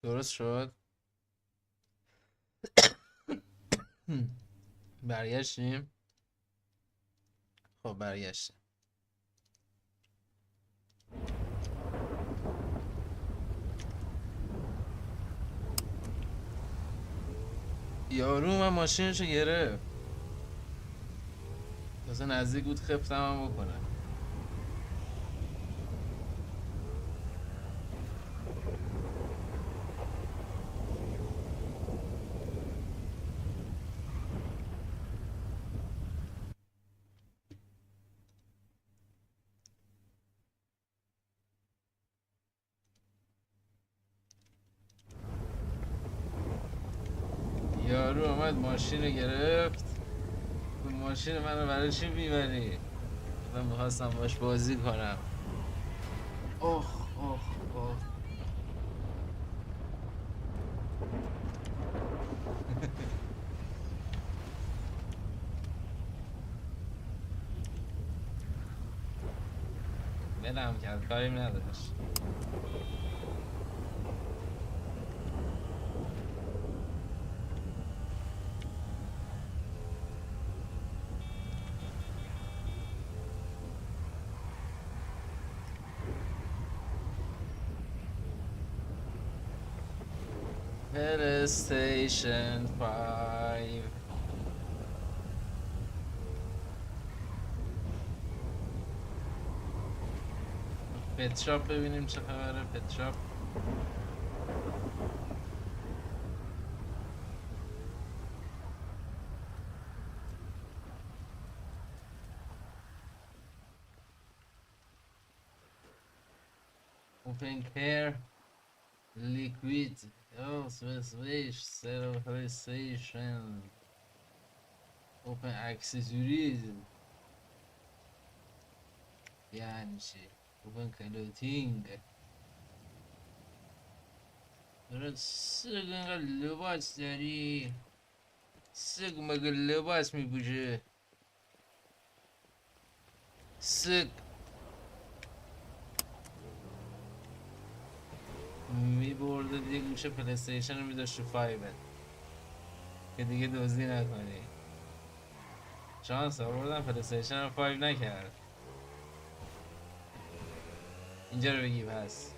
درست شد. برگشتیم. خب برگشتیم. یارو من ماشینشو گرفت. مثلا نزدیک بود خفتم هم بکنه. یارو اومد ماشین رو گرفت. ماشین منو برای چی میبری؟ من میخواستم باش بازی کنم. اوه اوه اوه. بلم کرد، کاریم نداشت. PlayStation 5. پت ببینیم چه خبره. پت. Open care liquid. Oh, switch set of PlayStation. Open accessories. یعنی چی؟ Open clothing. سگ اینقدر لباس داری؟ سگ مگه لباس میپوشه؟ سگ میبرده دیگه گوشه پلیستیشن رو میداشت تو 5 که دیگه دزدی نکنی. شانس آوردم پلیستیشن رو 5 نکرد. اینجا رو بگی پس.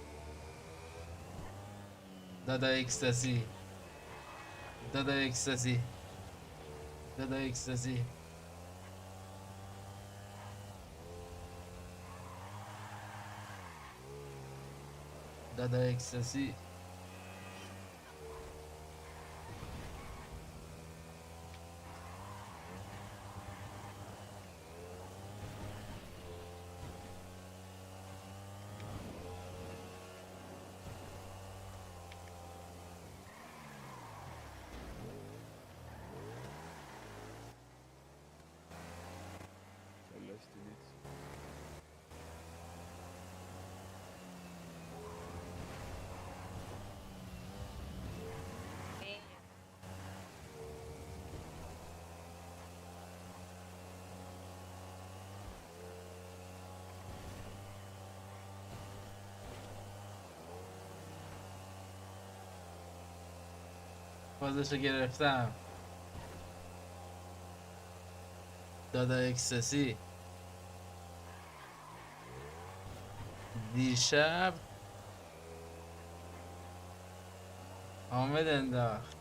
دادا اکستاسی. دادا اکستاسی. دادا اکستاسی. دادا اکستاسی. بازشو گرفتم. دادا اکستاسی. دیشب حامد انداخت.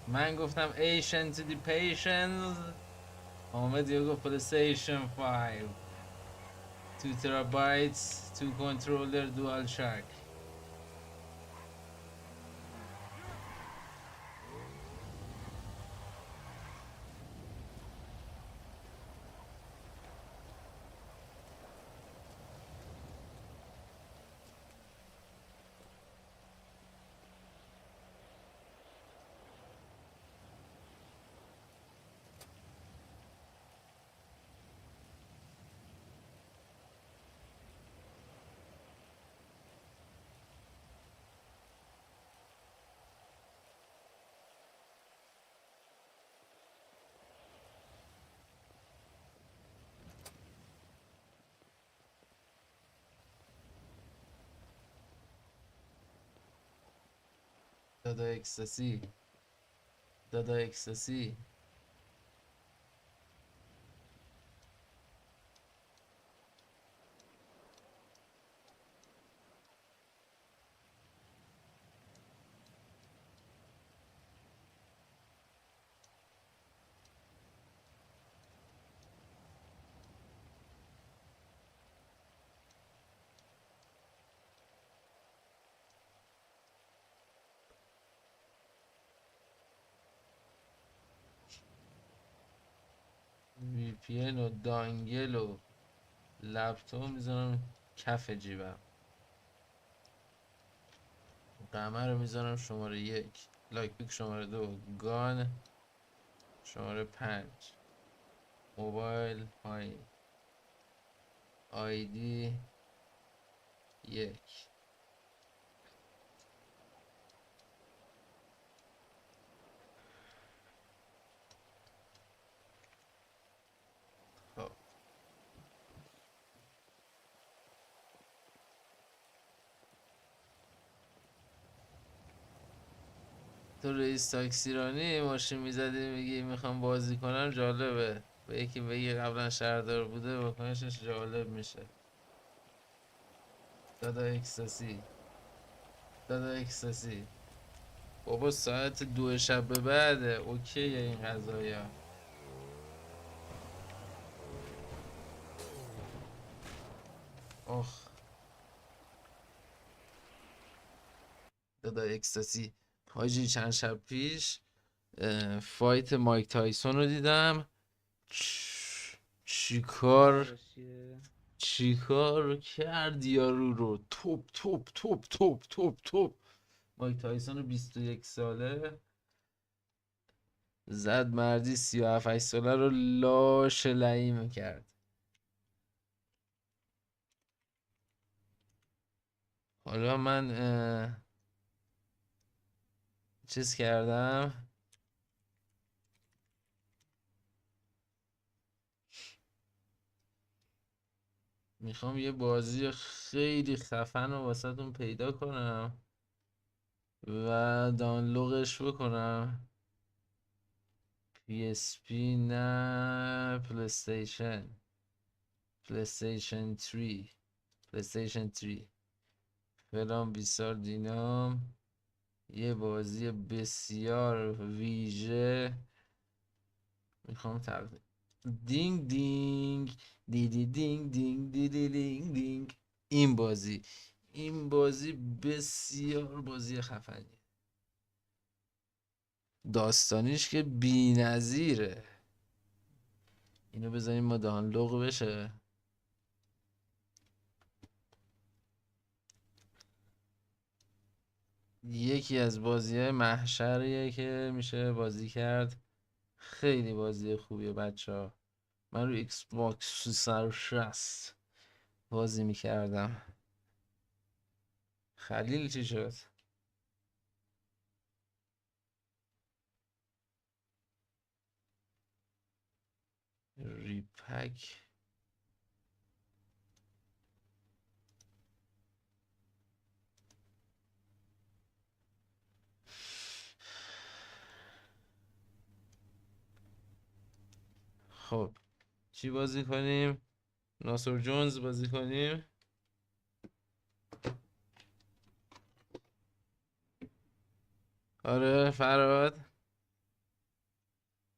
من گفتم ایشن تو دی پیشنز. حامد یه گفت پلیستیشن 5 2 ترابایتس 2 کنترولر دوال شاک. دادا اکستاسی، دادا اکستاسی. وی پی ان و دانگل و لپتاپ میذارم کف جیبم. قمر رو میذارم شماره 1، لاک پیک شماره 2، گان شماره 5، موبایل پایین، آیدی 1. خب تو رئیس تاکسی رانی ماشین میزدی میگی میخوام بازی کنم، جالبه. به یکی بگی قبلا شهردار بوده واکنشش جالب میشه. دادا اکستاسی، دادا اکستاسی. بابا ساعت 2 شب به بعده، اوکیه این قضايا. آخ دادا اکستاسی. حاجی چند شب پیش فایت مایک تایسون رو دیدم. چیکار چیکار کرد یارو رو، توپ توپ توپ توپ توپ توپ. مایک تایسون 21 ساله زد، مردی 37 ساله رو لاش لعیم کرد. حالا من چیز کردم، میخوام یه بازی خیلی خفن رو واسهتون پیدا کنم و دانلودش بکنم. PSP نه پلیستیشن، پلیستیشن 3، پلیستیشن 3 فلان بیسار دینام. یه بازی بسیار ویژه میخوام تقدیم. دینگ دینگ دیدی دینگ دینگ دیدی دینگ دینگ. این بازی بسیار بازی خفنی، داستانیش که بی نظیره. اینو بذاریم ما دانلوق بشه. یکی از بازی های محشریه که میشه بازی کرد. خیلی بازی خوبیه بچه ها. من رو ایکس باکس 360 بازی میکردم. خلیل چی شد؟ ریپک. خب چی بازی کنیم؟ ناصر جونز بازی کنیم. آره فراد،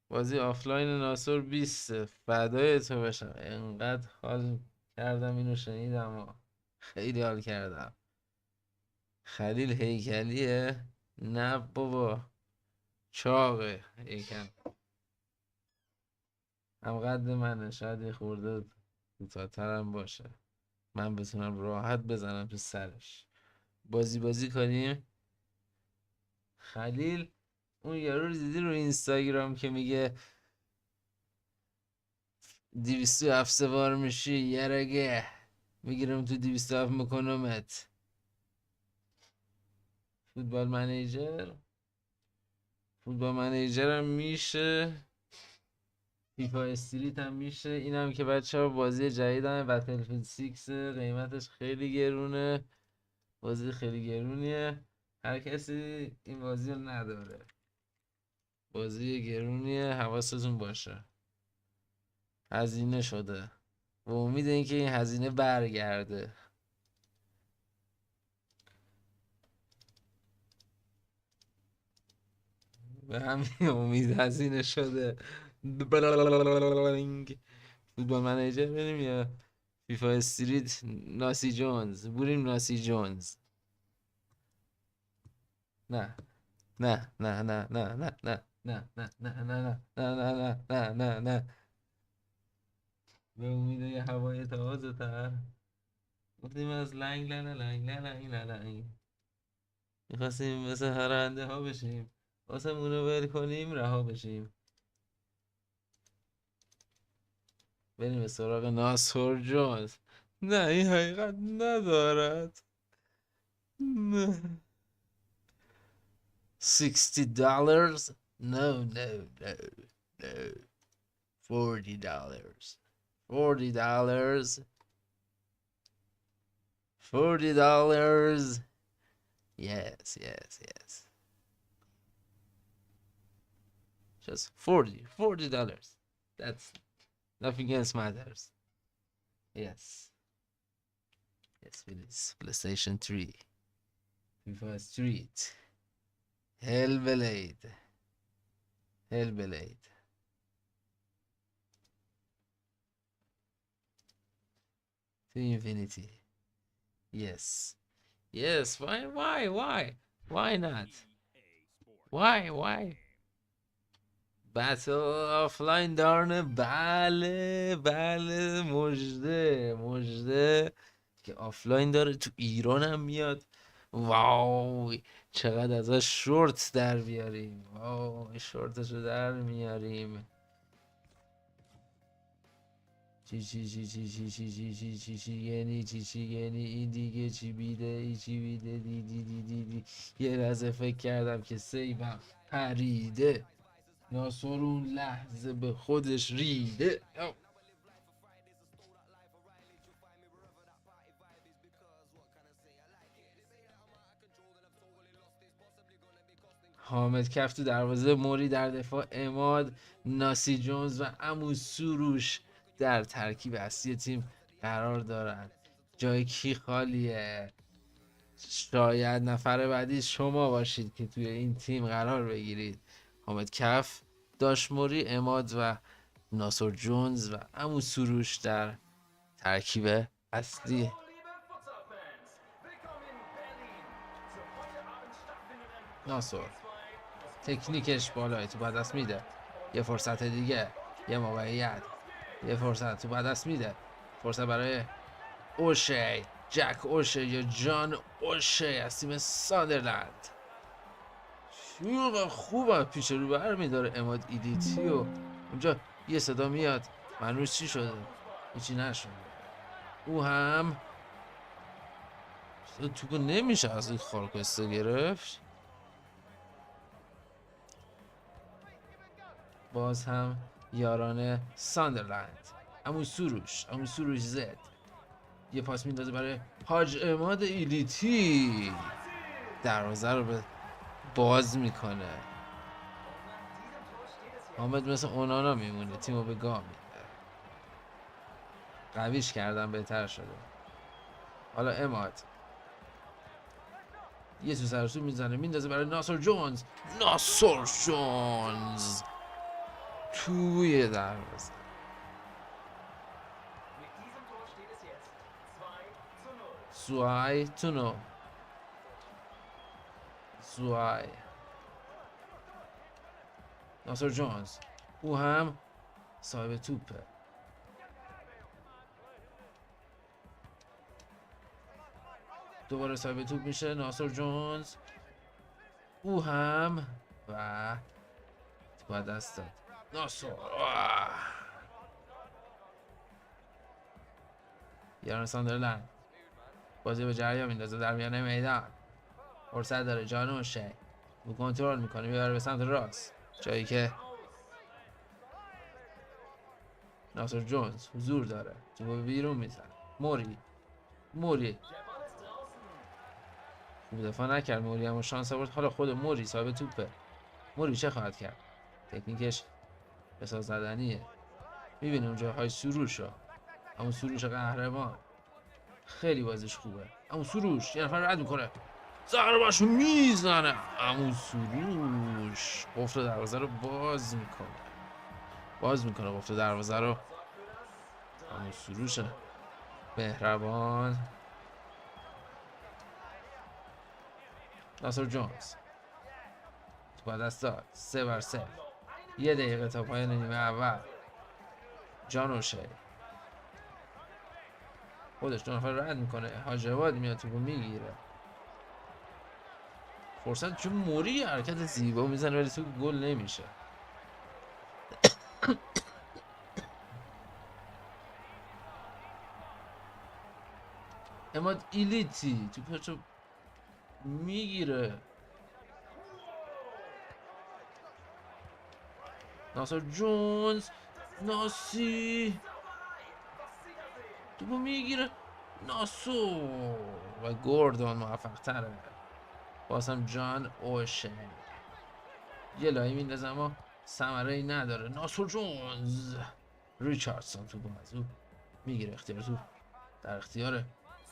بازی آفلاین ناصر 20 فدای تو بشم. انقدر حال کردم اینو شنیدم و خیلی حال کردم. خلیل هیکلیه؟ نه بابا چاقه یکم، هم قد منه، شاید یه خورده کوتاه‌ترم باشه. من بتونم راحت بزنم تو سرش. بازی کنیم. خلیل اون یارو رو دیدی رو اینستاگرام که میگه 207 سوار میشی یرگه میگیرم تو 207 میکنمت. فوتبال منیجر، فوتبال منیجر هم میشه، فیفا استریت هم میشه. اینم که بچه ها بازی جدید هم بتلفیلد 6 قیمتش خیلی گرونه، بازی خیلی گرونیه. هر کسی این بازی رو نداره. بازی گرونیه، حواستون باشه. هزینه شده و امید اینکه این هزینه برگرده. به همین امید هزینه شده. فوتبال منیجر بریم یا فیفا استریت ناسی جونز؟ بریم ناسی جونز. نه نه نه نه نه نه نه نه نه نه نه نه نه نه نه نه نه. به امید یه هوای تازه تر گفتیم از لنگ لنگ لنگ لنگ لنگ میخواستیم مثل هرنده ها بشیم، آسمون رو ول کنیم رها بشیم. بریم به سراغ ناصر جونز. نه این حقیقت ندارد. نه. $60. No no no no. $40. $40. $40. Yes, yes, yes. Just $40. That's nothing else matters. Yes. Yes, please. PlayStation 3. FIFA Street. Hellblade. Hellblade. To infinity. Yes. Yes. Why? Why not? Why? بتل آفلاین دارنه. بله مژده که آفلاین داره، تو ایران هم میاد. واو چقدر ازش شورت در بیاریم. واو شورتشو در میاریم. چی یعنی این دیگه چی بیده ای چی بیده دی یه لحظه فکر کردم که سیبم پریده. ناصر اون لحظه به خودش ریده. حامد کف تو دروازه، موری در دفاع، اماد، ناسی جونز و امو سروش در ترکیب اصلی تیم قرار دارند. جای کی خالیه؟ شاید نفر بعدی شما باشید که توی این تیم قرار بگیرید. حامد کف، داش موری، اماد و ناصر جونز و امو سروش در ترکیب اصلی. ناصر تکنیکش بالای تو بعد دست میده. یه فرصت دیگه، یه موقعیت، یه فرصت تو بعد دست میده. فرصت برای اوشی، جک اوشی یا جان اوشی از تیم ساندرلند. خوبه پیش رو بر میداره اماد ایدیتی و اونجا یه صدا میاد. منوش چی شده؟ هیچی نشده. او هم توپو نمیشه از این خارکسته گرفت. باز هم یاران ساندرلند. امو سروش زد. یه پاس میندازه برای حاج اماد ایلیتی، دروازه رو به باز میکنه. حامد مثل اونانا میمونه، تیمو به گاه میده. قویش کردن بهتر شده. حالا اماد یه تو سرسو میزنه، میندازه برای ناصر جونز توی دروازه. سوای ناصر جونز، او هم صاحب توپه. دوباره صاحب توپ میشه ناصر جونز، او هم و توپ دست داد ناصر. یاران ساندرلند بازی به جریان میندازه در میانه میدان. فرصت داره جانوشه، او کنترل میکنه، میبره به سمت راست، جایی که ناصر جونز حضور داره. توپو بیرون میزنه. موری خوب دفاع نکرد موری، اما شانس آورد. حالا خود موری صاحب توپه. موری چه خواهد کرد؟ تکنیکش بساز زدنیه. میبینیم اونجا های سروش ها، همون سروش قهرمان خیلی بازیش خوبه. همون سروش یه نفر رد میکنه، ضربه‌شو میزنه. همون سروش قفل دروازه رو باز میکنه قفل دروازه رو. همون سروش مهربان. ناصر جونز تو بعد از داد 3-3، 1 دقیقه تا پایان نیمه اول. جان اوشه خودش 2 نفر رد میکنه، حاج عباد میاد توپو میگیره. فرصت چون موری حرکت زیبا میزنه ولی تو گل نمیشه. اماد ایلیتی توپو میگیره. ناصر جونز، ناسی توپو میگیره. ناسو و گوردون موفق تره. بازم جان اوشن یه لایی میندازه اما ثمره ای نداره. ناصر جونز، ریچاردسون توپو از او میگیره. اختیار توپ در اختیار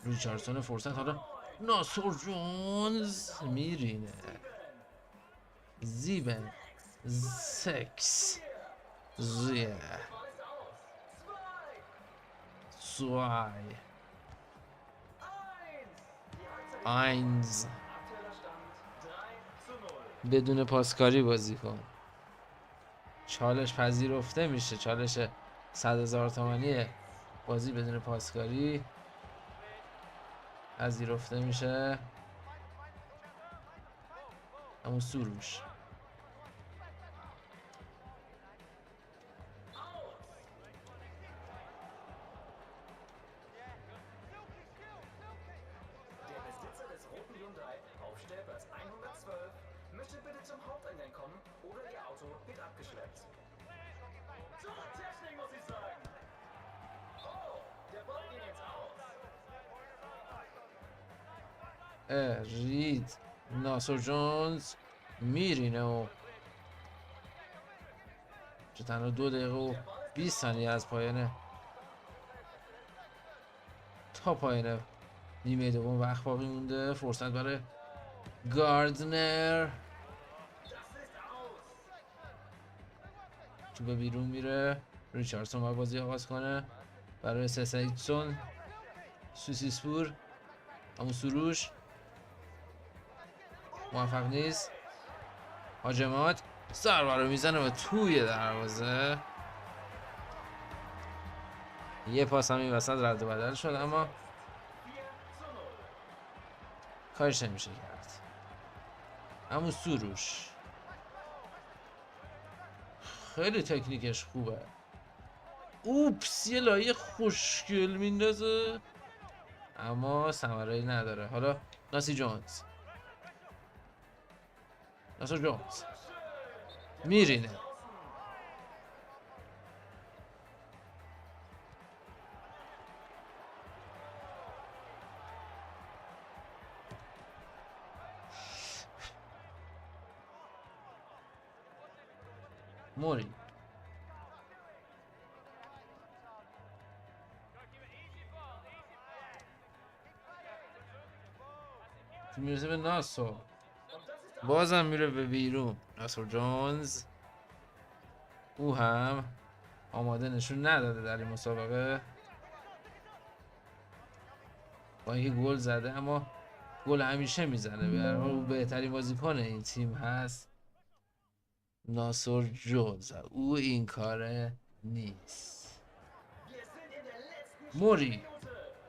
ریچاردسون. فرصت حالا ناصر جونز میرینه. زیبن 6 زیه سوای اینز. بدون پاسکاری بازی کن. چالش پذیرفته میشه. چالش 100,000 تومانی بازی بدون پاسکاری پذیرفته میشه. همون سروش رید. ناصر جونز میرینه و چه تنها 2 دقیقه و 20 ثانیه از پایان تا پایان نیمه دوم وقت باقی مونده. فرصت برای گاردنر، تو به بیرون میره. ریچاردسون باید بازی آغاز کنه برای سسایتسون. سوسیسپور، همون سروش موفق نیست. هاجمات ضربه رو میزنه و توی دروازه. یه پاس هم این وسط رد و بدل شد اما کارش نمیشه کرد. همون سروش خیلی تکنیکش خوبه. اوپس یه لایه خوشگل میندازه اما ثمره‌ای نداره. حالا ناصر جونز میرینه. موری میرسه به ناصر، بازم میره به بیرون. ناصر جونز او هم آماده نشون نداده در این مسابقه با اینکه گل زده، اما گل همیشه میزنه. به هر حال او بهترین بازیکن این تیم هست. ناصر جونز او این کاره نیست. موری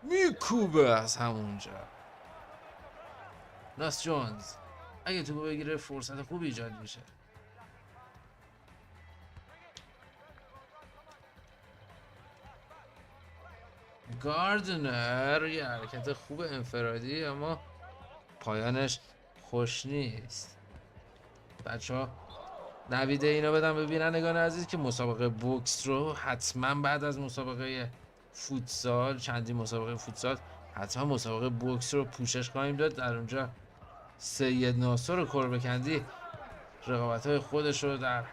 میکوبه از همونجا. ناصر جونز اگه تو بگیره فرصت خوب ایجاد میشه. گاردنر یه حرکت خوب انفرادی اما پایانش خوش نیست. بچه ها نویده اینو بدم ببینندگان عزیز که مسابقه بوکس رو حتما بعد از مسابقه فوتسال، چندین مسابقه فوتسال، حتما مسابقه بوکس رو پوشش خواهیم داد. در اونجا سید ناصر و کربکندی رقابت‌های خودش رو در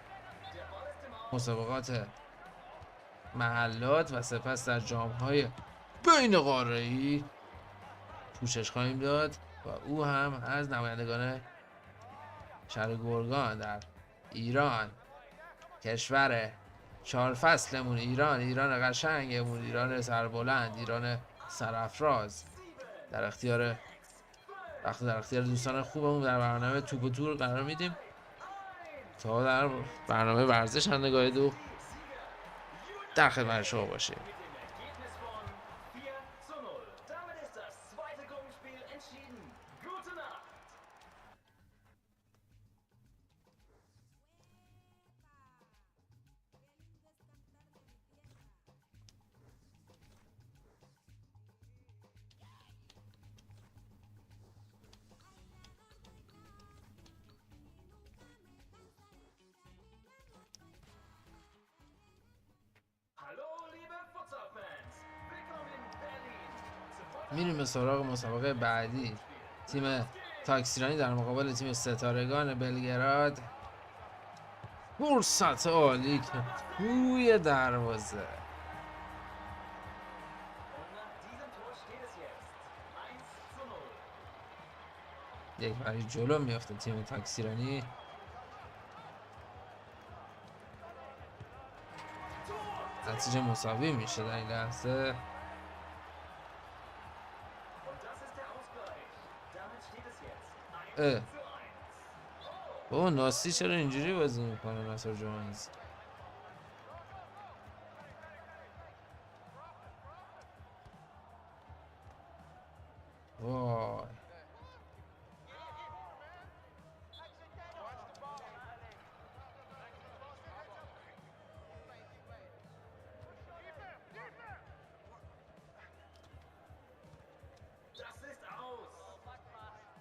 مسابقات محلات و سپس در جام‌های بین قاره‌ای پوشش خواهیم داد و او هم از نمایندگان شهر گرگان در ایران، کشور چهار فصلمون، ایران قشنگمون، ایران سربلند، ایران سرافراز، در اختیار دوستان خوبمون در برنامه توپ و تور قرار میدیم تا در برنامه ورزش اندگاه دو در خدمت شما باشیم. میریم به سراغ مسابقه بعدی. تیم تاکسیرانی در مقابل تیم ستارگان بلگراد. فرصت عالی که توی دروازه، یک بری جلو میافته تیم تاکسیرانی. نتیجه مساوی میشه در این لحظه. ناسی چرا اینجوری بازی میکنه ناصر جونز؟ وای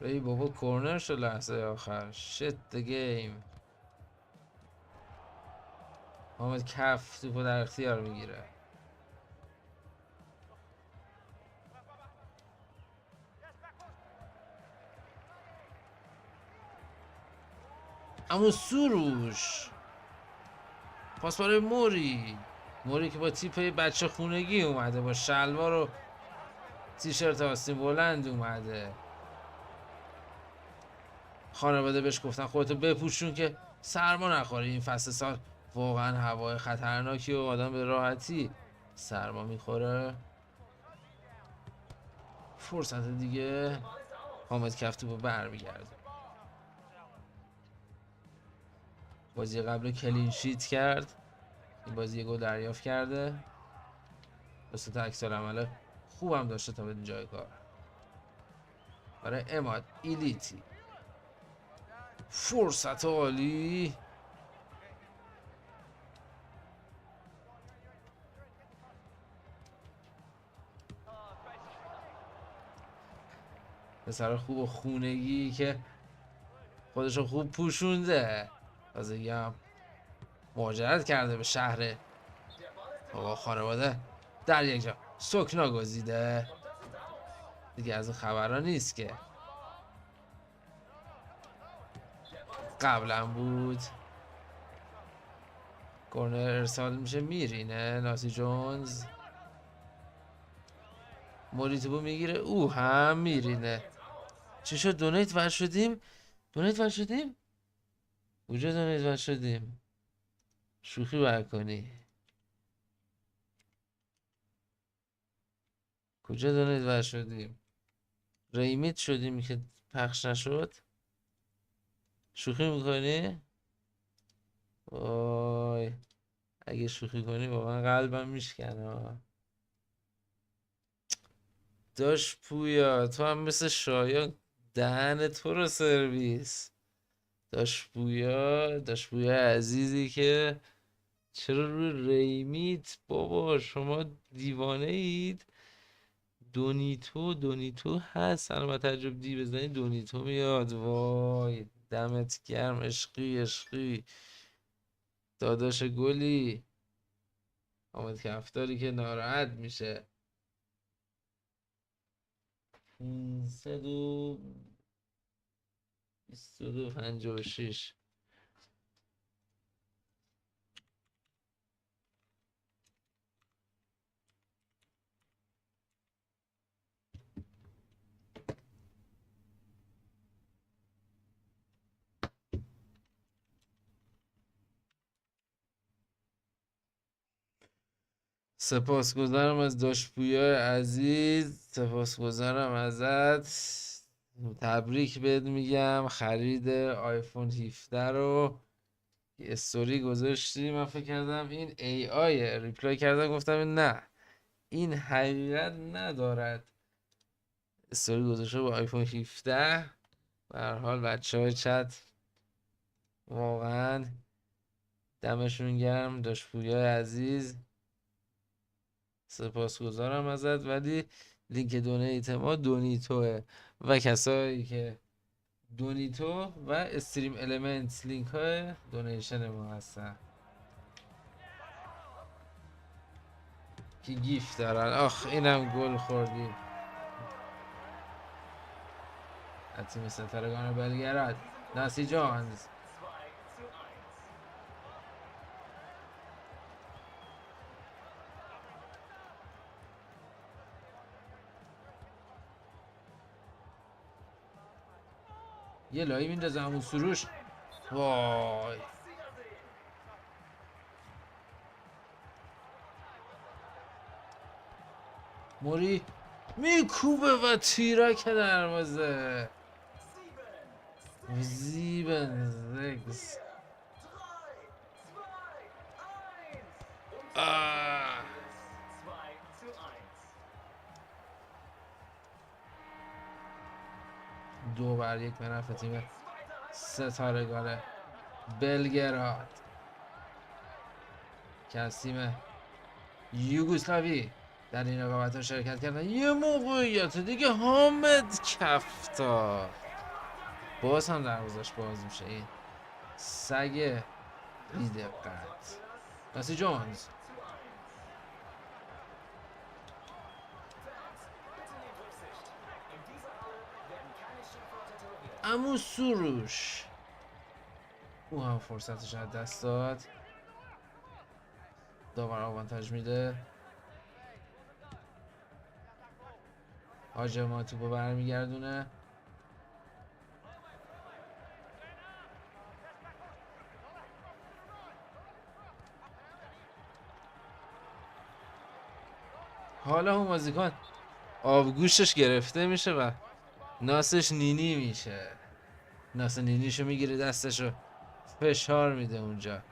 ای بابا، کورنر شد لحظه آخر. shit the game. حامد کف توپو در اختیار میگیره. اما سروش پاس برای موری که با تیپ بچه خونگی اومده، با شلوار و تیشرت آستین بلند اومده. خانواده بهش گفتن خودتو بپوشون که سرما نخوری. این فصل سال واقعا هوای خطرناکی و آدم به راحتی سرما میخوره. فرصت دیگه حامد کفتو برمیگرده. بازی قبل کلین شیت کرد، این بازی گل دریافت کرده. دوستا عکس العمل خوبم داشته تا به جای کار. برای اماد ایلیتی فرصت عالی. پسر خوب و خونگی که خودشو خوب پوشونده، تازگی هم مهاجرت کرده به شهر آقا خانواده در یک جا سکنا گزیده. دیگه از این خبرها نیست که قبلا بود. کورنر ارسال میشه، میرینه ناسی جونز. موریتوبو میگیره، او هم میرینه. چی شد؟ دونیت ور شدیم؟ کجا دونیت ور شدیم؟ شوخی برکنی. کجا دونیت ور شدیم؟ ریمیت شدیم که پخش نشد؟ شوخی میکنی؟ وای اگه شوخی کنی واقعا قلبم میشکنه. داش پویا تو هم مثل شایان دهن تو رو سرویس. داش پویا عزیزی که چرا روی ریمیت بابا شما دیوانه اید. دونیتو هست، الان تجربه دی بزنی دونیتو میاد. وای دمت گرم عشقی داداش گلی. حامد کفتاری که ناراحت میشه. 500 22:56. سپاسگزارم از داشتپویای عزیز، سپاسگزارم ازت. تبریک بهت میگم خرید آیفون 17 رو. یه استوری گذاشتی، من فکر کردم این ای آیه، ریپلای کردم گفتم نه این حقیقت ندارد. استوری گذاشته با آیفون 17. به هر حال بچه های چت واقعا دمشون گرم، داشتپویای عزیز سپاسگزارم ازت. ولی لینک دونیت ما دونیتوه و کسایی که دونیتو و استریم المنت لینک های دونیشن ما هستن که گیفت دارن. آخ اینم گل خوردیم. از تیم ستارگان بلگراد ناسی جانز. یه لایی میندازه همون سروش. وای موری میکوبه و تیرک دروازه. زیبن زگز. دو بر یک به نفع تیم ستارگان بلگراد که از تیم یوگسلاوی در این رقابت ها شرکت کردن. یه موقعیت دیگه حامد کفتا، باز هم دروازش باز میشه. این سگ بیدقت ناسی جونز. امو سروش او هم فرصتش از دست داد. داور آوانتاژ میده. هاجما توپو برمیگردونه. حالا اون بازیکن آبگوشش گرفته میشه و ناسش نینی میشه. ناس نینیشو میگیره دستشو فشار میده اونجا.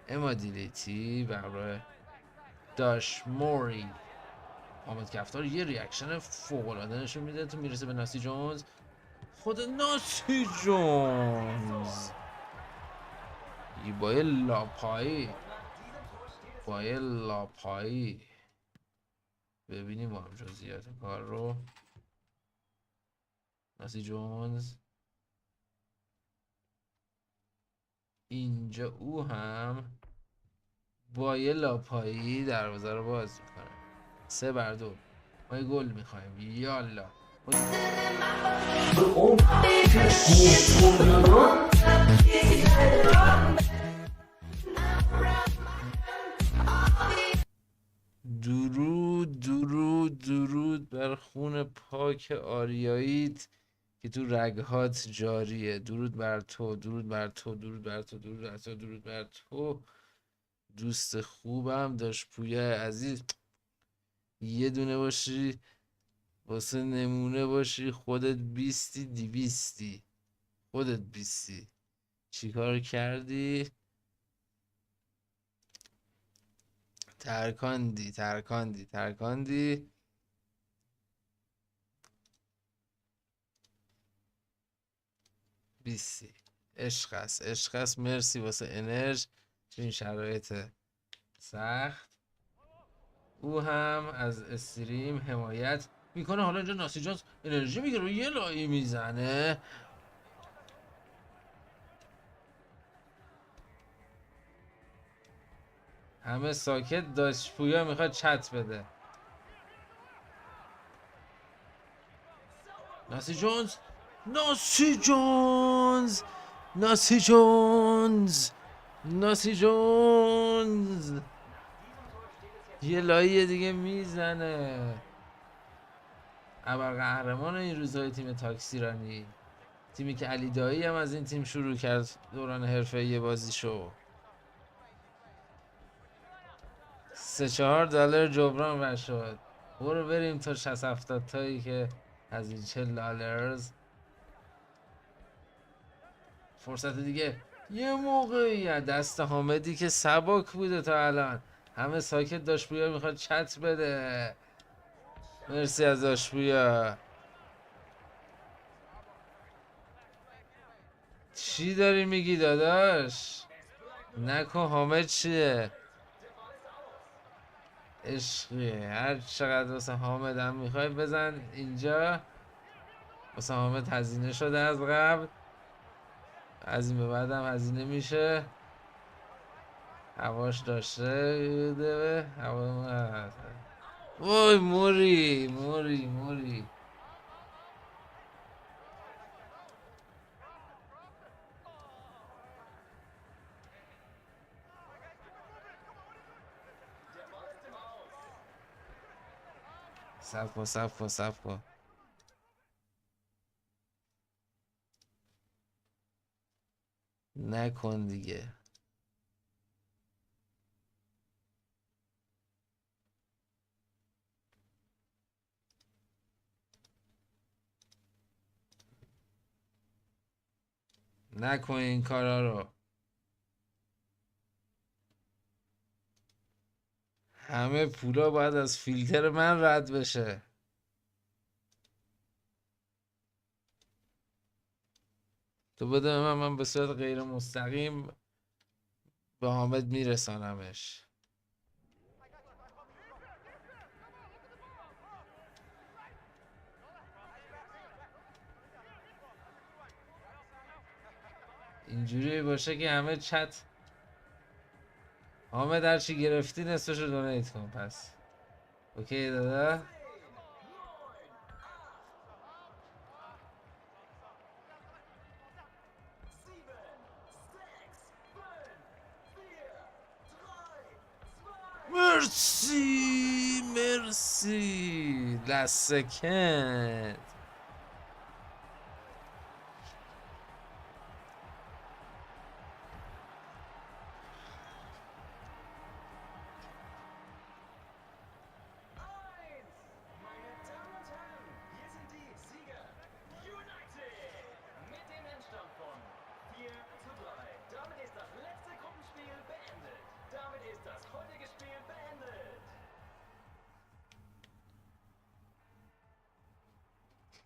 اما دیلیتی برای داش موری. حامد کفتار یه ریاکشن فوق‌العاده نشون میده تو میرسه به ناسی جونز. خود ناسی جونز با یه لاپایی، با یه لاپایی. ببینیم با هم جزئیات کار رو. ناسی جونز اینجا او هم با یه لاپایی دروازه رو باز میکنه. 3-2 ما یه گل میخوایم. یالا درود درود درود بر خون پاک آریاییت که تو رگهات جاریه. درود بر تو، درود بر تو، درود بر تو، درود بر تو، درود بر تو. دوست خوبم داشت پویا عزیز، یه دونه باشی واسه نمونه باشی. خودت 200 خودت 200 چیکار کردی؟ ترکاندی ترکاندی ترکاندی. بیستی عشق است، عشق است. مرسی واسه انرژ تو این شرایط سخت. او هم از استریم حمایت میکنه. حالا اینجا ناسی جونز انرژی میگیره و یه لایی میزنه. همه ساکت. داشت پویا میخواد چت بده. ناسی جونز ناسی جونز، ناسی جونز، ناسی جونز یه لایه دیگه میزنه. ابرقهرمان این روزهای تیم تاکسی رانی، تیمی که علی دایی هم از این تیم شروع کرد دوران حرفه‌ای بازیشو. $3-4 جبران ور شد. برو بریم تا 60-70 تایی که از این $40. فرصت دیگه، یه موقعی دست حامدی که سبک بوده تا الان، همه ساکت داشت بویا میخواد چت بده. مرسی از داشت بویا. چی داری میگی داداش؟ نکن حامد چیه؟ عشقیه، هر چقدر واسه حامد هم میخوای بزن اینجا. واسه حامد هزینه شده از قبل، از این به بعد هم هزینه میشه. هواش داشته بوده هوا. وای موری موری موری. سب کن سب کن سب کن. نکن دیگه. نکن این کارا رو. همه پولا باید از فیلتر من رد بشه. تو بده به من به صورت غیر مستقیم به حامد میرسانمش. اینجوری باشه که همه چت حامد هرچی گرفتی نصفش رو دونیت کن. پس اوکی دادا. مرسی مرسی لسکن.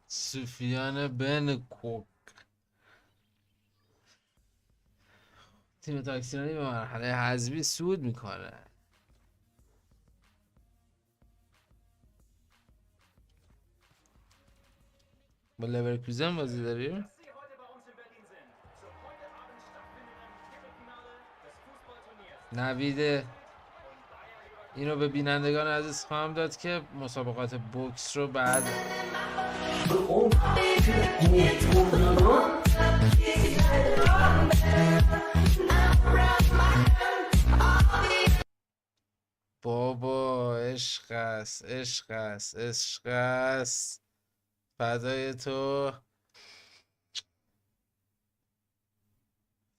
سفیان بن کوک. تیم تاکسیرانی به مرحله حذفی صعود میکنه. با لورکوزن بازی داریم. نوید اینو به بینندگان عزیز خواهم داد که مسابقات بوکس رو بعد بابا عشق است عشق است عشق است. فدای تو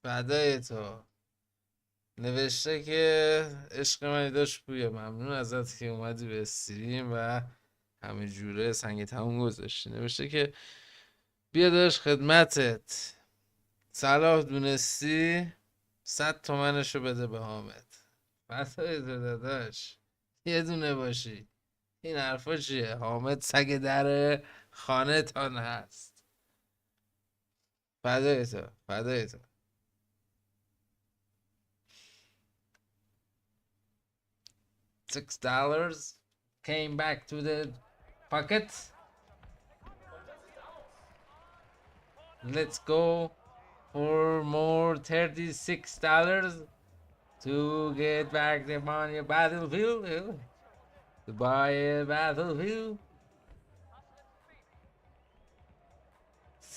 فدای تو. نوشته که عشق منی داشت بویا، ممنون ازت که اومدی به استریم و همه جوره سنگ تموم گذاشتی. نوشته که بیا داشت خدمتت، صلاح دونستی 100 تومنشو بده به حامد. فدای تو داداش، یه دونه باشی. این حرفا چیه؟ حامد سگ در خانه تان هست. فدای تو فدای تو. $6 came back to the pocket. Let's go for more $36 to get back the money. Battlefield to buy a battlefield.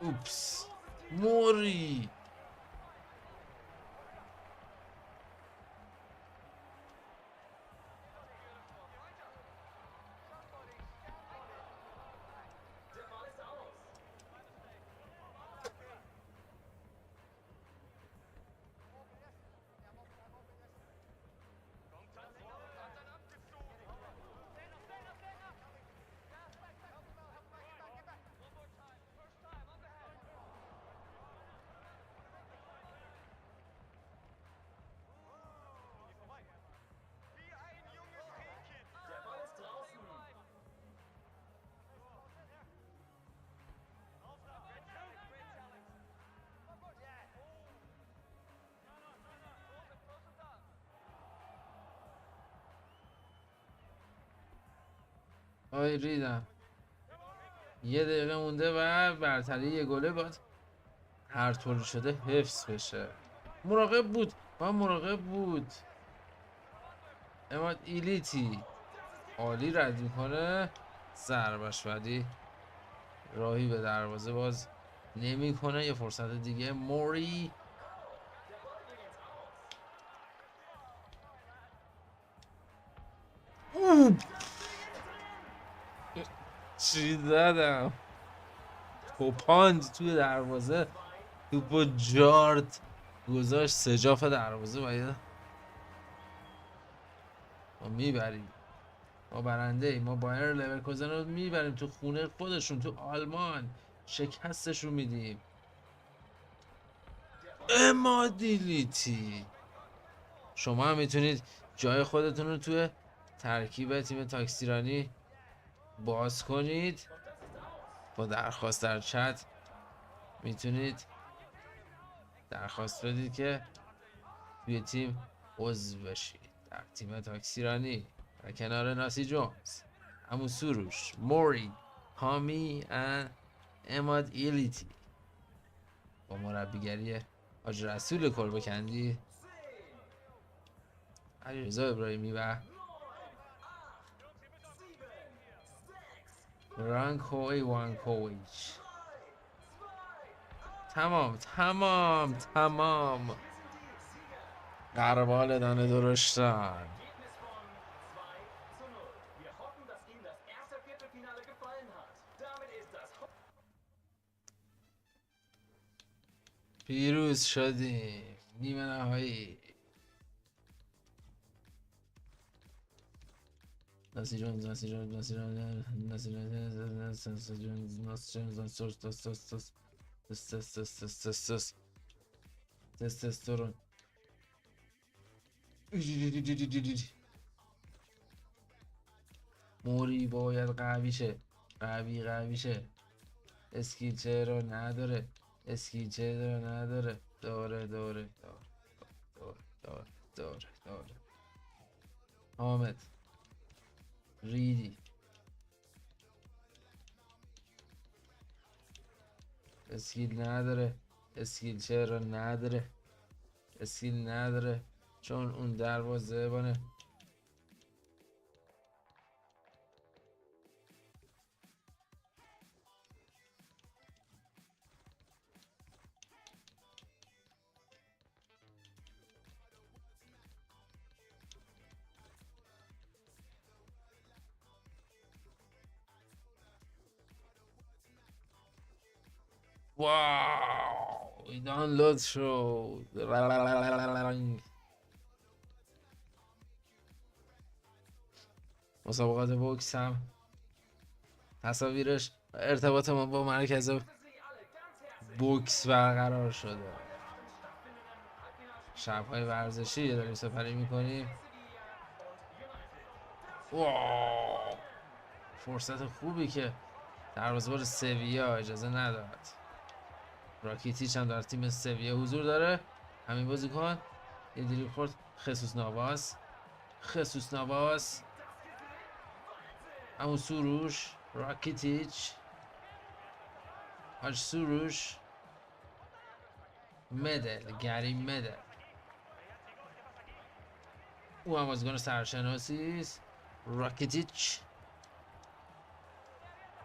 اوپس موری. آی ریدم. 1 دقیقه مونده و برتری 1 گله باید هر طوری شده حفظ بشه. مراقب بود و مراقب بود. اماد ایلیتی عالی رد میکنه. ضربش ولی راهی به دروازه باز نمیکنه. یه فرصت دیگه موری. چی زدم توپاند توی دروازه. توپو جارد گذاشت سجاف دروازه. باید ما میبریم. ما برنده ایم. ما بایر لورکوزن رو میبریم تو خونه خودشون تو آلمان. شکستشون میدیم. امادیلیتی شما هم میتونید جای خودتون رو توی ترکیب تیم تاکسیرانی باز کنید. با درخواست در چت میتونید درخواست بدید که توی تیم عضو بشید در تیم تاکسیرانی در کنار ناسی جونز، همون سروش، موری، هامی و اماد ایلیتی با مربیگری حاج رسول کربکندی، علیرضا ابراهیمی و رانکوی وانکویچ. تمام قربال دانه درشتن. پیروز شدیم. نیمه نهایی. ناسی جونز تستوسترون. موری باید قوی شه. قوی شه. اسکیلچه رو نداره. داره. حامد ریدی. اسکیل نداره. اسکیلچه رو نداره. اسکیل نداره چون اون دروازه بانه. واو دانلود شد. مسابقات بوکس هم تصاویرش ارتباط ما با مرکز بوکس برقرار شده. شب‌های ورزشی داریم سپری میکنیم. واو فرصت خوبی که دروازه‌بان سویا اجازه نداد. راکیتیچ هم در تیم سویا حضور داره. همین بازیکن یه دریبل خورد. خسوس نواس همون سروش. راکیتیچ سروش گری مدل. او هم بازیکن سرشناسی است. راکیتیچ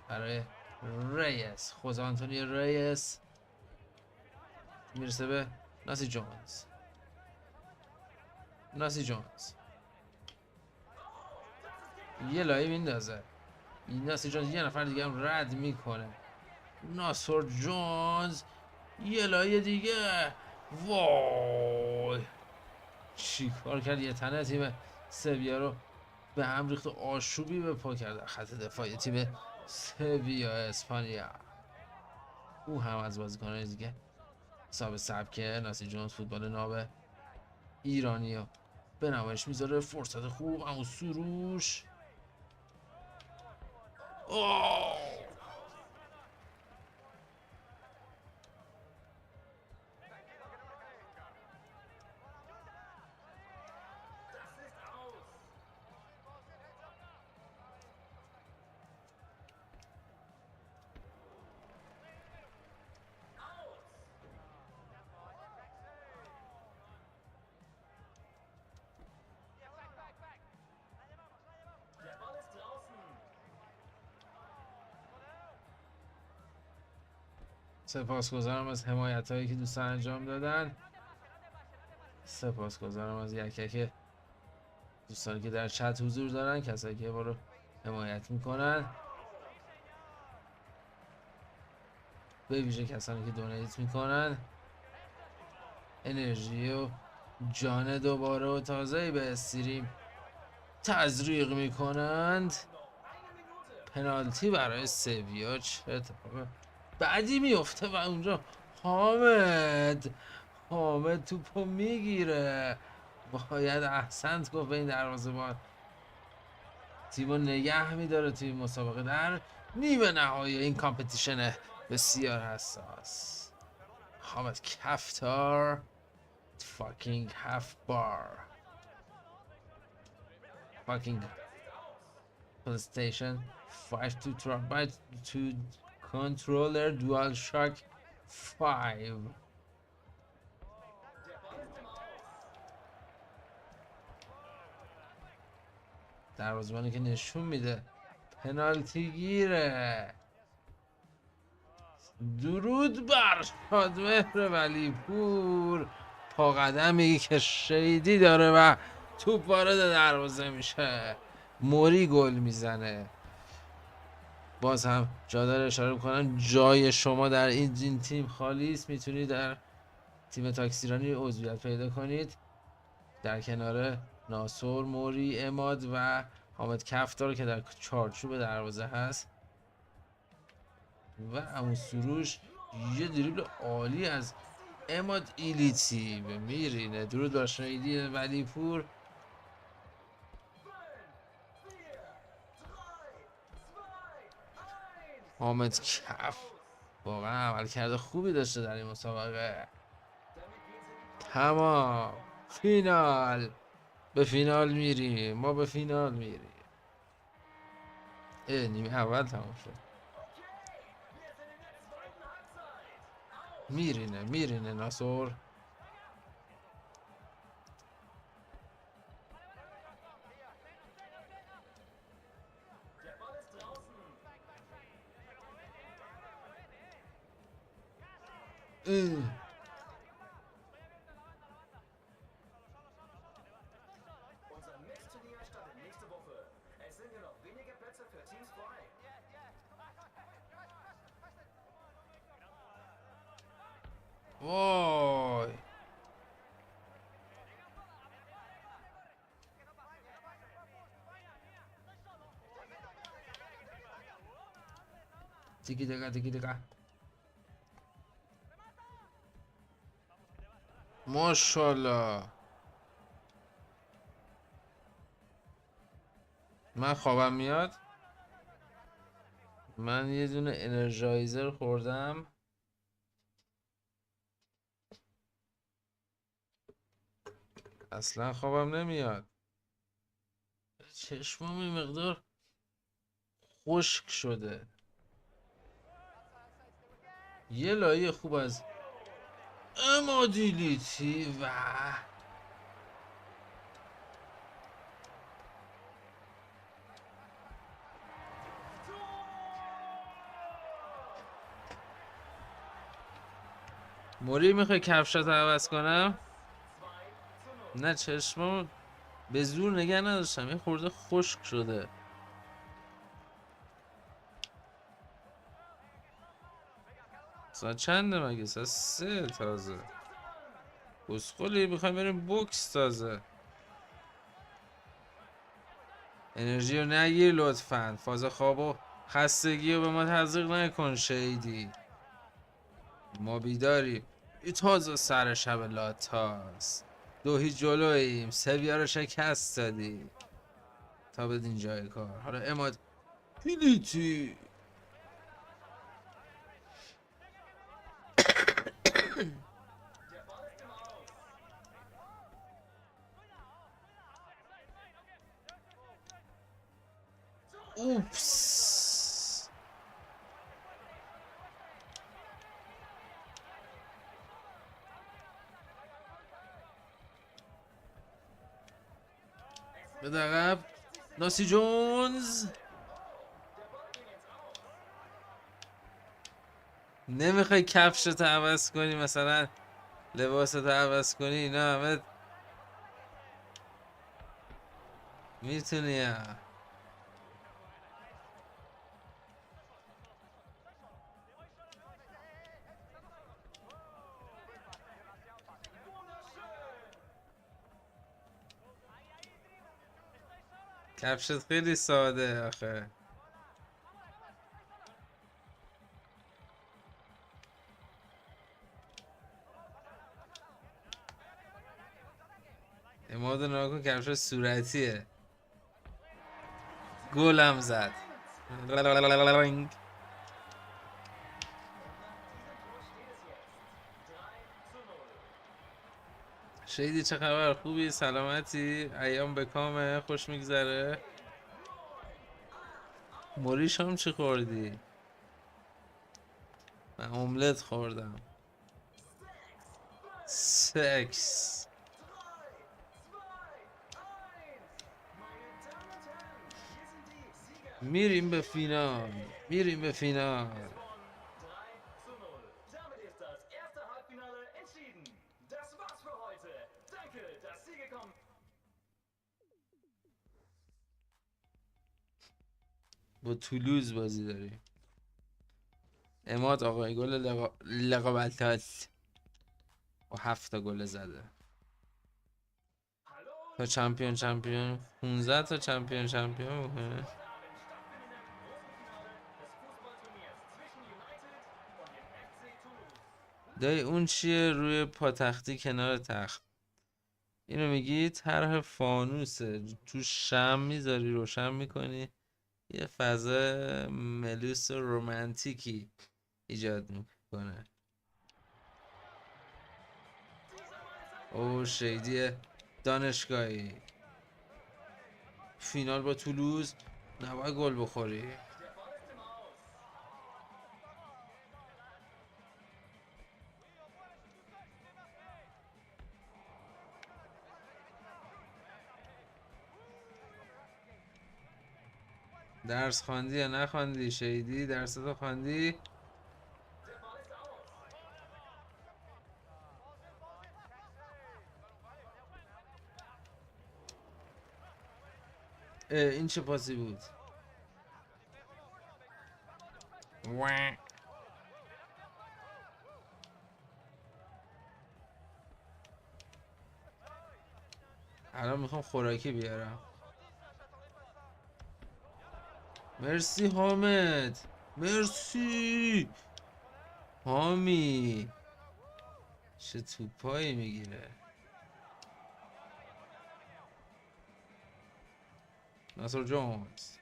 برای ریس. خوزه آنتونی ریس میرسه به ناسی جونز. یه لایه میندازه. ناسی جونز یه نفر دیگه هم رد میکنه. ناصر جونز یه لایه دیگه. وای چی کار کرد. یه تنه تیم سویا رو به هم ریخت و آشوبی به پا کرده. خط دفاعی تیم سویا اسپانیا. او هم از بازیکنان دیگه حساب سبکه ناسی جونز فوتبال ناب ایرانی ها به نمایش میذاره. فرصت خوب اما سروش. سپاسگزارم از حمایت هایی که دوستان انجام دادن. سپاسگزارم از یک دوستانی که در چت حضور دارن، کسایی که ما رو حمایت میکنن، به ویژه کسانی که دونیت میکنن، انرژی و جان دوباره و تازه‌ای به استریم تزریق میکنند. پنالتی برای سویا، چه اتفاق بعدی میفته و اونجا حامد توپو میگیره. باید احسنت گفت به این دروازه‌بان، تیمو نگه میداره توی مسابقه در نیمه نهایی این کامپتیشن بسیار حساس. حامد کفتار fucking half bar fucking PlayStation 5 to terabyte to controller DualShock 5. دروازه‌بانی که نشون میده پنالتی گیره. درود بر شادمهر ولی پور، پا قدمی که شیدی داره و توپ وارد دروازه میشه. موری گل میزنه. باز هم جا داره اشاره کنم جای شما در این تیم خالی است، میتونید در تیم تاکسیرانی عضویت پیدا کنید در کنار ناصر، موری، اماد و حامد کفتار که در چارچوب دروازه هست. و همون سروش یه دریبل عالی از اماد ایلیتی به میرینه. درود بر شنیدی ولی پور. حامد کف واقعا عملکرد خوبی داشته در این مسابقه. تمام، فینال، به فینال میریم، ما به فینال میریم. نیمه اول تمام شد. میرینه ناصر. وای تیکی دقیقه ماشاءالله. من خوابم میاد. من یه دونه انرژایزر خوردم، اصلا خوابم نمیاد. چشمم این مقدار خشک شده. یه لایه خوب از امادیلیتی و موری. میخوای کفشات عوض کنم؟ نه چشمم به زور نگه نداشتم، یه خورده خشک شده. ساعت چنده مگه؟ ساعت 3 تازه. بسخولی میخوایم بریم بوکس تازه. انرژی رو نگیر لطفاً. فاز خواب و خستگی رو به ما تزریق نکن شیدی. ما بیداریم. ای تازه سر شب لاتاست. 2-0 جلوییم. سویا رو شکست دادی تا بدین جای کار. حالا اماد پیلیتی اوپس. به عقب ناسی جونز. نمیخوای کفشتو عوض کنی مثلا لباستو عوض کنی اینا همه میتونی. کفشت خیلی ساده آخه. اماد ناکن کفش صورتیه. گلم زد. شیدی چه خبر؟ خوبی؟ سلامتی؟ ایام به کامه؟ خوش میگذره؟ موری شام چی خوردی؟ من املت خوردم. سکس. میریم به فینال. میریم به فینال. با تولوز بازی داریم. اماد آقای گل لقابتات و 7 گل زده. تا چمپیون 15 تا چمپیون میکنه. دایی اون چیه روی پاتختی کنار تخت؟ اینو میگی طرح فانوسه تو شم میذاری روشن میکنی یه فضا ملوس و رومانتیکی ایجاد میکنه. او شیدی دانشگاهی فینال با تولوز نباید گل بخوری. درس خواندی یا نخواندی شیدی؟ درستو خواندی؟ این چه پاسی بود؟ الان میخوام خوراکی بیارم. مرسی حامد. مرسی حامی. چه توپایی میگیره ناصر جونز.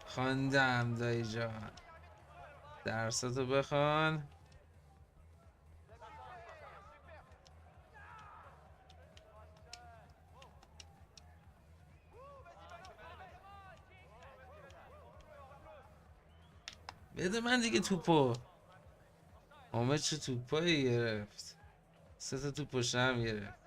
خواندم دایی جان. درستو بخوان. بده من دیگه توپو. حامد چه توپایی گرفت. 3 تا توپ پشت هم گرفت.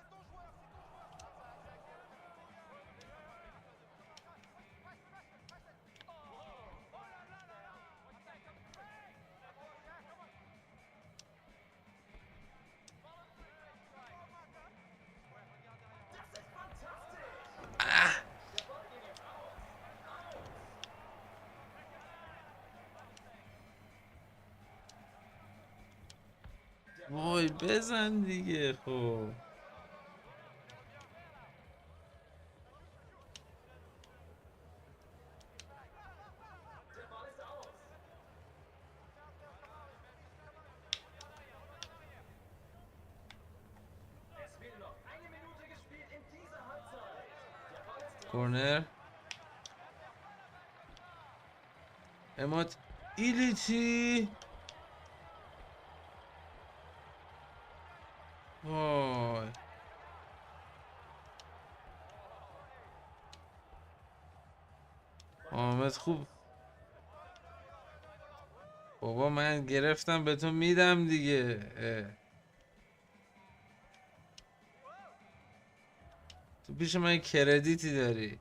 وای بزن دیگه خب. کورنر. اماد ایلیتی. وای حامد خوب. بابا من گرفتم به تو میدم دیگه. تو پیش من کردیتی داری.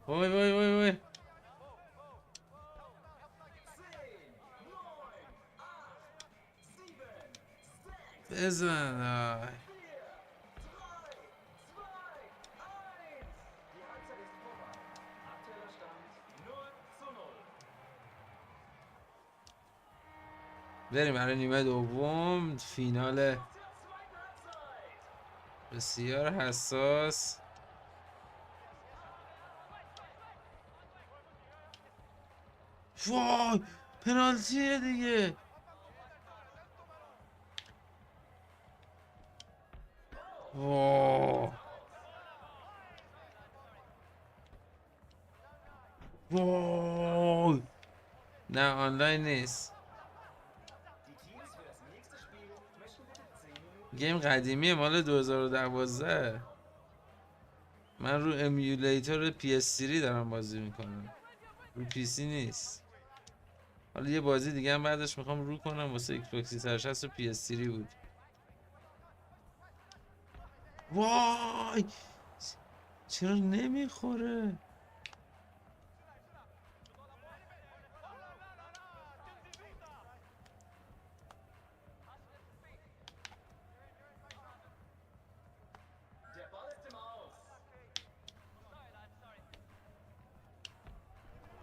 وای وای وای وای بزن آی. بریم برای نیمه دوم فینال بسیار حساس. وای پنالتیه دیگه. وای وای نه آنلاین نیست. گیم قدیمیه مال 2012. من رو امیولیتور PS3 دارم بازی میکنم، رو PC نیست. حالا یه بازی دیگه هم بعدش میخوام رو کنم واسه ایکس باکس 360 و PS3 بود. وای چرا نمیخوره؟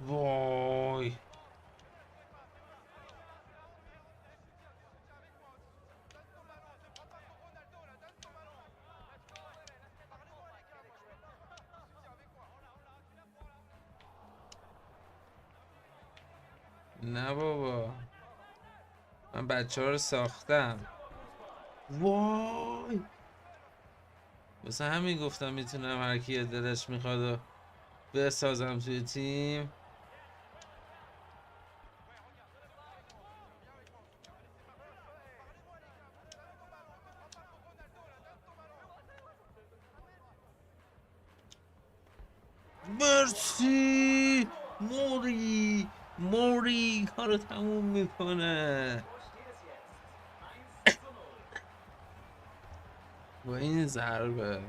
وای نه بابا من بچه ها رو ساختم. وای واسه همین گفتم میتونم هر کی دلش میخواد و بسازم توی تیم. مرسی موری کارو تموم میکنه با این ضربه.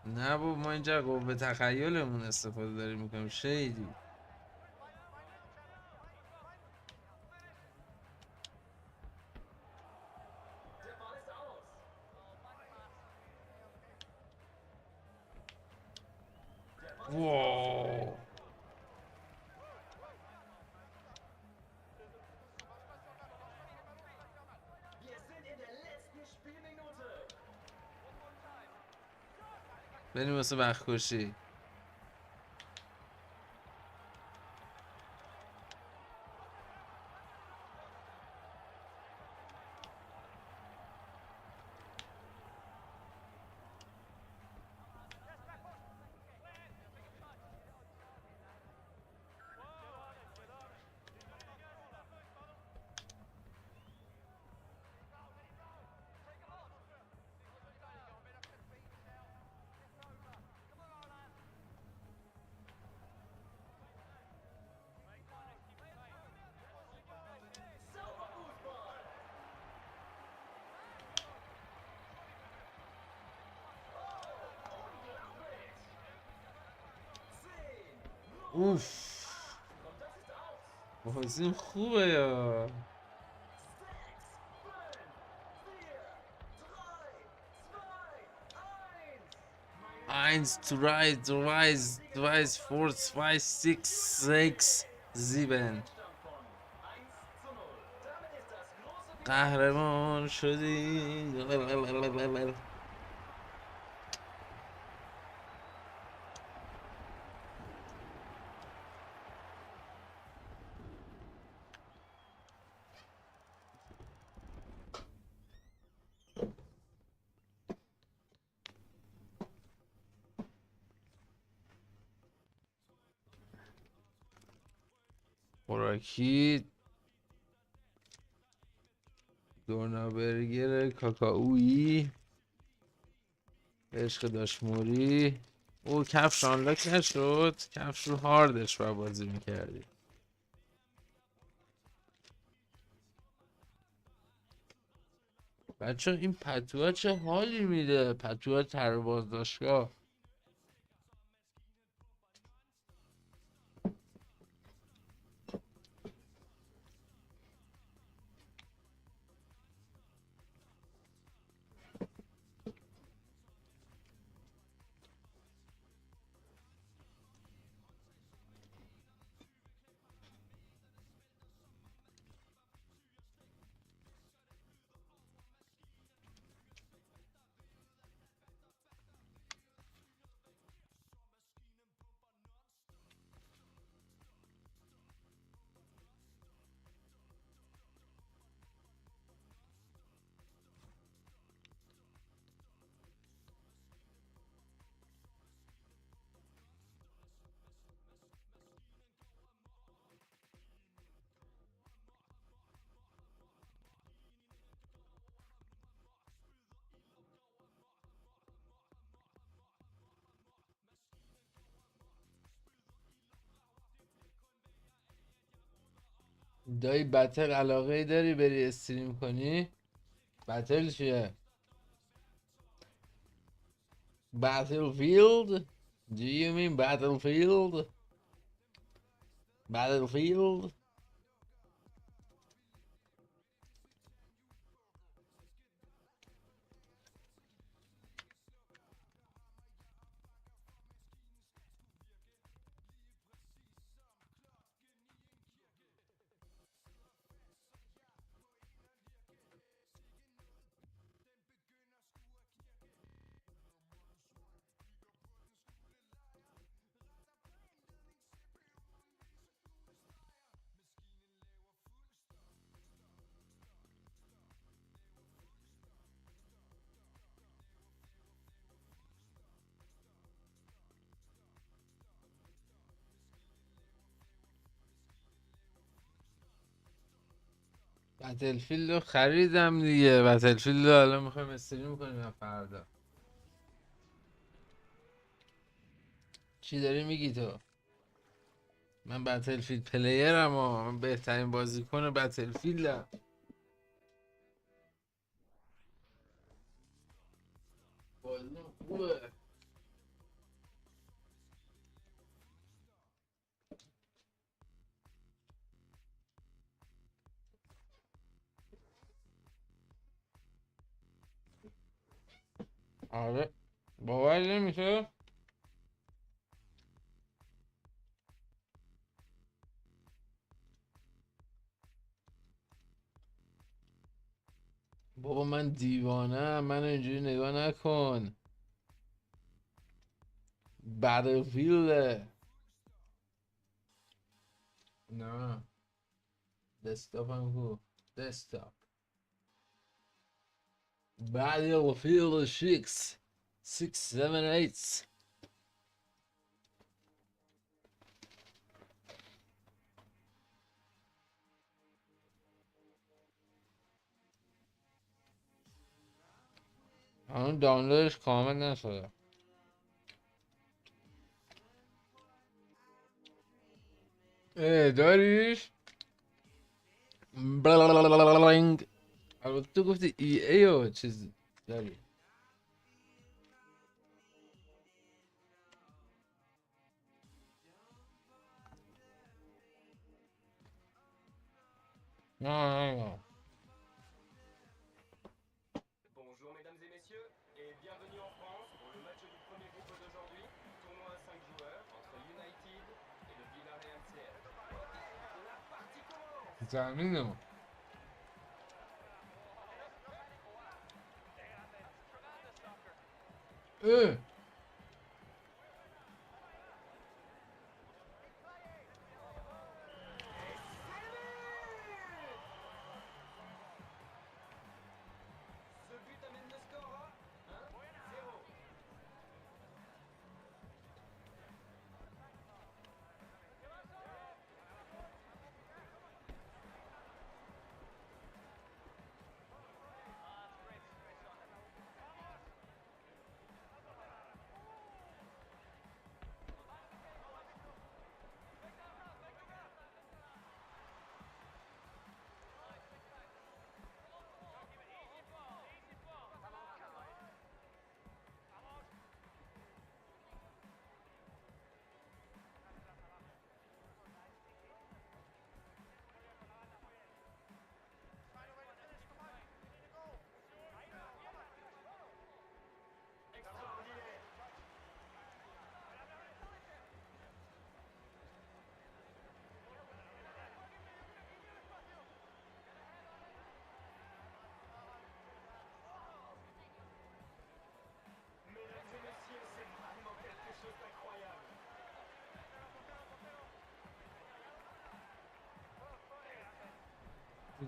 نه بابا ما اینجا قوه تخیلمون استفاده داریم میکنیم شیدی. واو بریم واسه وقت کشی. اوف بازیم خوبه یا 1 2 3 4 5 6 6 7 قهرمان شدی. خوراکی دورنا برگر کاکائویی عشق داشموری. او کفش آنلاک نشد، کفش رو هاردش با بازی میکردی. بچه این پتوها چه حالی میده، پتوها تر بازداشتگاه. دایی بتل علاقه داری بری استریم کنی؟ بتل چیه؟ Battlefield? Do you mean Battlefield? Battlefield? بتلفیلد رو خریدم دیگه، بتلفیلد رو الان میخوایم استریم کنیم فردا. چی داری میگی تو؟ من بتلفیلد پلیرم و من بهترین بازیکن بتلفیلدم. بازی خوبه. آره باور نمیشه. بابا من دیوانه، من اینجوری نگاه نکن. بتلفیلد نه، دسکتاپ هم کو، دسکتاپ. Battlefield 6 6 7 8. همون دانلودش کامل نشده. داریش؟ بلالالالالالنگ. البته تو گفتی ای ای و چیز داری. نه نه نه. Bonjour mesdames et messieurs et bienvenue en France pour le match du premier groupe d'aujourd'hui, tournoi à 5 joueurs entre United et le Villarreal CF. La partie commence. زمینم. اه Ce but amène le score à 1-0.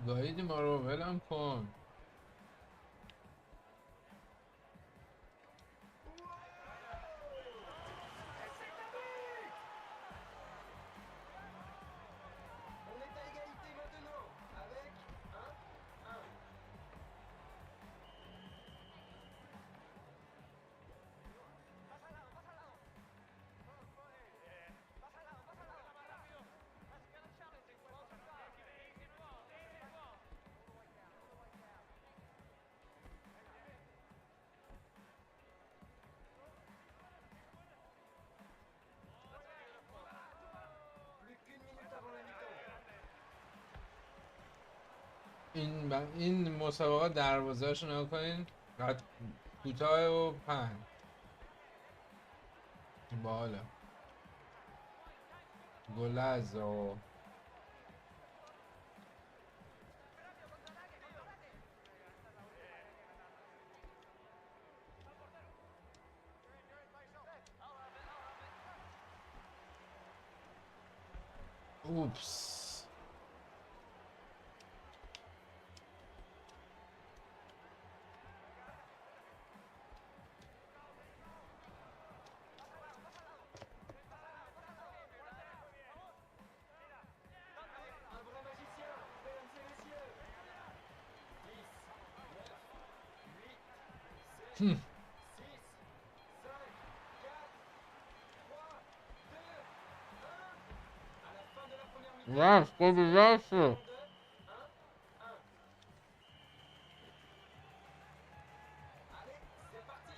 گاییدی ما رو، ولم کن. On est à égalité maintenant, avec 1-1. Plus qu'une minute avant la mi-temps. این مسابقات دروازه‌اشو نگاه کنین، قد کوتاه و پهن بالا گلز و اوپس. Un vrai magicien, mesdames et messieurs. 10, 9, 8, 7, 6, 5, 4, 3, 2, 1. À la fin de la première mi-temps, رفت خود رفت. 1-1. Allez, c'est parti.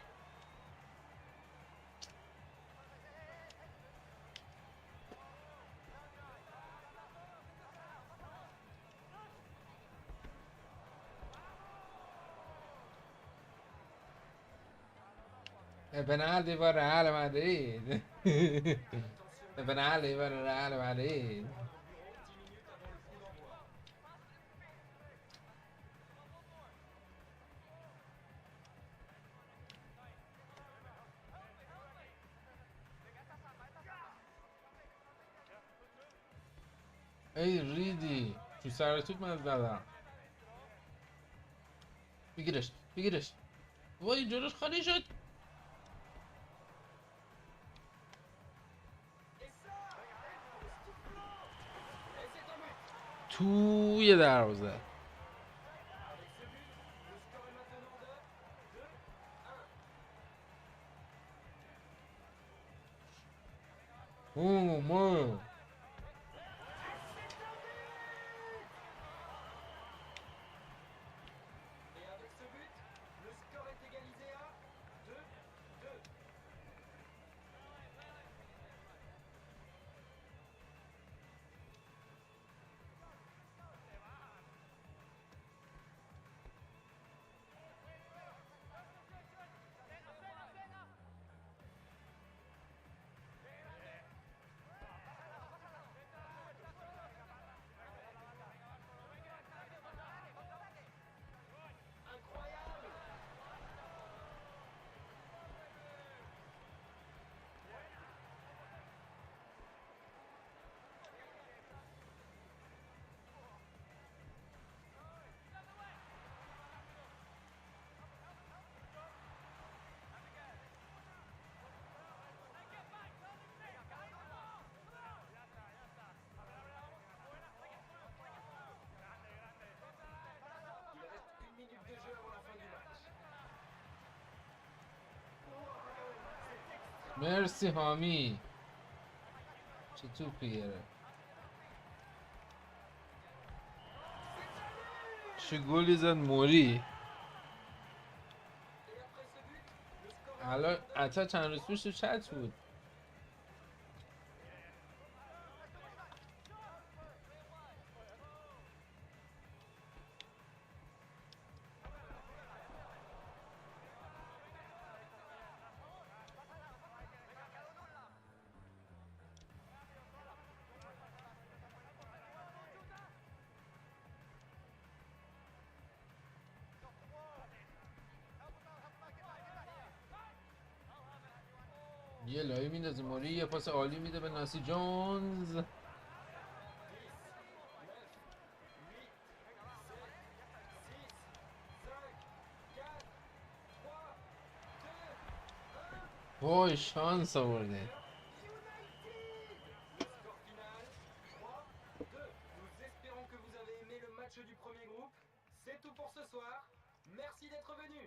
penalty per Real Madrid. Attention, penalty per Real Madrid. dans le bureau, 10 minutes avant le coup d'envoi. ای ریدی تو سر توپ من زدم. بگیرش بگیرش. وای جلوش خالی شد. Et ça, époustouflant. Et c'est un but. توی دروازه. Avec ce but, le score est maintenant de 2-1. ما Et avec ce but, le score est égalisé à 2-2. Incroyable. Il reste 1 minute de jeu avant la fin du match. مرسی حامی. چه توپی گرفت. چه گلی زد موری. Et après ce but, le score est الان maintenant de عطا چند روز پیش تو چت بود. یه لایی میندازه موری، یه پاس عالی میده به ناسی جونز. 10, 9, 8, وای شانس آورده. Le score final 3-2. Nous espérons que vous avez aimé le match du premier groupe. C'est tout pour ce soir. Merci d'être venu.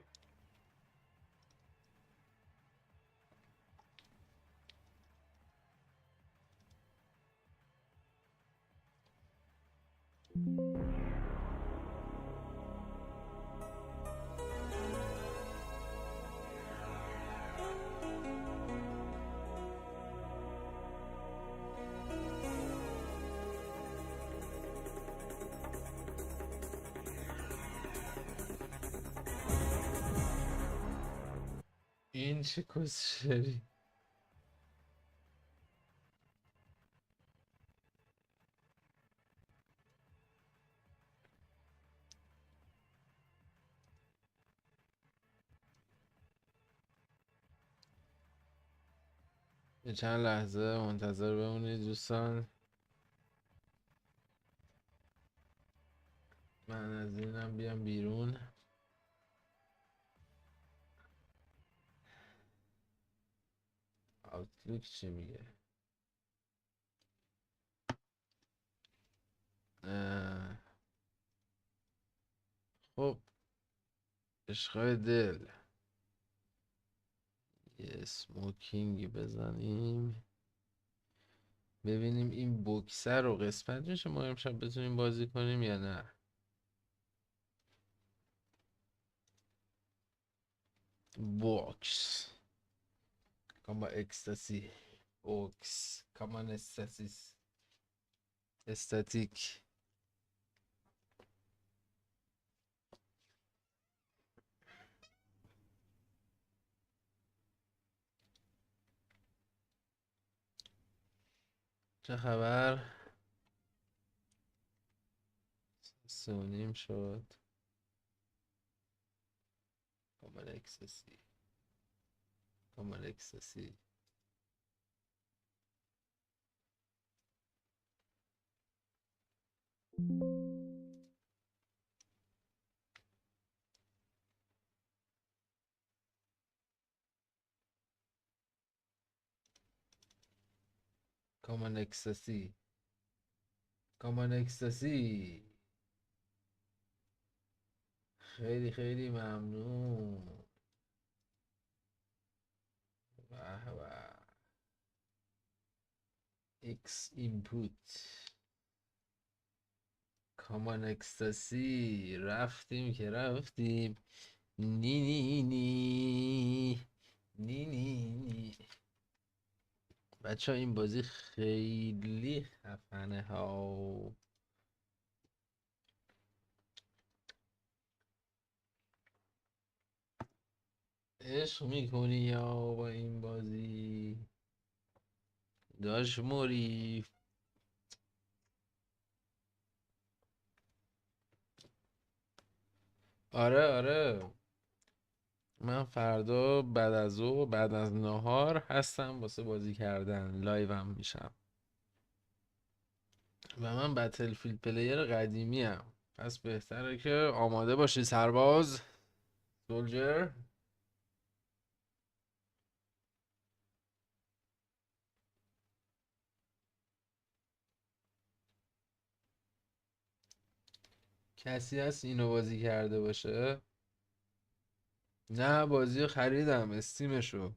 این چه کسشری. یه چند لحظه منتظر بمونید دوستان. من از اینم بیام بیرون. آوتلوک چی میگه؟ خب عشقای دل، یه سموکینگی بزنیم ببینیم این بوکسر رو قسمت میشه ما امشب بتونیم بازی کنیم یا نه. بوکس کاما اکستاسی، بوکس کامان استاسیس، استاتیک. چه خبر؟ 3:30 شد. کامان اکستاسی، کامان اکستاسی. کامان اکستاسی، کامان اکستاسی. خیلی خیلی ممنون. به به. ایکس اینپوت کامان اکستاسی. رفتیم که رفتیم. نی نی نی نی نی نی. بچه ها این بازی خیلی خفنه ها. عشق میکنی یا با این بازی داش موری؟ آره آره، من فردا بعد از ظهر بعد از نهار هستم واسه بازی کردن. لایوم میشم و من بتلفیلد پلیر قدیمی ام، پس بهتره که آماده باشی سرباز. سولجر. کسی هست اینو بازی کرده باشه؟ نه بازی رو خریدم استیمشو.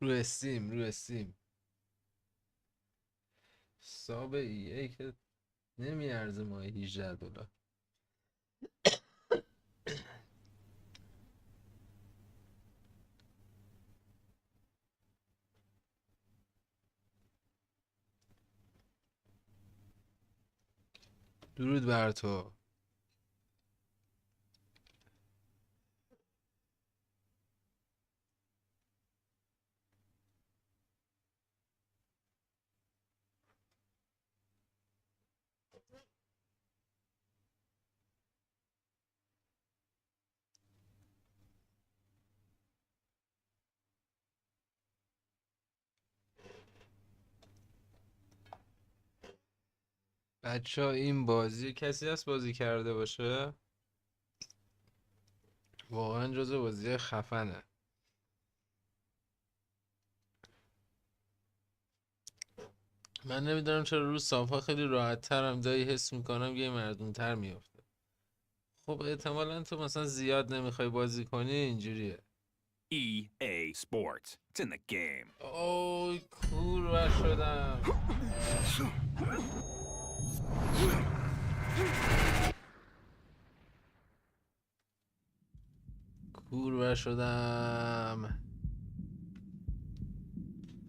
رو استیم، رو استیم. ساب ای که نمیارزه ماه $18. درود بر تو. بچه ها این بازی کسی هست بازی کرده باشه؟ واقعا جز بازی خفنه. من نمیدونم چرا رو صافا خیلی راحت ترم، جایی حس میکنم یه مردون تر میافته. خب احتمالا تو مثلا زیاد نمیخوای بازی کنی اینجوریه. EA Sports. It's in the game. اوی کور شدم. کور شدم.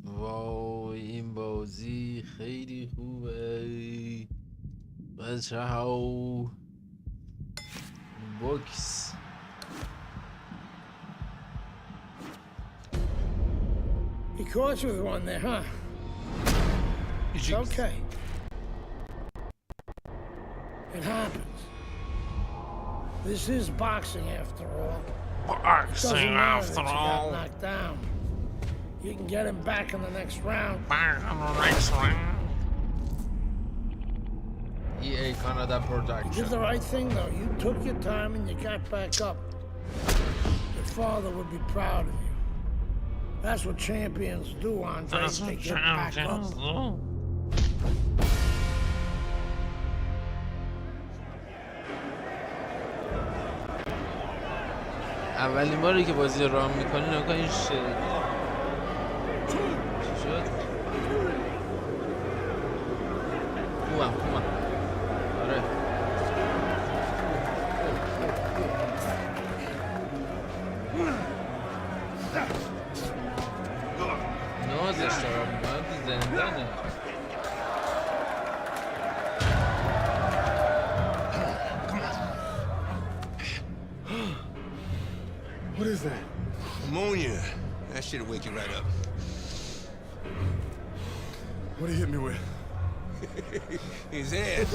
وای این بازی خیلی خوبه بچه ها. بوکس He caught you with one there, huh? It's okay. It happens. This is boxing after all. boxing after You got all. knocked down. You can get him back in the next round. Back in the next round. EA Canada You production. did the right thing, though. You took your time and you got back up. Your father would be proud of you. That's what champions do, Andre. That's They what get back up. champions do. اولین باری که بازی رام میکنی نگاه این شکل چی شد؟ خوبم آره نازش دارم میکنم تو زندانه. What is that? Ammonia. That shit'll wake you right up. What did he hit me with? His head.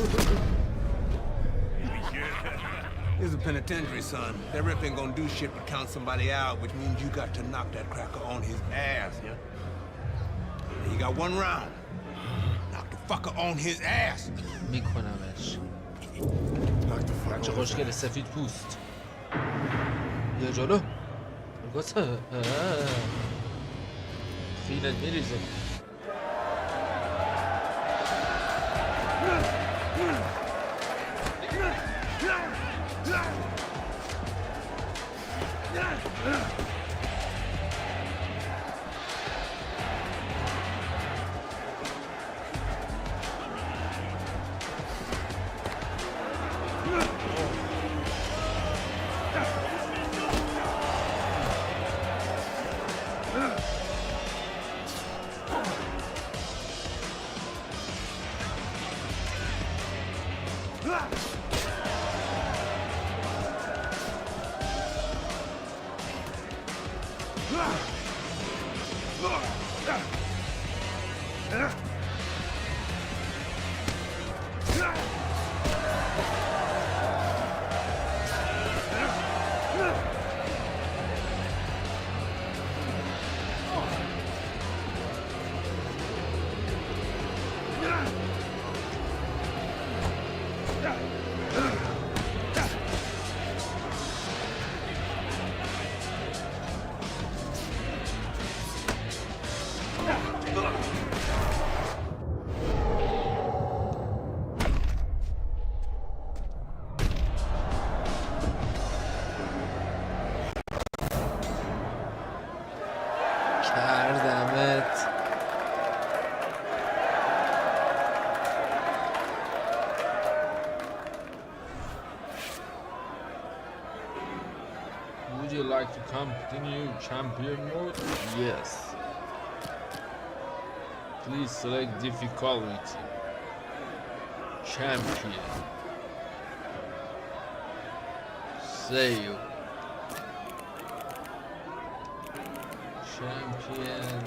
This is a penitentiary, son. That rip ain't gonna do shit but count somebody out, which means you got to knock that cracker on his ass, yeah? And you got one round. Knock the fucker on his ass. میکنمش. Knock the fuck بچه out. خوشگل سفید پوست. بیا جلو. گسه. خیلت میریزه. کردمت. Would you like to continue champion mode? Yes. Please select difficulty. Champion. Save. Champion.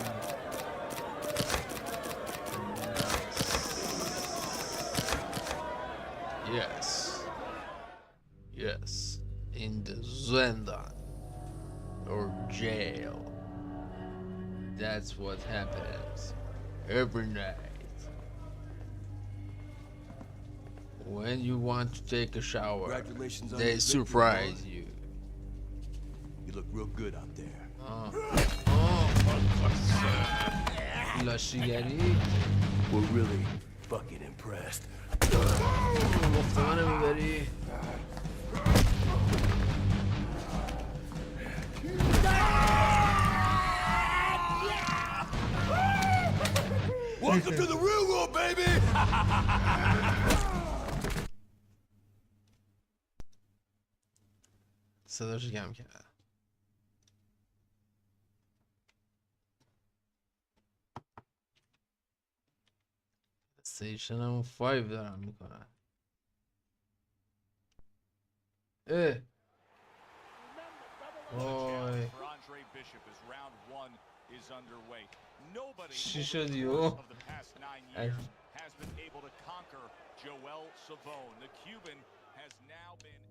Yes. Yes. In the Zendan or jail. That's what happens every night. When you want to take a shower, Congratulations on they your victory, surprise boy. you. You look real good out there. لاشیگری We're really fucking impressed. گفته منو میبری. Welcome to the real world, baby! صداشو کم کرد. سیشن همون 5 دارم میکنن. اه وای چی شد یو؟ has been able to conquer Joel Savone. The Cuban has now been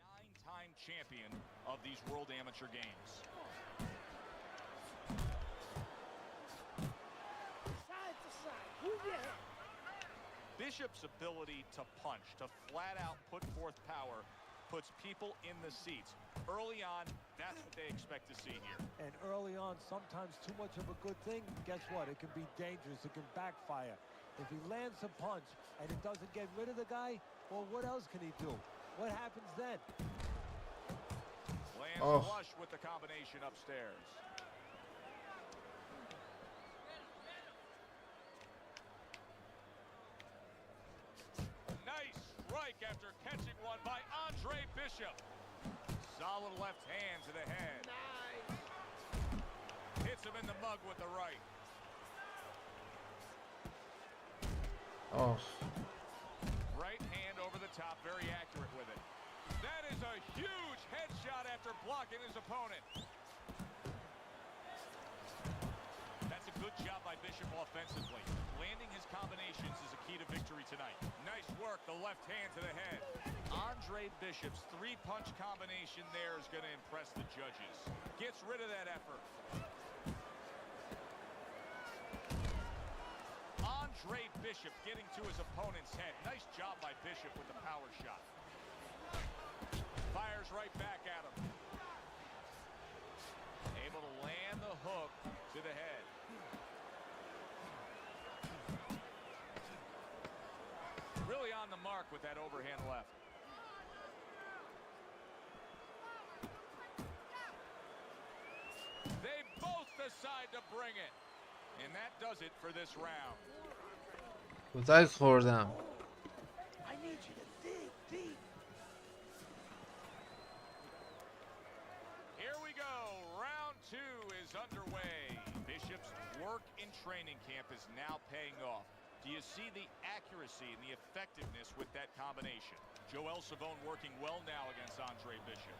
9-time champion of these World Amateur Games. Bishop's ability to punch, to flat out put forth power, puts people in the seats. Early on, that's what they expect to see here. And early on, sometimes too much of a good thing, guess what? It can be dangerous. It can backfire. If he lands a punch and it doesn't get rid of the guy, well, what else can he do? What happens then? Lands flush with the combination upstairs. Nice strike after catching one by Andre Bishop. Solid left hand to the head. Nice. Hits him in the mug with the right. Oh. Right hand over the top, very accurate with it. That is a huge headshot after blocking his opponent. That's a good job by Bishop offensively. Landing his combinations is a key to victory tonight. Nice work, the left hand to the head. Andre Bishop's three-punch combination there is going to impress the judges. Gets rid of that effort. Andre Bishop getting to his opponent's head. Nice job by Bishop with the power shot. Fires right back at him. Able to land the hook to the head. Really on the mark with that overhand left. They both decide to bring it. And that does it for this round. کتک خوردم. I need you to dig deep. Here we go. Round 2 is underway. Bishop's work in training camp is now paying off. Do you see the accuracy and the effectiveness with that combination? Joel Savone working well now against Andre Bishop.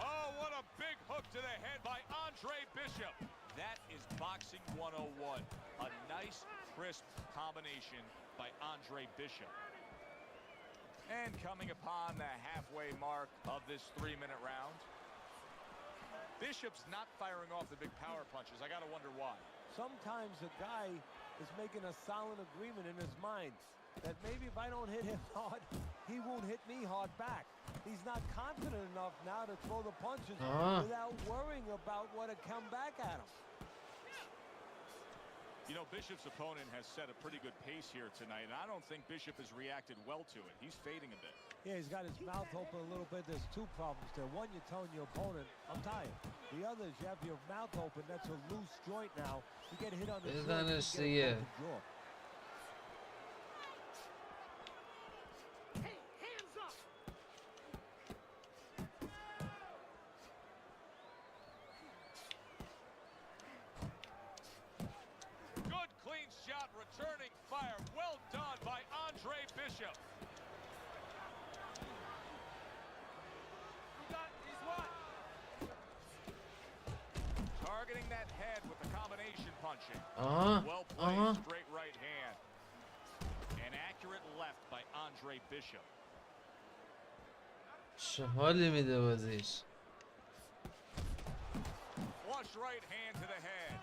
Oh, what a big hook to the head by Andre Bishop. That is boxing 101. A nice, crisp combination by Andre Bishop. And coming upon the halfway mark of this 3-minute round, Bishop's not firing off the big power punches. I gotta wonder why. Sometimes a guy is making a silent agreement in his mind that maybe if I don't hit him hard, he won't hit me hard back. He's not confident enough now to throw the punches without worrying about what to come back at him. You know, Bishop's opponent has set a pretty good pace here tonight, and I don't think Bishop has reacted well to it. He's fading a bit. Yeah, he's got his mouth open a little bit. There's two problems there. One, you're telling your opponent, I'm tired. The other is you have your mouth open. That's a loose joint now. You get hit on the jaw. Hey, hands up! Good clean shot, returning fire. Well done by Andre Bishop. Targeting that head with the combination punching. Well played, straight right hand. An accurate left by Andre Bishop. چه حالی میده بازیش. flush right hand to the head.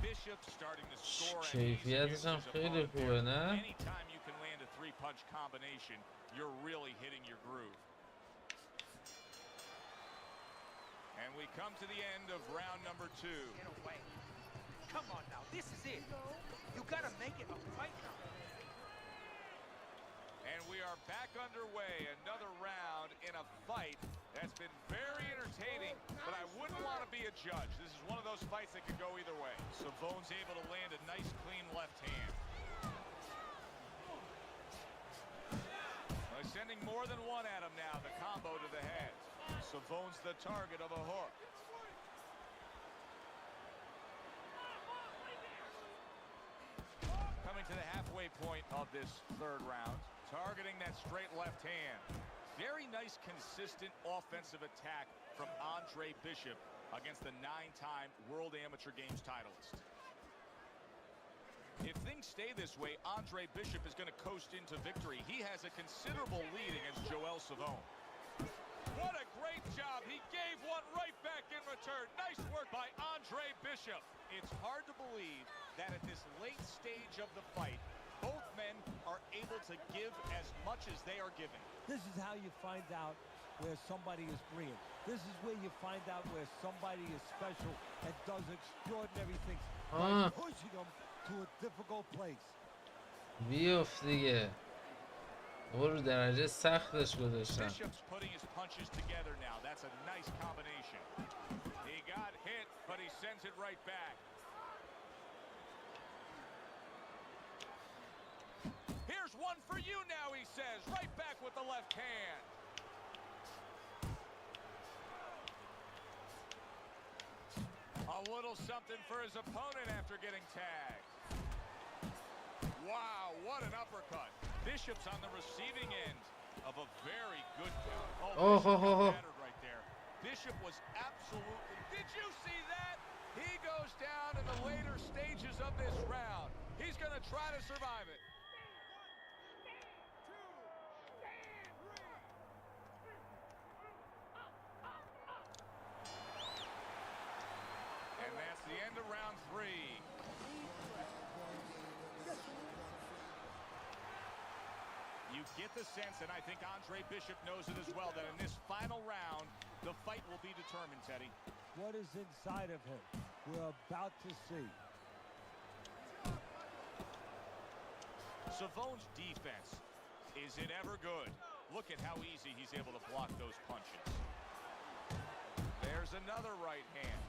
Bishop starting to score. کیفیتش هم خیلی خوبه نه؟ Anytime you can land a three-punch combination, you're really hitting your groove. And we come to the end of round number 2. Get away. Come on now, this is it. You gotta make it a fight now. And we are back underway. Another round in a fight that's been very entertaining, but I wouldn't want to be a judge. This is one of those fights that could go either way. Savone's able to land a nice, clean left hand. Well, sending more than one at him now, the combo to the head. Savone's the target of a hook. Coming to the halfway point of this third round, targeting that straight left hand. Very nice, consistent offensive attack from Andre Bishop against the 9-time World Amateur Games titleist. If things stay this way, Andre Bishop is going to coast into victory. He has a considerable lead against Joel Savone. What a great job. He gave one right back in return. Nice work by Andre Bishop. It's hard to believe that at this late stage of the fight, both men are able to give as much as they are giving. This is how you find out where somebody is brilliant. This is where you find out where somebody is special and does extraordinary things. By pushing them to a difficult place. بیفت دیگه برو درجه سختش گذاشتم. Bishop's putting his punches together now. That's a nice combination. He got hit, but he sends it right back. Here's one for you now, he says. Right back with the left hand. A little something for his opponent after getting tagged. Wow, what an uppercut. Bishop's on the receiving end of a very good count. Battered right there. Bishop was absolutely... Did you see that? He goes down in the later stages of this round. He's going to try to survive it. And that's the end of round 3. You get the sense, and I think Andre Bishop knows it as well, that in this final round, the fight will be determined, Teddy. What is inside of him? We're about to see. Savone's defense, is it ever good? Look at how easy he's able to block those punches. There's another right hand.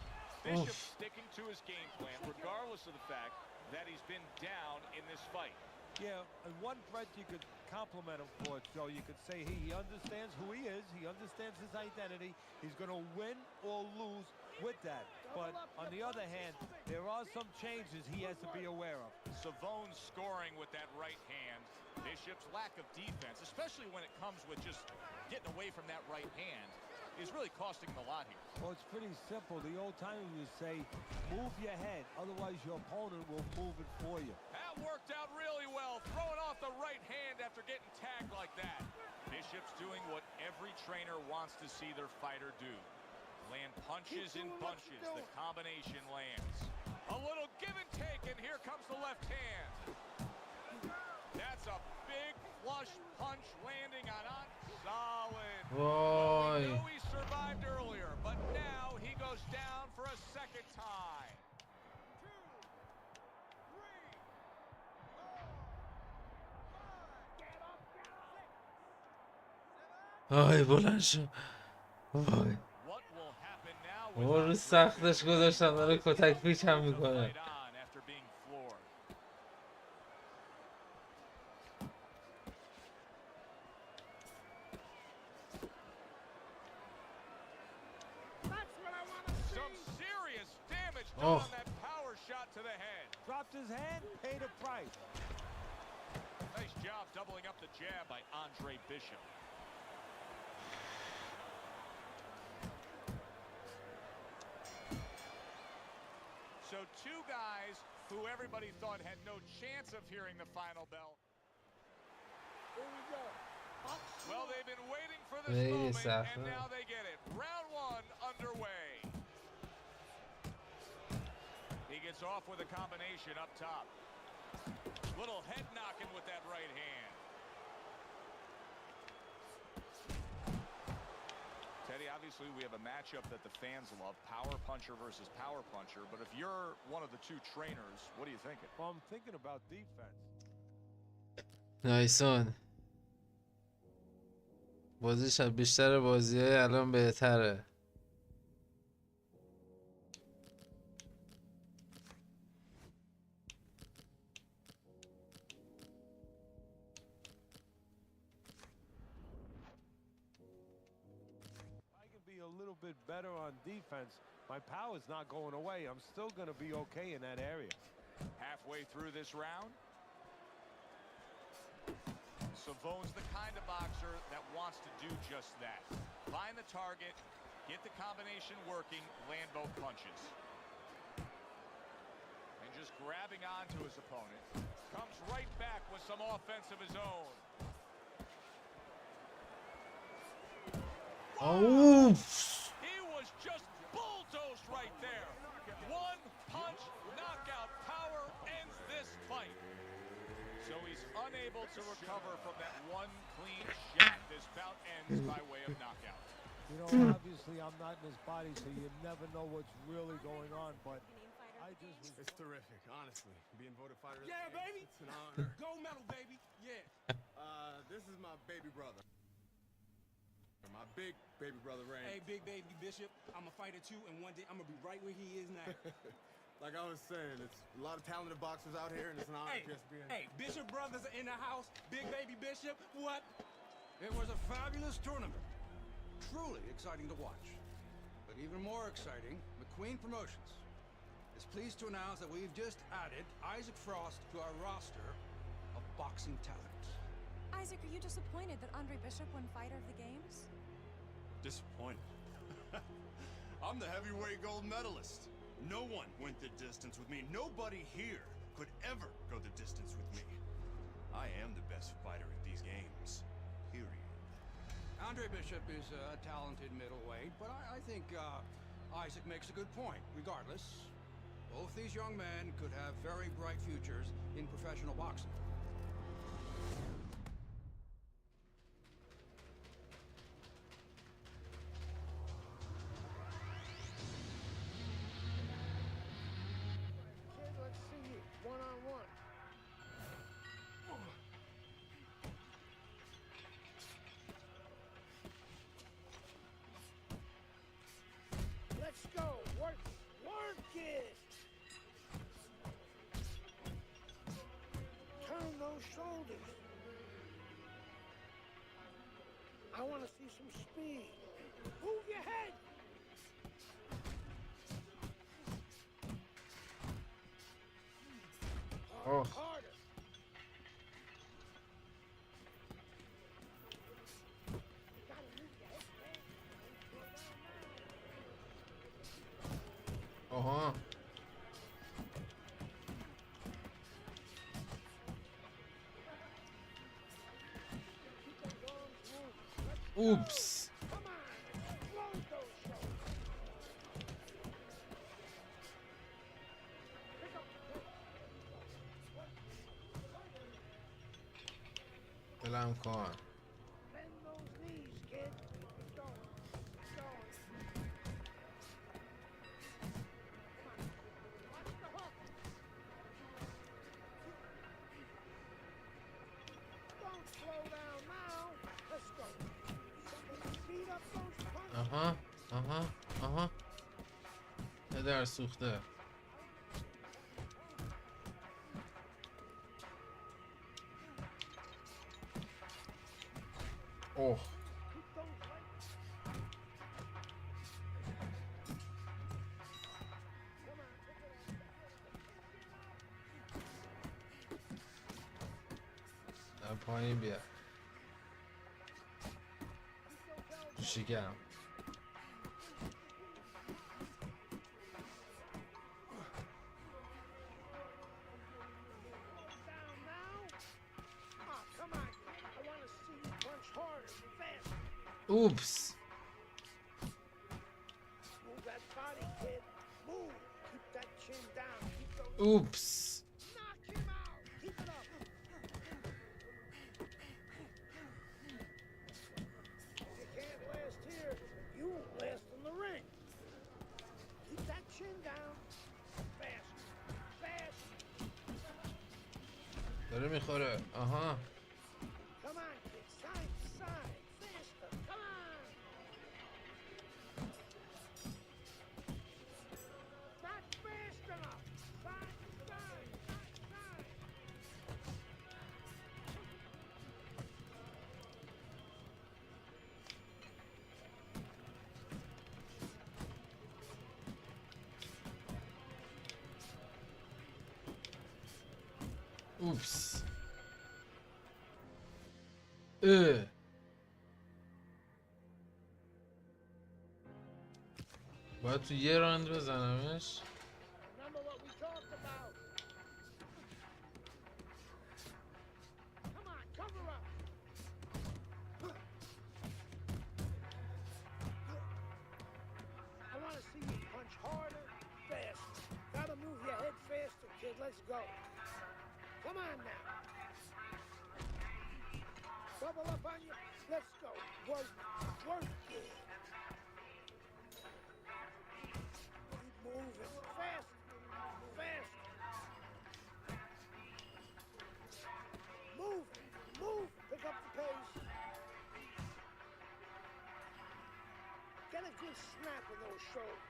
Bishop sticking to his game plan, regardless of the fact that he's been down in this fight. Yeah, in one breath you could compliment him for it, Joe. You could say he understands who he is. He understands his identity. He's going to win or lose with that. But on the other hand, there are some changes he has to be aware of. Savone scoring with that right hand. Bishop's lack of defense, especially when it comes with just getting away from that right hand, is really costing him a lot here. Well, it's pretty simple. The old timers would say, move your head, otherwise your opponent will move it for you. That worked out really well, throwing off the right hand after getting tagged like that. Bishop's doing what every trainer wants to see their fighter do. Land punches in bunches, the combination lands. A little give and take, and here comes the left hand. That's a big flush punch landing on solid. Well, we know he survived earlier, but now he goes down for a second time. 2, 3, 4, 5. آی بلند شو. وای رو سختش گذاشتم داره کتک پیچ هم میکنه. On that power shot to the head. Dropped his hand, paid a price. Nice job doubling up the jab by Andre Bishop. So two guys who everybody thought had no chance of hearing the final bell. Here we go. Well, they've been waiting for this moment, and now they get it. Round 1 underway. gets off with a combination up top. Little head knocking with that right hand. Teddy, obviously we have a matchup that the fans love, power puncher versus power puncher. But if you're one of the two trainers, what are you thinking? Well, I'm thinking about defense. نایسون بازیش از بیشتر بازیه الان بهتره. I can be a little bit better on defense. My power's not going away. I'm still going to be okay in that area. Halfway through this round, Savone's the kind of boxer that wants to do just that. Find the target, get the combination working, land both punches. And just grabbing onto his opponent. Comes right back with some offense of his own. Oh! He was just bulldozed right there. One punch knockout power ends this fight. So he's unable to recover from that one clean shot. This bout ends by way of knockout. You know, obviously I'm not in his body, so you never know what's really going on, but I just... It's terrific, honestly. Being voted fighter. Yeah, baby. It's an honor. Gold medal, baby. Yeah. This is my baby brother. My big baby brother, Ray. Hey, big baby Bishop. I'm a fighter too, and one day I'm gonna be right where he is now. Like I was saying, it's a lot of talented boxers out here, and it's an honor just being. Hey, Bishop brothers are in the house. Big baby Bishop, what? It was a fabulous tournament. Truly exciting to watch. But even more exciting, McQueen Promotions is pleased to announce that we've just added Isaac Frost to our roster of boxing talent. Isaac, are you disappointed that Andre Bishop won Fighter of the Games? Disappointed. I'm the heavyweight gold medalist. No one went the distance with me. Nobody here could ever go the distance with me. I am the best fighter at these games. Period. Andre Bishop is a talented middleweight, but I think Isaac makes a good point. Regardless, both these young men could have very bright futures in professional boxing. Kid, let's see you, one-on-one. Let's go, work it! Turn those shoulders. I want to see some speed. Move your head! Oh. Harder. Gotta move your head, man. آها. Keep those arms moving. Let's go. Oops. Come on, explode those shoulders. Pick up the pace. بلم کن. Bend those knees, kid. Keep going. Keep going. Watch the hook. Don't slow down now. Let's go. Speed up those punches. آها. آها. آها. پدر سوخته. اوه. Keep those legs. Come on, pick it up. در پایین بیا. Keep those elbows. شکم. Down now. Oh, come on. I want to see you punch harder, faster. اوپس. Move that body, kid. Move. Keep that chin down. Oops. Knock him out. Keep it up. If you can't last here, you won't last in the ring. Keep that chin down. Fast. Fast. داره میخوره. آها. Come on, kid. Side to side. Faster. Come on. Not fast enough. Side to side. Side to side. اوپس. اه. باید تو یه راند بزنمش. Remember what we talked about. Come on, cover up. I want to see you punch harder, faster. Gotta move your head faster, kid. Let's go. Come on now. Double up on you. Let's go. Work. Work it. Keep moving. Fast. Fast. Move. Move. Pick up the pace. Get a good snap of those shoulders.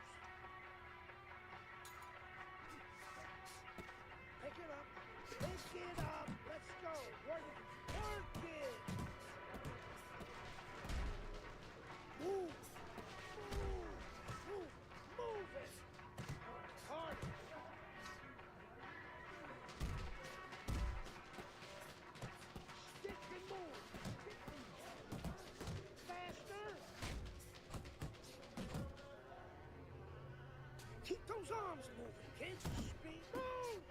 Pick it up. Pick it up. Let's go. Work it. Work it. Move. Move. Move. Move it. Harder. Stick and move. Faster. Keep those arms moving, kids. Speed. Move.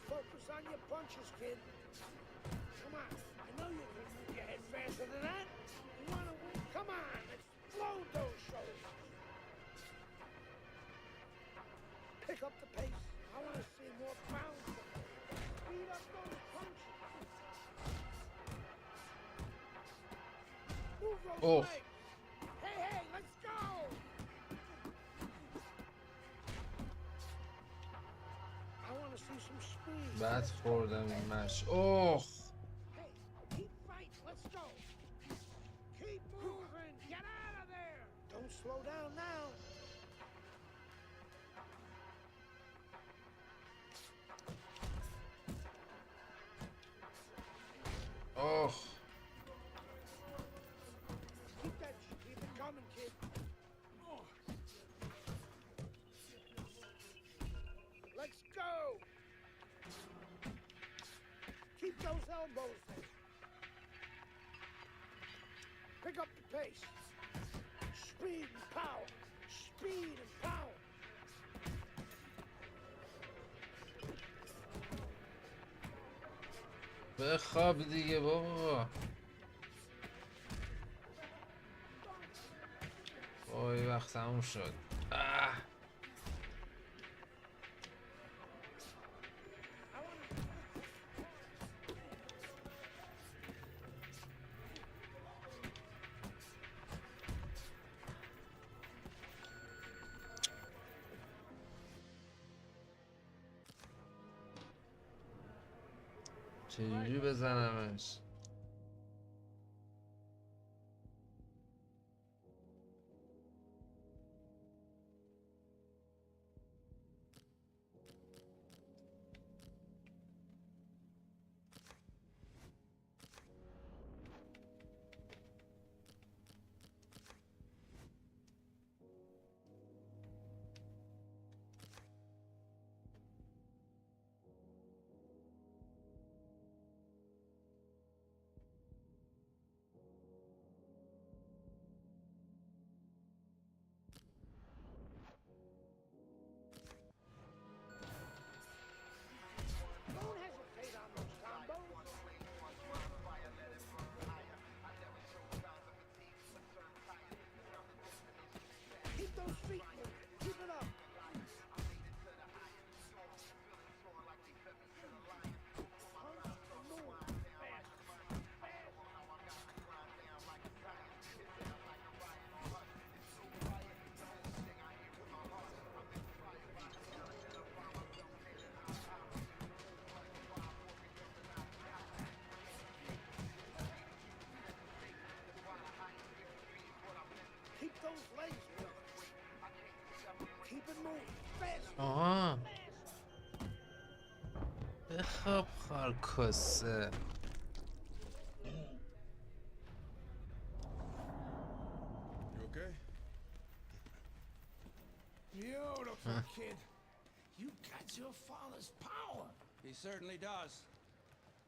Focus on your punches, kid. Come on. I know you can move your head faster than that. You want to win? Come on. Let's load those shoulders. Pick up the pace. I want to see more bounce. Speed up those punches. Move those Oh. legs. Hey, hey, let's go. I want to see some speed. بد خوردم این مش. اوه. Hey, keep fighting. Let's go. Keep moving. Get out of there. Don't slow down now. اوه. Keep it coming, kid. Let's go. Keep those elbows there. Pick up the pace. Speed and power. Speed and power. بخواب دیگه بابا. وای وقت تموم شد. آه. چجوری بزنمش؟ those legs, Will. Keep it moving. Fast. آها بخواب خارکسه. You okay? Beautiful, kid. You got your father's power. He certainly does.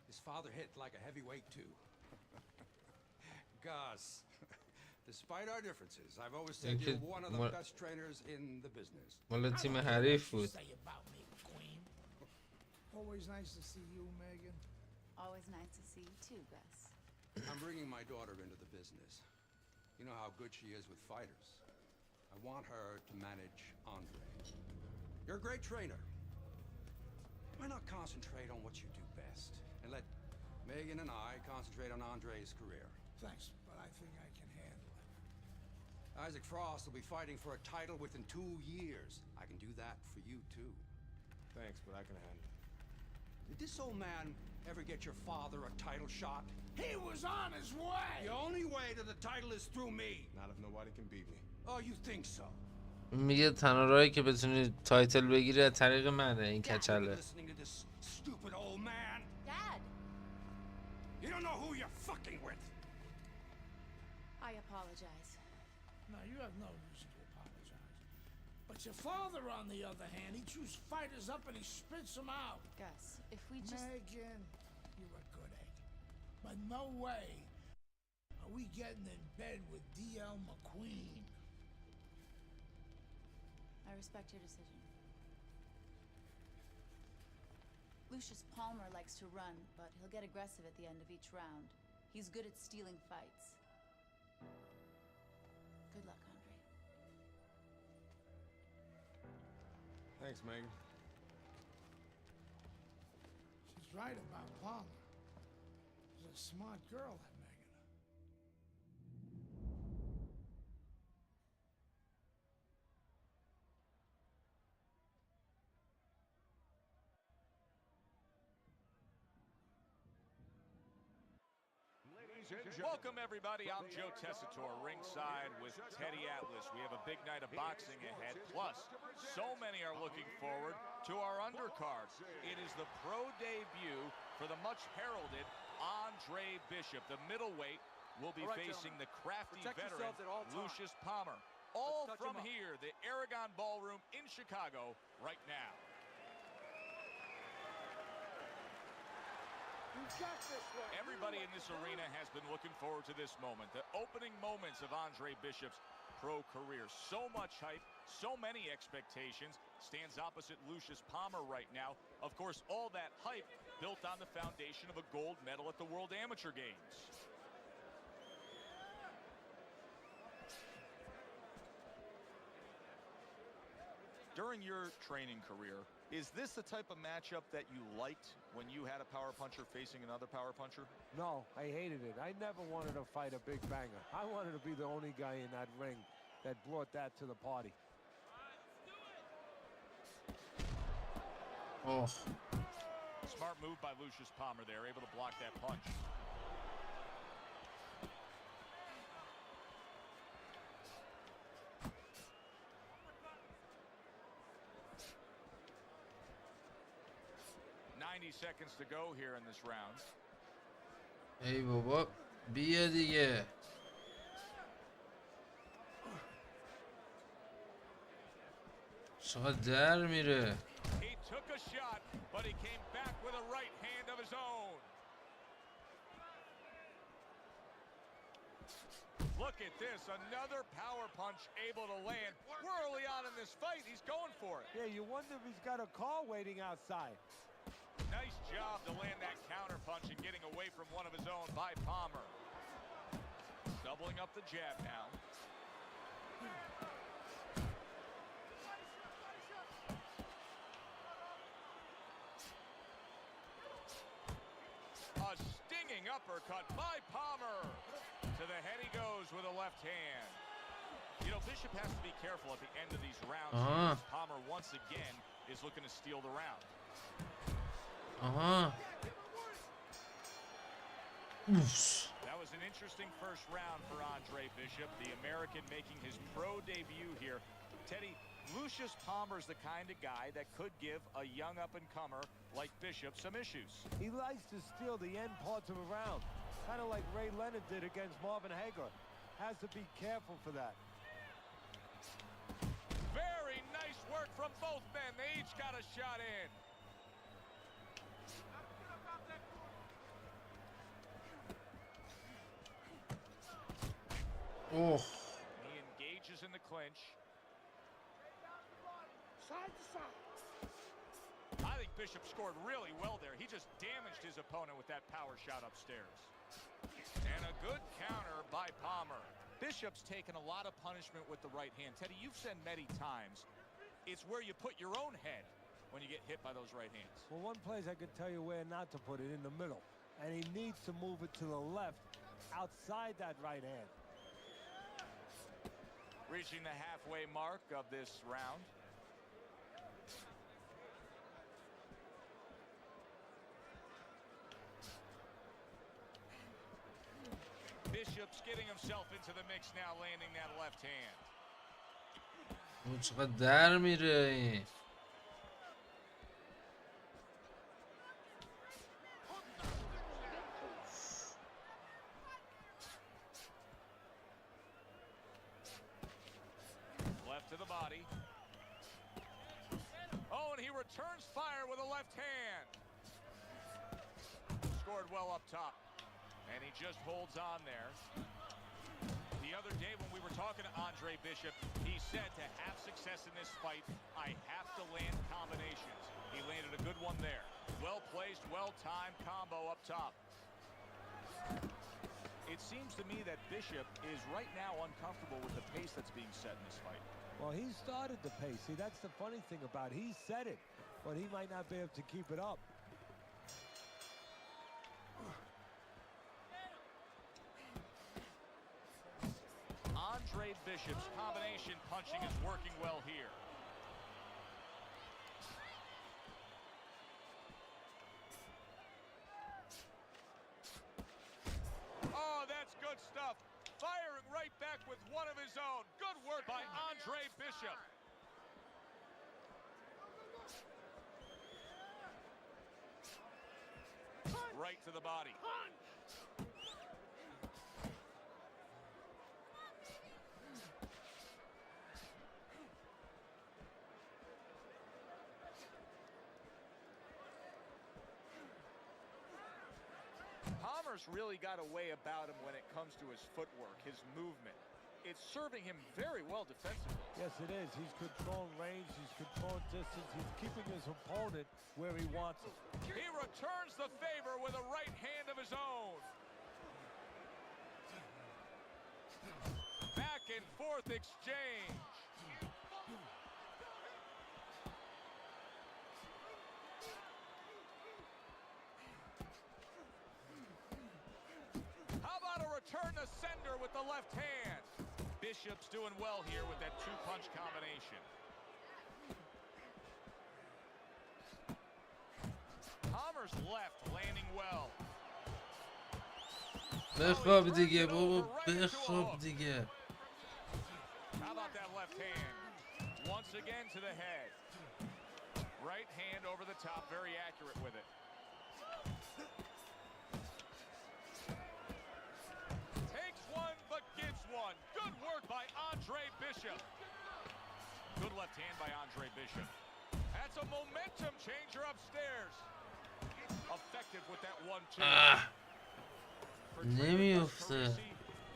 His father hit like a heavyweight, too. Gus, despite our differences, I've always said you're one of the best trainers in the business. مال تیم حریف بود. Say about me, Queen. Always nice to see you, Megan. Always nice to see you too, Gus. I'm bringing my daughter into the business. You know how good she is with fighters. I want her to manage Andre. You're a great trainer. Why not concentrate on what you do best and let Megan and I concentrate on Andre's career? Thanks, but I think I can handle it. Isaac Frost will be fighting for a title within 2 years. I can do that for you, too. Thanks, but I can handle it. Did this old man ever get your father a title shot? He was on his way. The only way to the title is through me. Not if nobody can beat me. Oh, you think so? میگه تنها راهی که بتونی تایتل بگیری از طریق منه این کچله. Listening to this stupid old man. Dad! You don't know who you're fucking with. I apologize. No, you have no reason to apologize. But your father, on the other hand, he chews fighters up and he spits them out. Gus, if we just... Megan, you're a good egg. But no way are we getting in bed with D.L. McQueen. I respect your decision. Lucius Palmer likes to run, but he'll get aggressive at the end of each round. He's good at stealing fights. Good luck, Andre. Thanks, Megan. She's right about Palmer. She's a smart girl, that Megan. Welcome, everybody. I'm Joe Tessitore, ringside with Teddy Atlas. We have a big night of boxing ahead. Plus, so many are looking forward to our undercard. It is the pro debut for the much-heralded Andre Bishop. The middleweight will be facing the crafty veteran Lucius Palmer. All from here, the Aragon Ballroom in Chicago right now. Everybody in this arena has been looking forward to this moment, the opening moments of Andre Bishop's pro career. So much hype, so many expectations. Stands opposite Lucius Palmer right now. Of course, all that hype built on the foundation of a gold medal at the World Amateur Games. During your training career, is this the type of matchup that you liked when you had a power puncher facing another power puncher? No, I hated it. I never wanted to fight a big banger. I wanted to be the only guy in that ring that brought that to the party. Oh. Smart move by Lucius Palmer there, able to block that punch. Seconds to go here in this round. ای بابا بیا دیگه. چقدر در میره. He took a shot, but he came back with a right hand of his own. Look at this, another power punch able to land. We're early on in this fight, he's going for it. Yeah, you wonder if he's got a car waiting outside. Nice job to land that counter punch and getting away from one of his own by Palmer. Doubling up the jab now. A stinging uppercut by Palmer. To the head he goes with a left hand. You know, Bishop has to be careful at the end of these rounds. Palmer once again is looking to steal the round. Aha. That was an interesting first round for Andre Bishop, the American making his pro debut here. Teddy, Lucius Palmer's the kind of guy that could give a young up-and-comer like Bishop some issues. He likes to steal the end parts of a round, kind of like Ray Leonard did against Marvin Hagler. Has to be careful for that. Very nice work from both men. They each got a shot in. Oh. He engages in the clinch. Side to side. I think Bishop scored really well there. He just damaged his opponent with that power shot upstairs. And a good counter by Palmer. Bishop's taken a lot of punishment with the right hand. Teddy, you've said many times, it's where you put your own head when you get hit by those right hands. Well, one place I could tell you where not to put it, in the middle. And he needs to move it to the left, outside that right hand. Reaching the halfway mark of this round. Bishop's getting himself into the mix now, landing that left hand. چقدر در میره این. Left to the body. Oh, and he returns fire with a left hand. Scored well up top. And he just holds on there. The other day when we were talking to Andre Bishop, he said to have success in this fight, I have to land combinations. He landed a good one there. Well-placed, well-timed combo up top. It seems to me that Bishop is right now uncomfortable with the pace that's being set in this fight. Well, he started the pace. See, that's the funny thing about it. He said it, but he might not be able to keep it up. Andre Bishop's combination punching is working well here. Oh, that's good stuff. Firing right back with one of his own. Good work by Andre Bishop. Right to the body. Palmer's really got a way about him when it comes to his footwork, his movement. It's serving him very well defensively. Yes, it is. He's controlling range. He's controlling distance. He's keeping his opponent where he wants him. He returns the favor with a right hand of his own. Back and forth exchange. How about a return to sender with the left hand? Bishop's doing well here with that two-punch combination. Palmer's left landing well. بخواب دیگه بابا بخواب دیگه. How about that left hand? Once again to the head. Right hand over the top, very accurate with it. Takes one, but gives one. Good work by Andre Bishop. Good left hand by Andre Bishop. That's a momentum changer upstairs. Effective with that 1-2. نمیفته.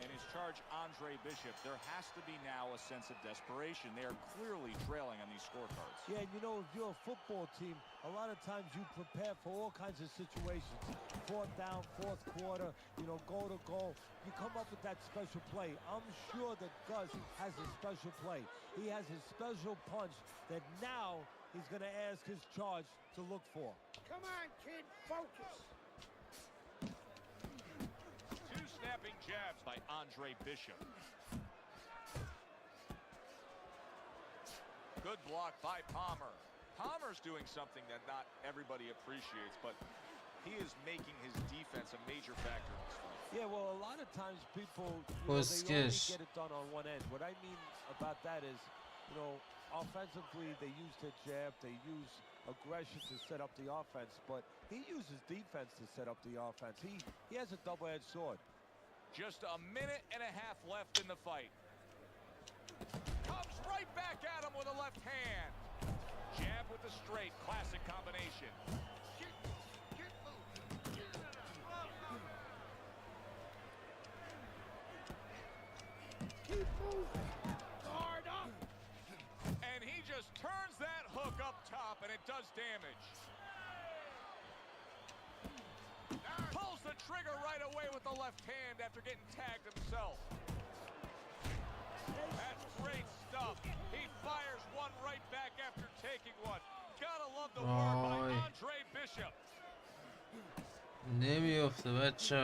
And his charge, Andre Bishop, there has to be now a sense of desperation. They are clearly trailing on these scorecards. Yeah, and you know, if you're a football team, a lot of times you prepare for all kinds of situations. Fourth down, fourth quarter, you know, goal to goal. You come up with that special play. I'm sure that Gus has a special play. He has a special punch that now he's going to ask his charge to look for. Come on, kid, focus. Two snapping jabs by Andre Bishop. Good block by Palmer. Palmer's doing something that not everybody appreciates, but He is making his defense a major factor in this fight. Yeah, well, a lot of times people, they only Poskish. get it done on one end. What I mean about that is, offensively, they use their jab, they use aggression to set up the offense, but he uses defense to set up the offense. He has a double-edged sword. Just a minute and a half left in the fight. Comes right back at him with a left hand. Jab with the straight, classic combination. Keep moving. Guard up. And he just turns that hook up top, and it does damage. Pulls the trigger right away with the left hand after getting tagged himself. That's great stuff. He fires one right back after taking one. Gotta love the work by Andre Bishop. نمیافته بچه.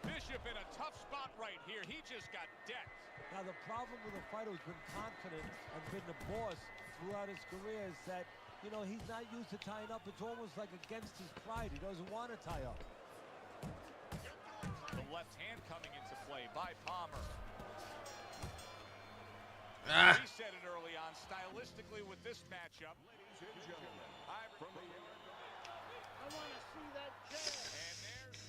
Bishop in a tough spot right here. He just got decked. Now, the problem with a fighter who's been confident and been the boss throughout his career is that, he's not used to tying up. It's almost like against his pride. He doesn't want to tie up. The left hand coming into play by Palmer. Ah. He said it early on, stylistically with this matchup. Ladies and gentlemen, I want to see that jab. And there's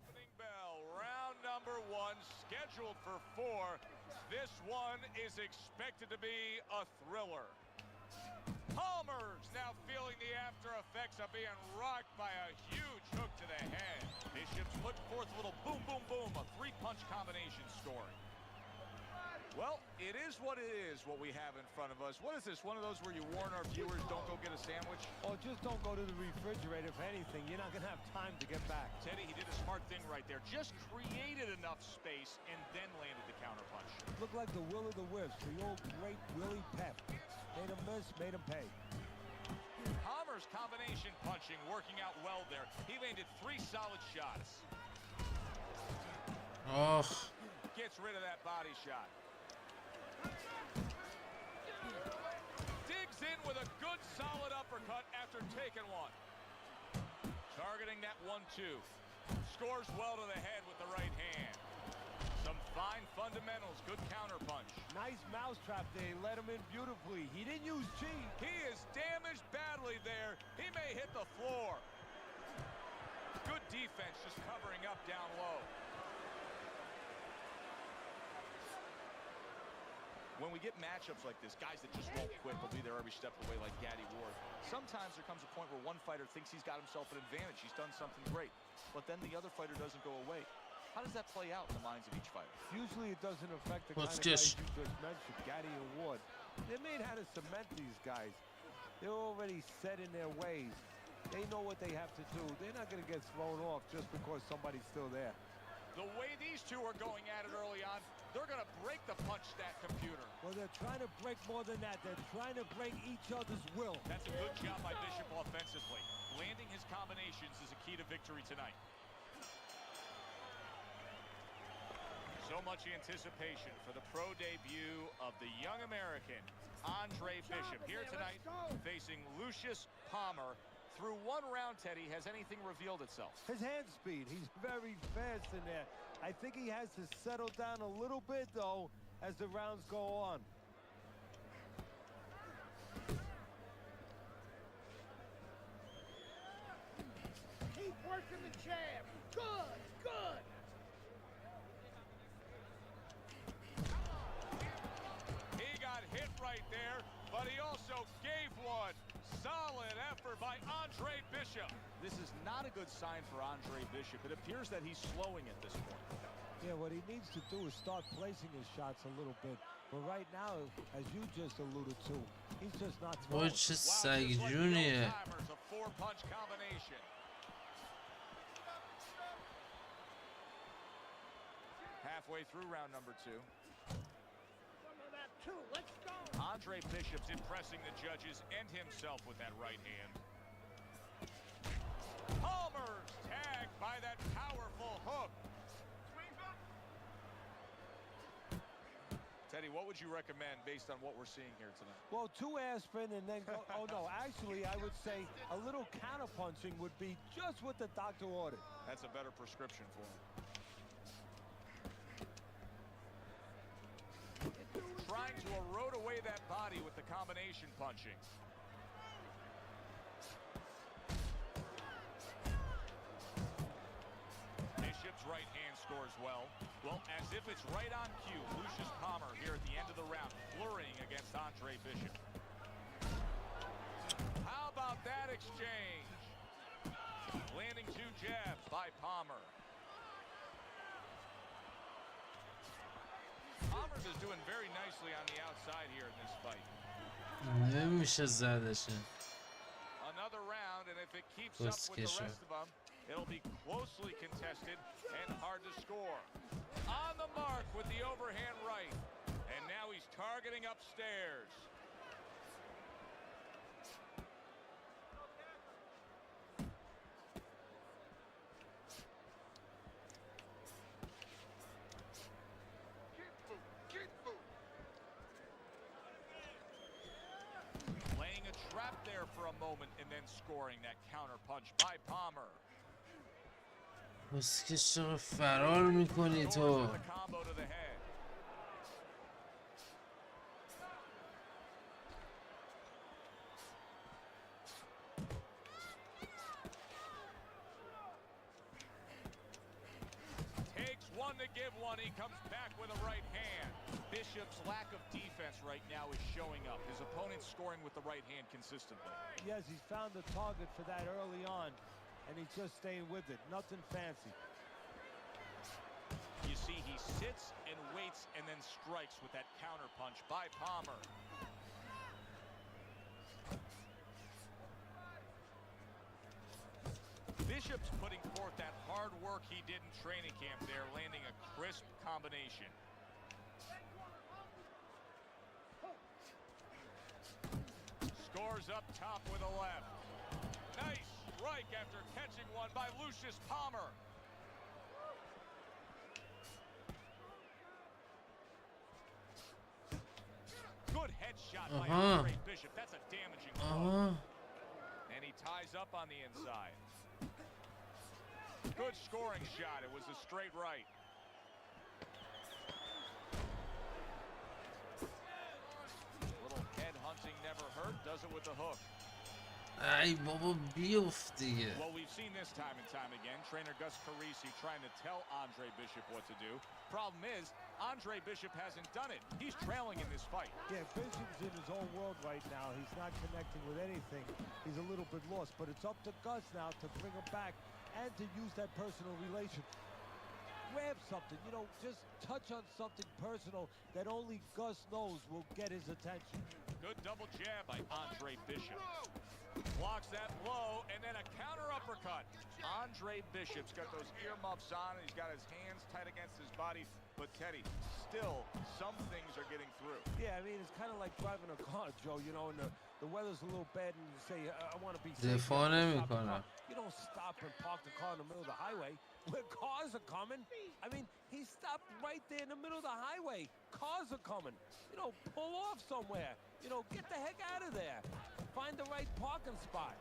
opening bell. Round number 1, scheduled for 4. This one is expected to be a thriller. Palmer's now feeling the after effects of being rocked by a huge hook to the head. Bishop's looking forth a little boom, boom, boom, a 3-punch combination story. Well, it is what it is, what we have in front of us. What is this, one of those where you warn our viewers don't go get a sandwich? Or just don't go to the refrigerator. If anything, you're not going to have time to get back. Teddy, he did a smart thing right there. Just created enough space and then landed the counterpunch. Looked like the will of the wisps, the old great Willie Pep. Made him miss, made him pay. Palmer's combination punching working out well there. He landed 3 solid shots. Oh. Gets rid of that body shot. Digs in with a good solid uppercut after taking one. Targeting that 1-2. Scores well to the head with the right hand. Some fine fundamentals, good counterpunch. Nice mousetrap there, he let him in beautifully. He didn't use G. He is damaged badly there. He may hit the floor. Good defense, just covering up down low. When we get matchups like this, guys that just won't quit, will be there every step of the way like Gaddy Ward. Sometimes there comes a point where one fighter thinks he's got himself an advantage. He's done something great. But then the other fighter doesn't go away. How does that play out in the minds of each fighter? Usually it doesn't affect the What's kind of guys this? you just mentioned, Gaddy and Ward. They're made how to cement these guys. They're already set in their ways. They know what they have to do. They're not going to get thrown off just because somebody's still there. The way these two are going at it early on, they're going to break the punch stat computer. Well, they're trying to break more than that. They're trying to break each other's will. That's a good job by Bishop offensively. Landing his combinations is a key to victory tonight. So much anticipation for the pro debut of the young American, Andre Bishop, here tonight facing Lucius Palmer. Through 1 round, Teddy, has anything revealed itself? His hand speed, he's very fast in there. I think he has to settle down a little bit, though, as the rounds go on. Keep working the jab. Good, good. He got hit right there, but he also gave one. Solid effort by Andre Bishop. This is not a good sign for Andre Bishop. It appears that he's slowing at this point. Yeah, what he needs to do is start placing his shots a little bit. But right now, as you just alluded to, he's just not throwing. چه سگجونیه. A 4-punch combination. Halfway through round number 2. Some of that too. Let's go. Andre Bishop's impressing the judges and himself with that right hand. Palmer's tagged by that powerful hook. Teddy, what would you recommend based on what we're seeing here tonight? Well, 2 aspirin and then go. Oh, no. Actually, I would say a little counterpunching would be just what the doctor ordered. That's a better prescription for him. Trying to erode away that body with the combination punching. Bishop's right hand scores well. Well, as if it's right on cue, Lucius Palmer here at the end of the round, flurrying against Andre Bishop. How about that exchange? Landing 2 jabs by Palmer. Palmer is doing very nicely on the outside here in this fight. نمیشه زدشه. Another round, and if it keeps up with the rest of them, it'll be closely contested and hard to score. On the mark with the overhand right, and now he's targeting upstairs. Laying a trap there for a moment and then scoring that counter punch by Palmer. بس که چرا فرار میکنی تو؟ Takes one to give one. He comes back with a right hand. Bishop's lack of defense right now is showing up. His opponent's scoring with the right hand consistently. Yes, he's found the target for that early on, and he's just staying with it. Nothing fancy. You see, he sits and waits and then strikes with that counter punch by Palmer. Bishop's putting forth that hard work he did in training camp there, landing a crisp combination. Scores up top with a left. Nice strike after catching one by Lucius Palmer. Good headshot by Andre Bishop. That's a damaging blow. And he ties up on the inside. Good scoring shot. It was a straight right. Little head hunting never hurt. Does it with the hook. ای بابا بیفت دیگه. Well, we've seen this time and time again. Trainer Gus Carisi trying to tell Andre Bishop what to do. Problem is, Andre Bishop hasn't done it. He's trailing in this fight. Yeah, Bishop's in his own world right now. He's not connecting with anything. He's a little bit lost, but it's up to Gus now to bring him back and to use that personal relation. Grab something, you know, just touch on something personal that only Gus knows will get his attention. Good double jab by Andre Bishop. Blocks that blow, and then a counter uppercut. Andre Bishop's got those earmuffs on, and he's got his hands tight against his body. But Teddy, still, some things are getting through. Yeah, I mean, it's kind of like driving a car, Joe, you know, and the weather's a little bad, and you say, I want to be safe. You don't stop and park the car in the middle of the highway where cars are coming. I mean, he stopped right there in the middle of the highway. Cars are coming. You know, pull off somewhere. You know, get the heck out of there. Find the right parking spot.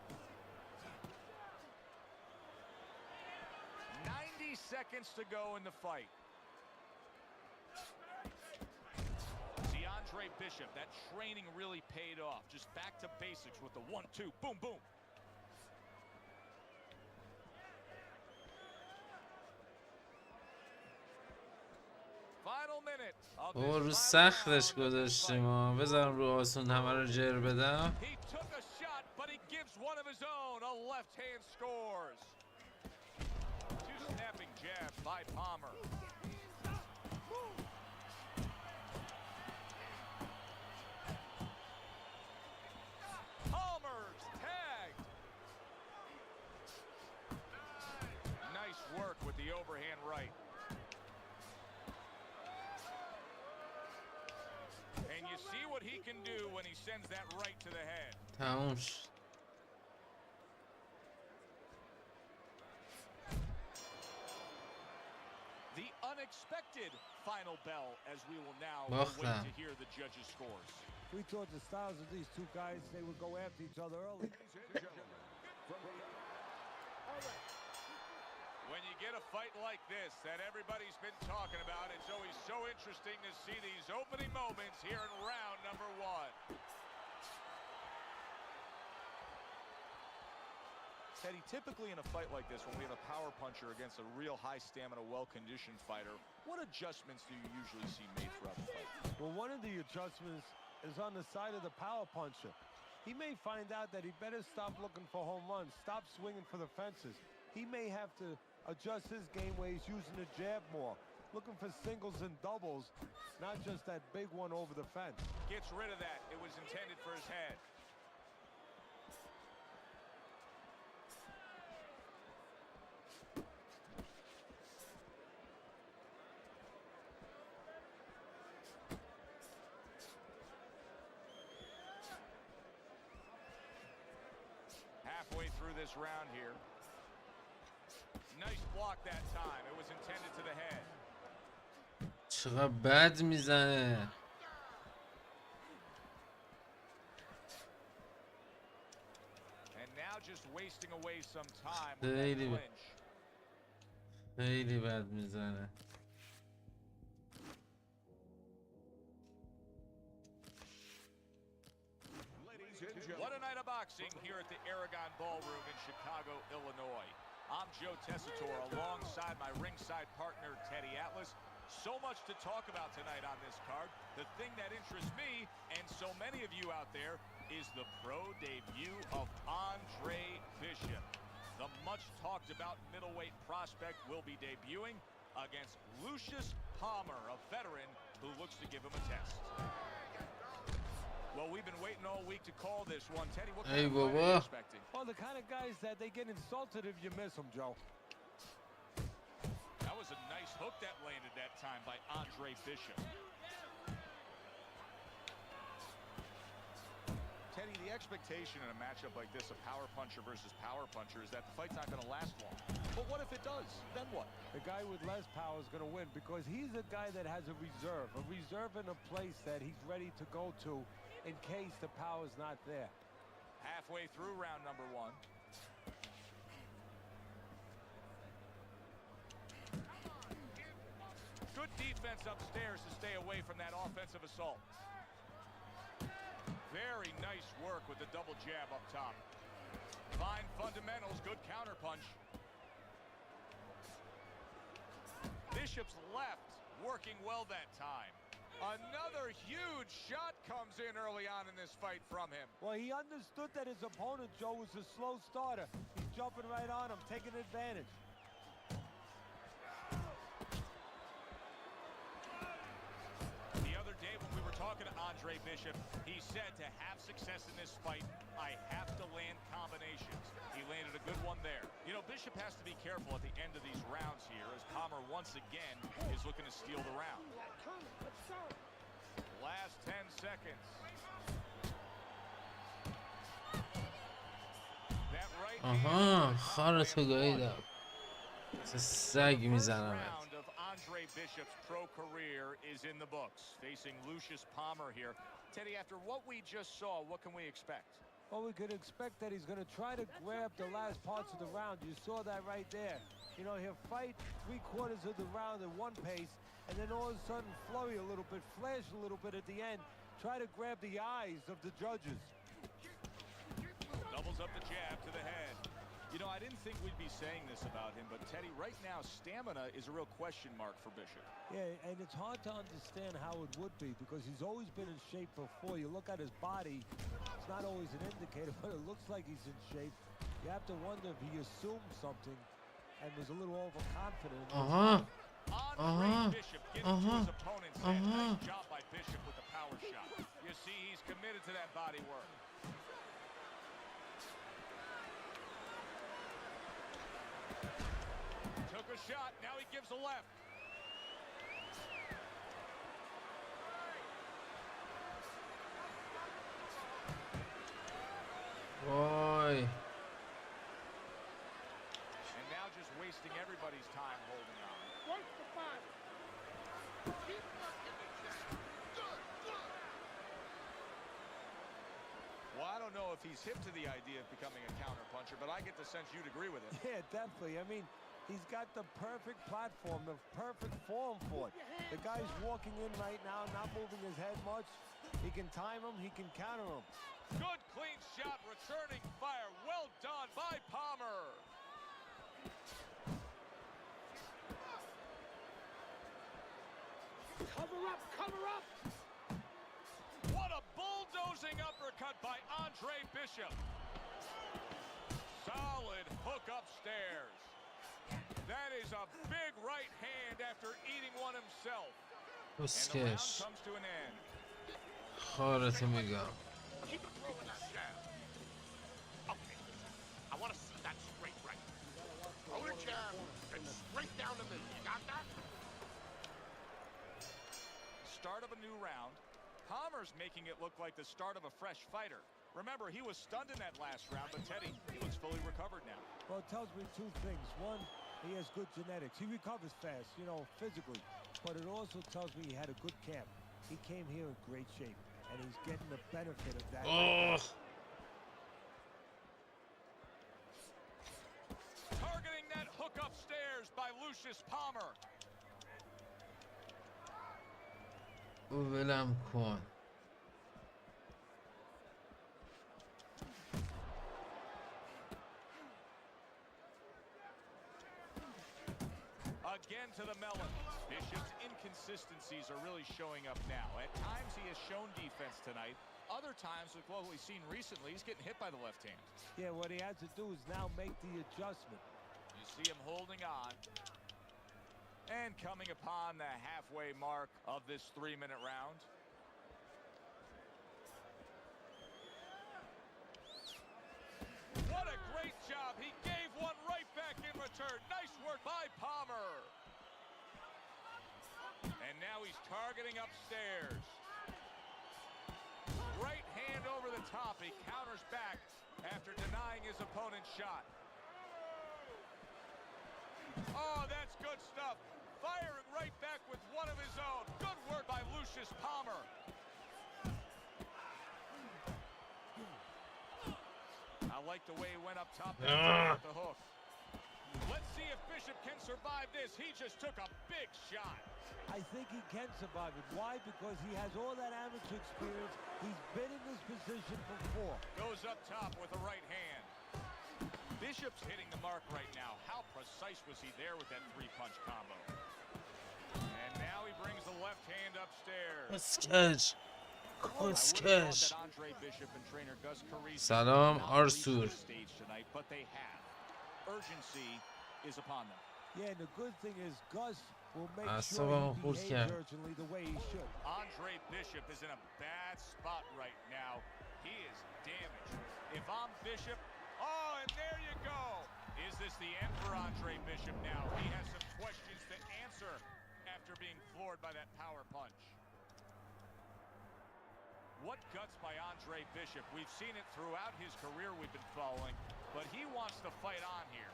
90 seconds to go in the fight. See, Andre Bishop, that training really paid off. Just back to basics with the 1-2, boom, boom. Final minute. رو سختش گذاشتیم بذارم رو آسون همه رو جر بدم. He took a shot, but he gives one of his own. A left hand scores. Two snapping jabs by Palmer. Palmer's tagged. Nice work with the overhand right. And you see what he can do when he sends that right to the head. تموم شد. The unexpected final bell as we will now باختم. wait to hear the judges' scores. We thought the styles of these two guys, they would go after each other early. When you get a fight like this that everybody's been talking about, it's always so interesting to see these opening moments here in round number 1. Teddy, typically in a fight like this, when we have a power puncher against a real high stamina, well-conditioned fighter, what adjustments do you usually see made throughout the fight? Well, one of the adjustments is on the side of the power puncher. He may find out that he better stop looking for home runs, stop swinging for the fences. He may have to adjust his game where he's using the jab more, looking for singles and doubles, not just that big one over the fence. Gets rid of that. It was intended for his head. Halfway through this round here. Nice block that time. It was intended to the head. چقدر بد میزنه. And now just wasting away some time with خیلی that clinch. خیلی بد میزنه. What a night of boxing here at the Aragon Ballroom in Chicago, Illinois. I'm Joe Tessitore alongside my ringside partner, Teddy Atlas. So much to talk about tonight on this card. The thing that interests me, and so many of you out there, is the pro debut of Andre Bishop. The much talked about middleweight prospect will be debuting against Lucius Palmer, a veteran who looks to give him a test. Well, we've been waiting all week to call this one. Teddy, what kind of fight are you expecting? Well, the kind of guys that they get insulted if you miss them, Joe. That was a nice hook that landed that time by Andre Bishop. Teddy, the expectation in a matchup like this, a power puncher versus power puncher, is that the fight's not going to last long. But what if it does? Then what? The guy with less power is going to win because he's a guy that has a reserve in a place that he's ready to go to in case the power's not there. Halfway through round number 1. Good defense upstairs to stay away from that offensive assault. Very nice work with the double jab up top. Fine fundamentals, good counterpunch. Bishop's left working well that time. Another huge shot comes in early on in this fight from him. Well, he understood that his opponent, Joe, was a slow starter. He's jumping right on him, taking advantage. The other day when we were talking to Andre Bishop, he said to have success in this fight, I have to land combinations. He landed a good one there. You know, Bishop has to be careful at the end of these rounds here as Palmer once again is looking to steal the round. Last 10 seconds. That right خارتو گاییدم. چه سگ میزنم. round of Andre Bishop's pro career is in the books, facing Lucius Palmer here. Teddy, after what we just saw, what can we expect? Well, we could expect that he's going to try to grab the last parts of the round. You saw that right there. You know, he'll fight 3/4 of the round at one pace, and then all of a sudden flurry a little bit, flash a little bit at the end, try to grab the eyes of the judges. Doubles up the jab to the head. You know, I didn't think we'd be saying this about him, but Teddy, right now, stamina is a real question mark for Bishop. Yeah, and it's hard to understand how it would be because he's always been in shape before. You look at his body, it's not always an indicator, but it looks like he's in shape. You have to wonder if he assumed something and was a little overconfident. Andre Bishop getting to his opponent's head. Nice job by Bishop with the power shot. You see, he's committed to that body work. Took a shot, now he gives a left. Boy. And now just wasting everybody's time holding on. Work the body. if he's hip to the idea of becoming a counterpuncher, but I get the sense you'd agree with it. Yeah, definitely. I mean, he's got the perfect platform, the perfect form for it. The guy's walking in right now, not moving his head much. He can time him, he can counter him. Good, clean shot, returning fire. Well done by Palmer. Cover up, cover up! What a bulldozing uppercut by Andre Bishop. Solid hook upstairs. That is a big right hand after eating one himself. And the round بسکش comes to an end. خارتو میگم. Keep it throwing that jab. Okay. I want to see that straight right. Throw the jab and straight down the middle. You got that? Start of a new round. Palmer's making it look like the start of a fresh fighter. Remember, he was stunned in that last round, but Teddy, he looks fully recovered now. Well, it tells me two things. One, he has good genetics. He recovers fast, you know, physically. But it also tells me he had a good camp. He came here in great shape, and he's getting the benefit of that. Oh. Targeting that hook upstairs by Lucius Palmer. ولم کن. Again to the melon. Bishop's inconsistencies are really showing up now. At times he has shown defense tonight. Other times, with what we've seen recently, he's getting hit by the left hand. Yeah, what he has to do is now make the adjustment. You see him holding on. And coming upon the halfway mark of this 3-minute round. What a great job. He gave one right back in return. Nice work by Palmer. And now he's targeting upstairs. Right hand over the top. He counters back after denying his opponent's shot. Oh, that's good stuff. Firing right back with one of his own. Good work by Lucius Palmer. I like the way he went up top with the hook. Let's see if Bishop can survive this. He just took a big shot. I think he can survive it. Why? Because he has all that amateur experience. He's been in this position before. Goes up top with the right hand. Bishop's hitting the mark right now. How precise was he there with that 3-punch combo? And now he brings the left hand upstairs. بسکش. Koskesh. سلام آرسور. But they have. Urgency is upon them. Yeah, and the good thing is Gus will make اعصابم sure he خورد behaves کرد. urgently the way he should. Andre Bishop is in a bad spot right now. He is damaged. If I'm Bishop, oh, and there you go. Is this the end for Andre Bishop now? He has some questions to answer after being floored by that power punch. What guts by Andre Bishop. We've seen it throughout his career we've been following, but he wants to fight on here.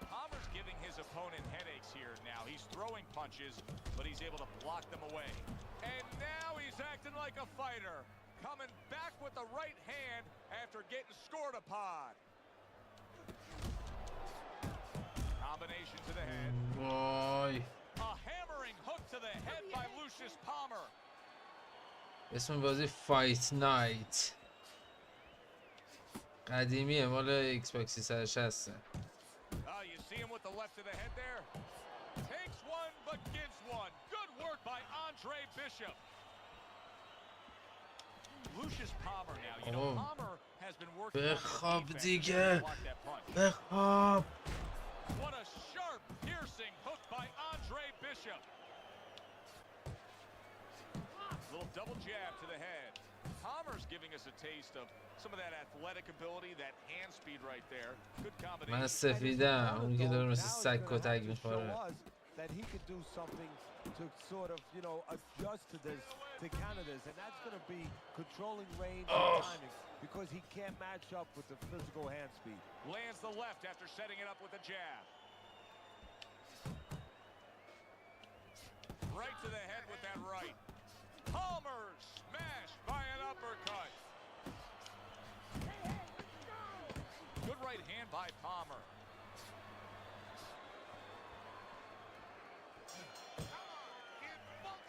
Palmer's giving his opponent headaches here now. He's throwing punches, but he's able to block them away. And now he's acting like a fighter. Coming back with the right hand after getting scored upon. Combination to the head. وای. A hammering hook to the head by Lucius Palmer. اسم بازی فایت نایت. قدیمیه مال ایکس باکس 360. Oh, you see him with the left to the head there? Takes one, but gives one. Good work by Andre Bishop. Lucius Palmer now. You know, Palmer has been working on بخواب his defense دیگه. to block that punch. بخواب. What a sharp, piercing hook by Andre Bishop. Little double jab to the head. Palmer's giving us a taste of some of that athletic ability, that hand speed right there. Good combination. من سفیدم. اون که داره مثل سگ کتک میخوره. That he could do something to sort of, you know, adjust to this, to counter this, and that's going to be controlling range and timing, because he can't match up with the physical hand speed. Lands the left after setting it up with a jab. Right to the head with that right. Palmer smashed by an uppercut. right hand by Palmer.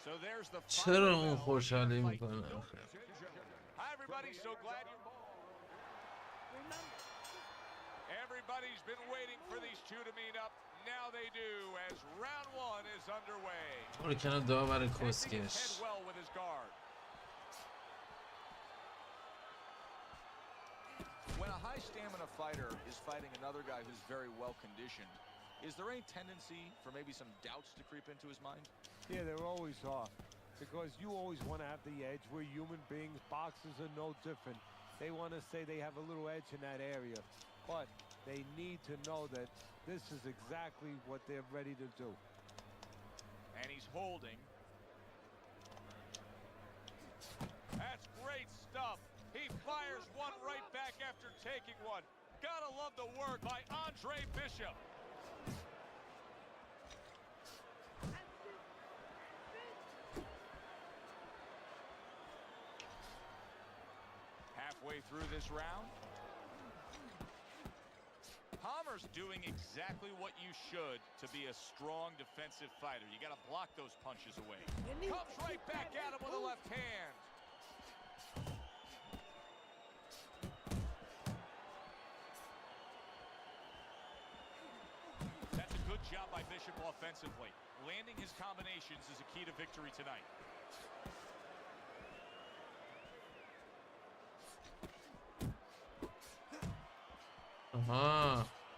So there's the چرا اون final خوشحالی fight. میکنه آخه؟ Hi everybody, so glad you. Everybody's been waiting for these two to meet up. Now they do as round one is underway. برو کنار داور Protecting his کسکش. head well with his guard. When a high stamina fighter is fighting another guy who's very well conditioned, is there any tendency for maybe some doubts to creep into his mind? Yeah, there always are. Because you always want to have the edge. We're human beings. Boxers are no different. They want to say they have a little edge in that area. But they need to know that this is exactly what they're ready to do. And he's holding. That's great stuff. He fires one right back after taking one. Gotta love the work by Andre Bishop. Halfway through this round. Palmer's doing exactly what you should to be a strong defensive fighter. You got to block those punches away. Comes right back at him with a left hand. That's a good job by Bishop offensively. Landing his combinations is a key to victory tonight.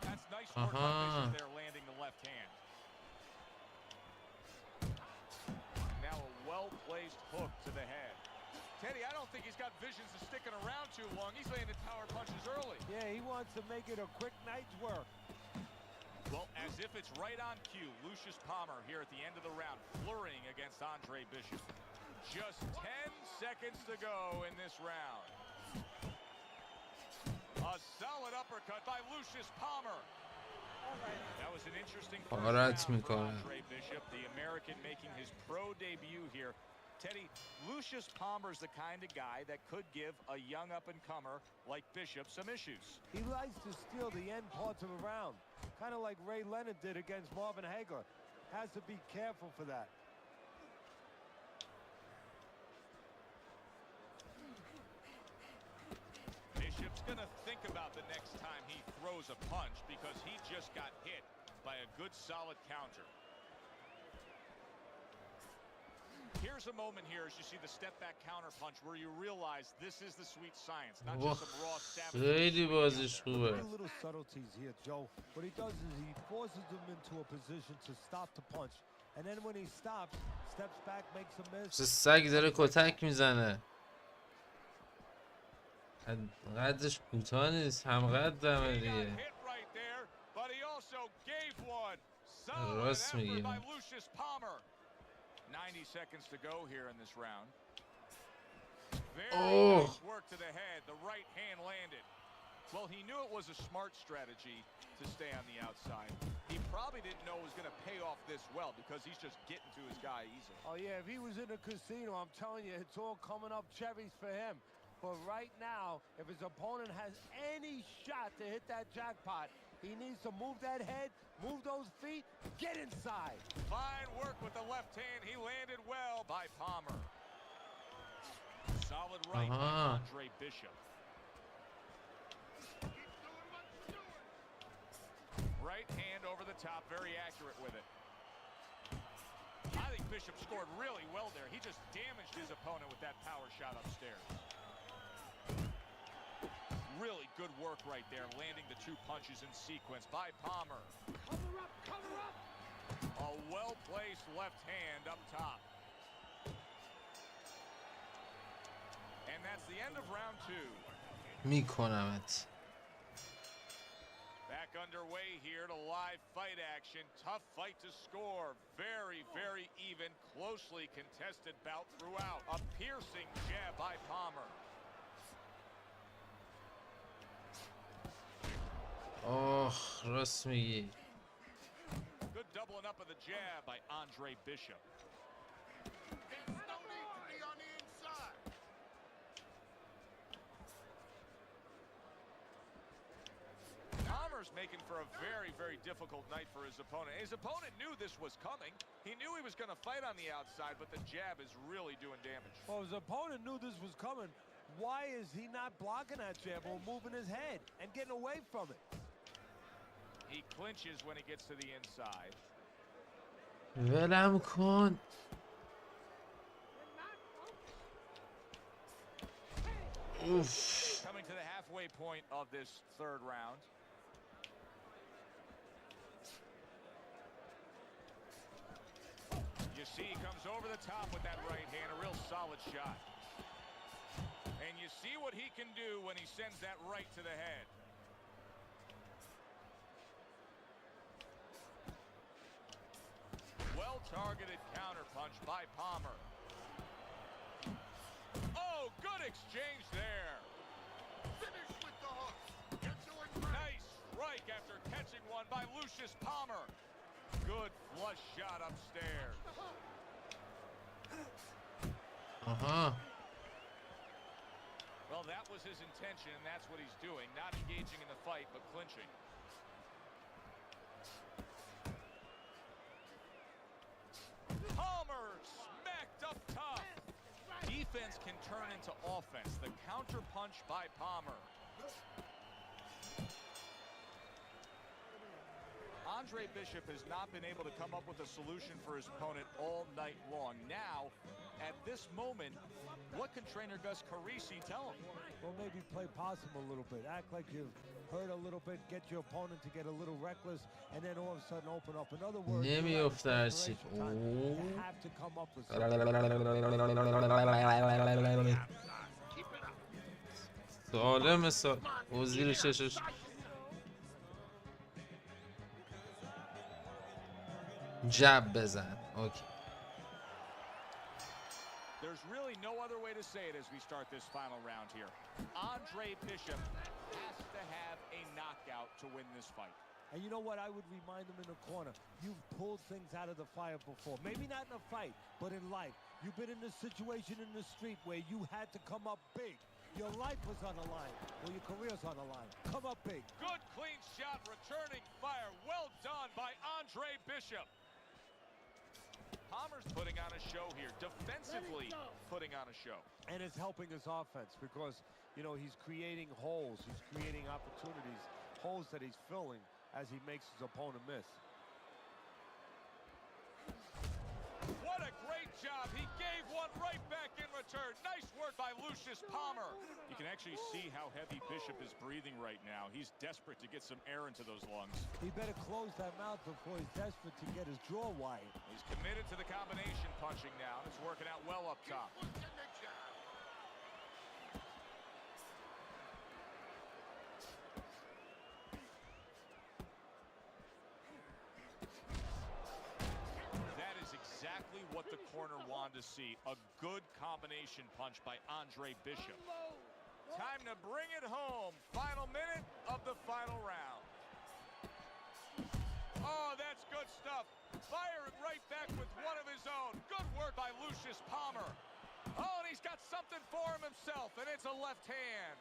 That's nice work by Bishop there, landing the left hand. Now a well-placed hook to the head. Teddy, I don't think he's got visions of sticking around too long. He's landing power punches early. Yeah, he wants to make it a quick night's work. Well, as if it's right on cue, Lucius Palmer here at the end of the round, flurrying against Andre Bishop. Just 10 seconds to go in this round. A solid uppercut by Lucius Palmer. That was an interesting first round for Andre Bishop, the American making his pro debut here. Teddy, Lucius Palmer's the kind of guy that could give a young up-and-comer like Bishop some issues. He likes to steal the end parts of a round, kind of like Ray Leonard did against Marvin Hagler. Has to be careful for that. Bishop's gonna think about the next time he throws a punch because he just got hit by a good solid counter. Here's a moment here as you see the step back counter punch where you realize this is the sweet science, not just some raw savage. خیلی بازیش خوبه. Little subtleties here, Joe. What he does is he forces them into a position to stop the punch. And then when he stops, steps back, makes a miss. چه سگ داره کتک میزنه. قدش کوتاه نیست، هم قدمه دیگه. راست میگه. 90 seconds to go here in this round. Very nice work to the head. The right hand landed. Well, he knew it was a smart strategy to stay on the outside. He probably didn't know it was going to pay off this well because he's just getting to his guy easily. Oh, yeah, if he was in a casino, I'm telling you, it's all coming up cherries for him. But right now, if his opponent has any shot to hit that jackpot, he needs to move that head, move those feet, get inside. Fine work with the left hand. He landed well by Palmer. Solid right by Andre Bishop. Right hand over the top, very accurate with it. I think Bishop scored really well there. He just damaged his opponent with that power shot upstairs. Really good work right there, landing the two punches in sequence by Palmer. Cover up, cover up! A well-placed left hand up top. And that's the end of round two. میکنمت. Back underway here to live fight action. Tough fight to score. Very, very even, closely contested bout throughout. A piercing jab by Palmer. راست میگی. Good doubling up of the jab by Andre Bishop. There's no need to be on the inside. Palmer's making for a very, very difficult night for his opponent. His opponent knew this was coming. He knew he was going to fight on the outside, but the jab is really doing damage. Well, his opponent knew this was coming. Why is he not blocking that jab or moving his head and getting away from it? He clinches when he gets to the inside. ولم کن. Oof. Coming to the halfway point of this third round. You see he comes over the top with that right hand, a real solid shot. And you see what he can do when he sends that right to the head. Well-targeted counterpunch by Palmer. Oh, good exchange there. Finish with the hook. Get to it. Nice strike after catching one by Lucius Palmer. Good flush shot upstairs. Well, that was his intention, and that's what he's doing. Not engaging in the fight, but clinching. Palmer smacked up top. Defense can turn into offense. The counter punch by Palmer. Andre Bishop has not been able to come up with a solution for his opponent all night long. Now, at this moment, what can trainer Gus Carisi tell him? Well, maybe play possum a little bit. Act like you've hurt a little bit. Get your opponent to get a little reckless, and then all of a sudden open up. In other words, نمی‌افته هر چی. you have to come up with سالم و زیر چشش. جب بزن. اوکی. There's really no other way to say it as we start this final round here. Andre Bishop has to have a knockout to win this fight. And you know what? I would remind him in the corner. You've pulled things out of the fire before. Maybe not in a fight, but in life. You've been in a situation in the street where you had to come up big. Your life was on the line, or your career's on the line. Come up big. Good clean shot, returning fire. Well done by Andre Bishop. Palmer's putting on a show here, defensively putting on a show. And it's helping his offense because, you know, he's creating holes. He's creating opportunities, holes that he's filling as he makes his opponent miss. What a great job. He gave one right back in return. Nice work by Lucius Palmer. You can actually see how heavy Bishop is breathing right now. He's desperate to get some air into those lungs. He better close that mouth before he's desperate to get his jaw wide. He's committed to the combination punching now. It's working out well up top. Exactly what the corner wanted to see. A good combination punch by Andre Bishop. Time to bring it home. Final minute of the final round. Oh, that's good stuff. Firing right back with one of his own. Good work by Lucius Palmer. Oh, and he's got something for him himself, and it's a left hand.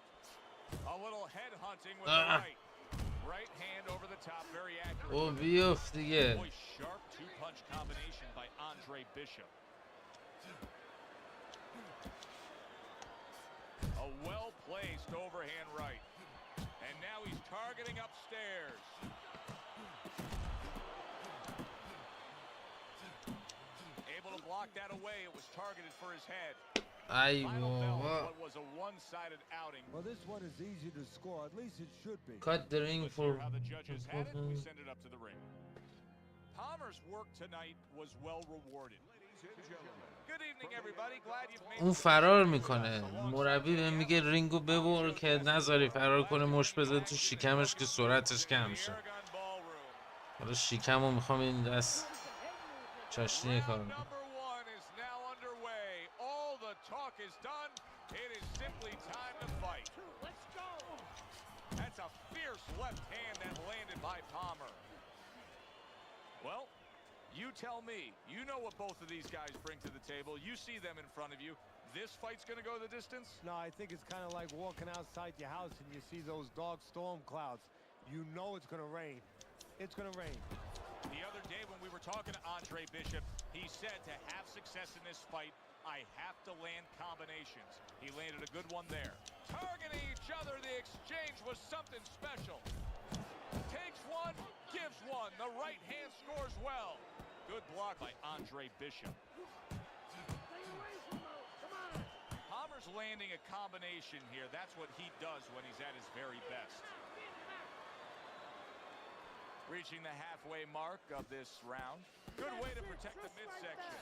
A little head hunting with the right. Right hand over the top, very accurate. او بیفت دیگه. Boy, sharp two-punch combination by Andre Bishop. A well-placed overhand right. And now he's targeting upstairs. Able to block that away. It was targeted for his head. ای Final bell of بابا. what was a one-sided outing. Well, this one is easy to score. At least it should be. Cut the ring Let's for. hear how the judges had it. We send it up to the ring. Palmer's work tonight was well rewarded. Good evening, everybody. Glad you've made اون فرار میکنه. مربی بهم میگه رینگو ببر که نذاری فرار کنه، مش بزنه تو شکمش که سرعتش کم شه. حالا شکمو میخوام این دست چاشنی کار کنم. Talk is done. It is simply time to fight. Let's go. That's a fierce left hand that landed by Palmer. Well, you tell me. You know what both of these guys bring to the table. You see them in front of you. This fight's going to go the distance? No, I think it's kind of like walking outside your house and you see those dark storm clouds. You know it's going to rain. It's going to rain. The other day when we were talking to Andre Bishop, he said to have success in this fight, I have to land combinations. He landed a good one there. Targeting each other, the exchange was something special. Takes one, gives one. The right hand scores well. Good block by Andre Bishop. Palmer's landing a combination here. That's what he does when he's at his very best. Reaching the halfway mark of this round. Good way to protect the midsection.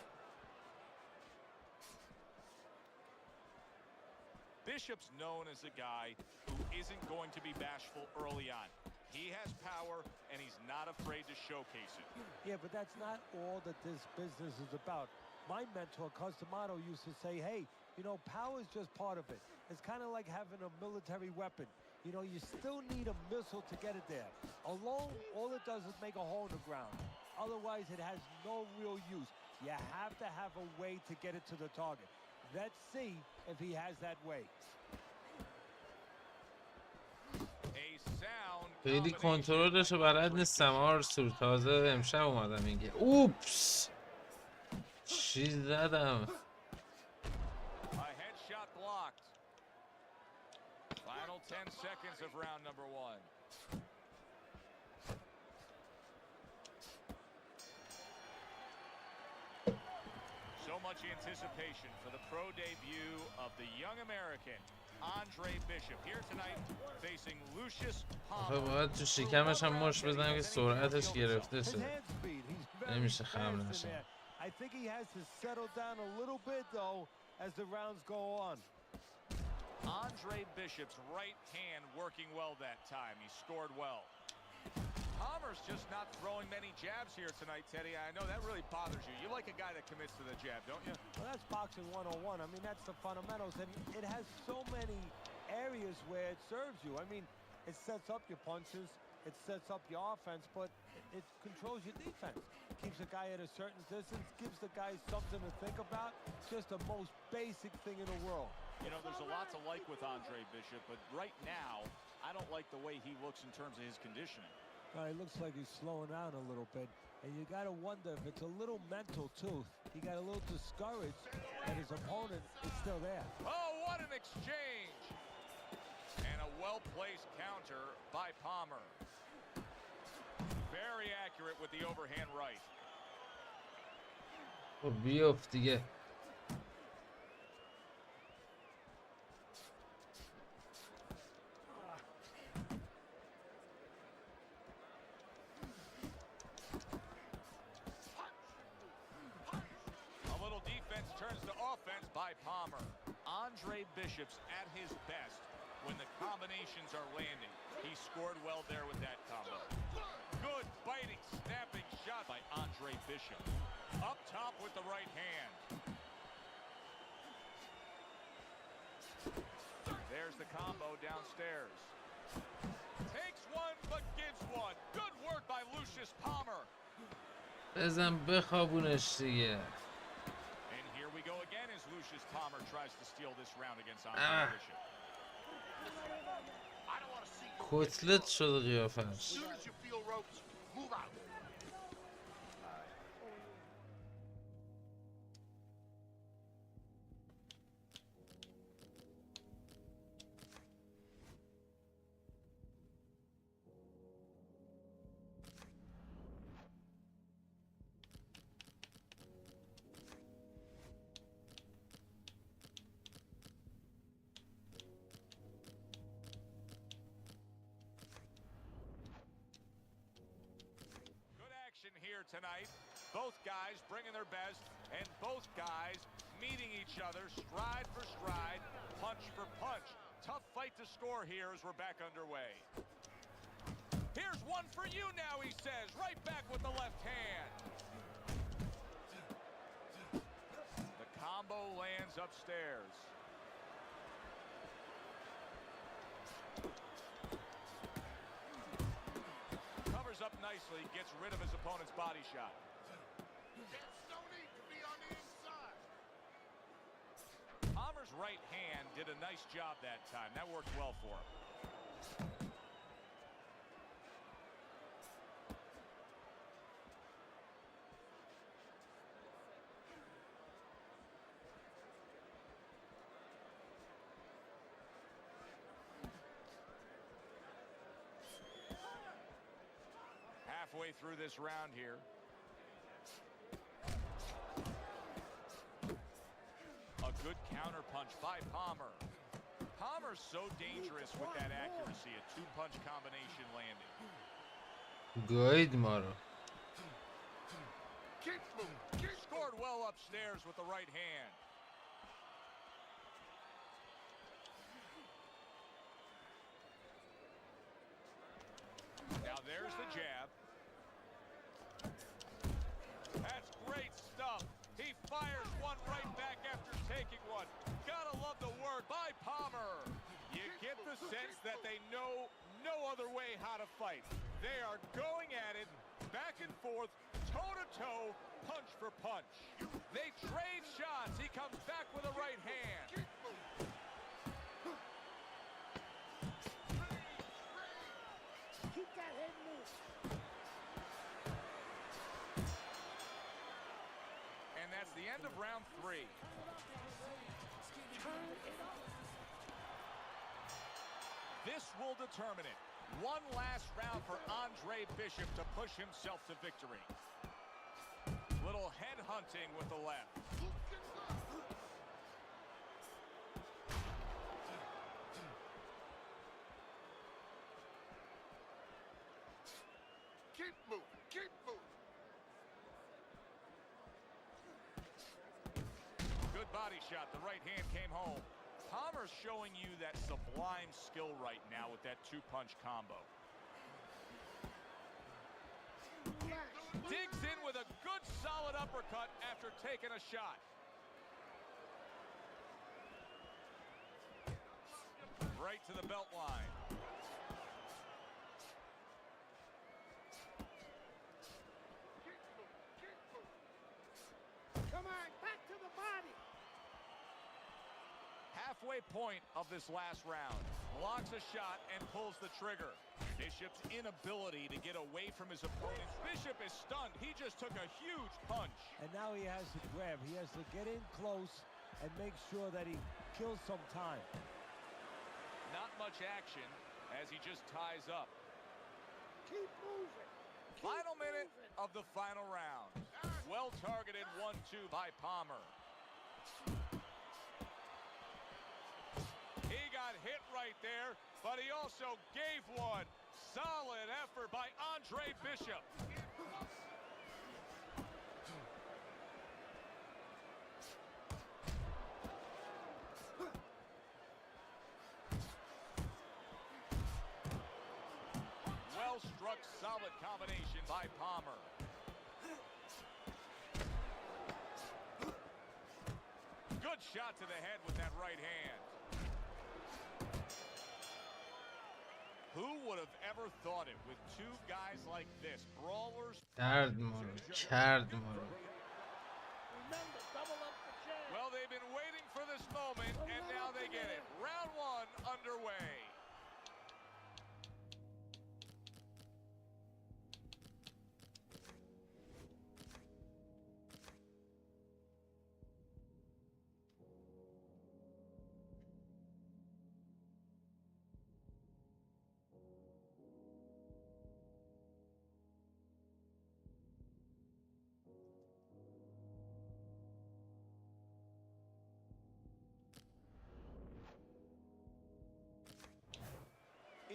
Bishop's known as a guy who isn't going to be bashful early on. He has power, and he's not afraid to showcase it. Yeah, but that's not all that this business is about. My mentor, Customato, used to say, hey, you know, power is just part of it. It's kind of like having a military weapon. You know, you still need a missile to get it there. Alone, all it does is make a hole in the ground. Otherwise, it has no real use. You have to have a way to get it to the target. Let's see if he has that way. خیلی کنترلش رو بلد نیستم آرسور. تازه امشب اومدم میگه اوپس چی زدم. Final 10 seconds of round number 1. So much anticipation for the pro debut of the young American Andre Bishop here tonight facing Lucius Palmer. باید تو شکمش هم مش بزنم که سرعتش گرفته شده. نمیشه خم نشه. I think he has to settle down a little bit though as the rounds go on. Andre Bishop's right hand working well that time. He scored well. Palmer's just not throwing many jabs here tonight, Teddy. I know that really bothers you. You like a guy that commits to the jab, don't you? Well, that's boxing 101. I mean, that's the fundamentals, and it has so many areas where it serves you. I mean, it sets up your punches, it sets up your offense, but it controls your defense. Keeps a guy at a certain distance, gives the guy something to think about. Just the most basic thing in the world. You know, there's a lot to like with Andre Bishop, but right now, I don't like the way he looks in terms of his conditioning. It looks like he's slowing down a little bit, and you got to wonder if it's a little mental too. He got a little discouraged, and his opponent is still there. Oh, what an exchange! And a well-placed counter by Palmer. Very accurate with the overhand right. بیفت دیگه. By Palmer. Andre Bishop's at his best when the combinations are landing. He scored well there with that combo. Good biting, snapping shot by Andre Bishop. Up top with the right hand. There's the combo downstairs. Takes one but gives one. Good work by Lucius Palmer. بزن بخوابونش دیگه. Lucius Palmer tries to steal this round against Andre Bishop. کتلت شده قیافش. Tonight, both guys bringing their best, and both guys meeting each other stride for stride, punch for punch. Tough fight to score here as we're back underway. Here's one for you now, he says, right back with the left hand. The combo lands upstairs. Up nicely, gets rid of his opponent's body shot. There's no need to be on the inside. Palmer's right hand did a nice job that time. That worked well for him. halfway through this round here. A good counter punch by Palmer. Palmer's so dangerous with that accuracy. A two-punch combination landing. گاید ما رو. Scored well upstairs with the right hand. Now there's the jab. That's great stuff. He fires one right back after taking one. Gotta love the work by Palmer. You get the sense that they know no other way how to fight. They are going at it, back and forth, toe-to-toe, punch for punch. They trade shots. He comes back with a right hand. Keep that head moving. And that's the end of round 3. This will determine it. One last round for Andre Bishop to push himself to victory. Little head hunting with the left. Keep moving, keep moving. Good body shot. The right hand came home. Palmer's showing you that sublime skill right now with that two-punch combo. Digs in with a good solid uppercut after taking a shot. Right to the belt line. Come on, back to the body. Halfway point of this last round. Blocks a shot and pulls the trigger. Bishop's inability to get away from his opponent. Bishop is stunned. He just took a huge punch. And now he has to grab. He has to get in close and make sure that he kills some time. Not much action as he just ties up. Keep moving. Final minute of the final round. Well targeted 1-2 by Palmer. He got hit right there, but he also gave one. Solid effort by Andre Bishop. Well struck, solid combination by Palmer. Good shot to the head with that right hand. Who would have ever thought it with two guys like this, brawlers? کرد ما رو. کرد ما رو. Remember, double up the jab. Well, they've been waiting for this moment, and now they get it. Round 1 underway.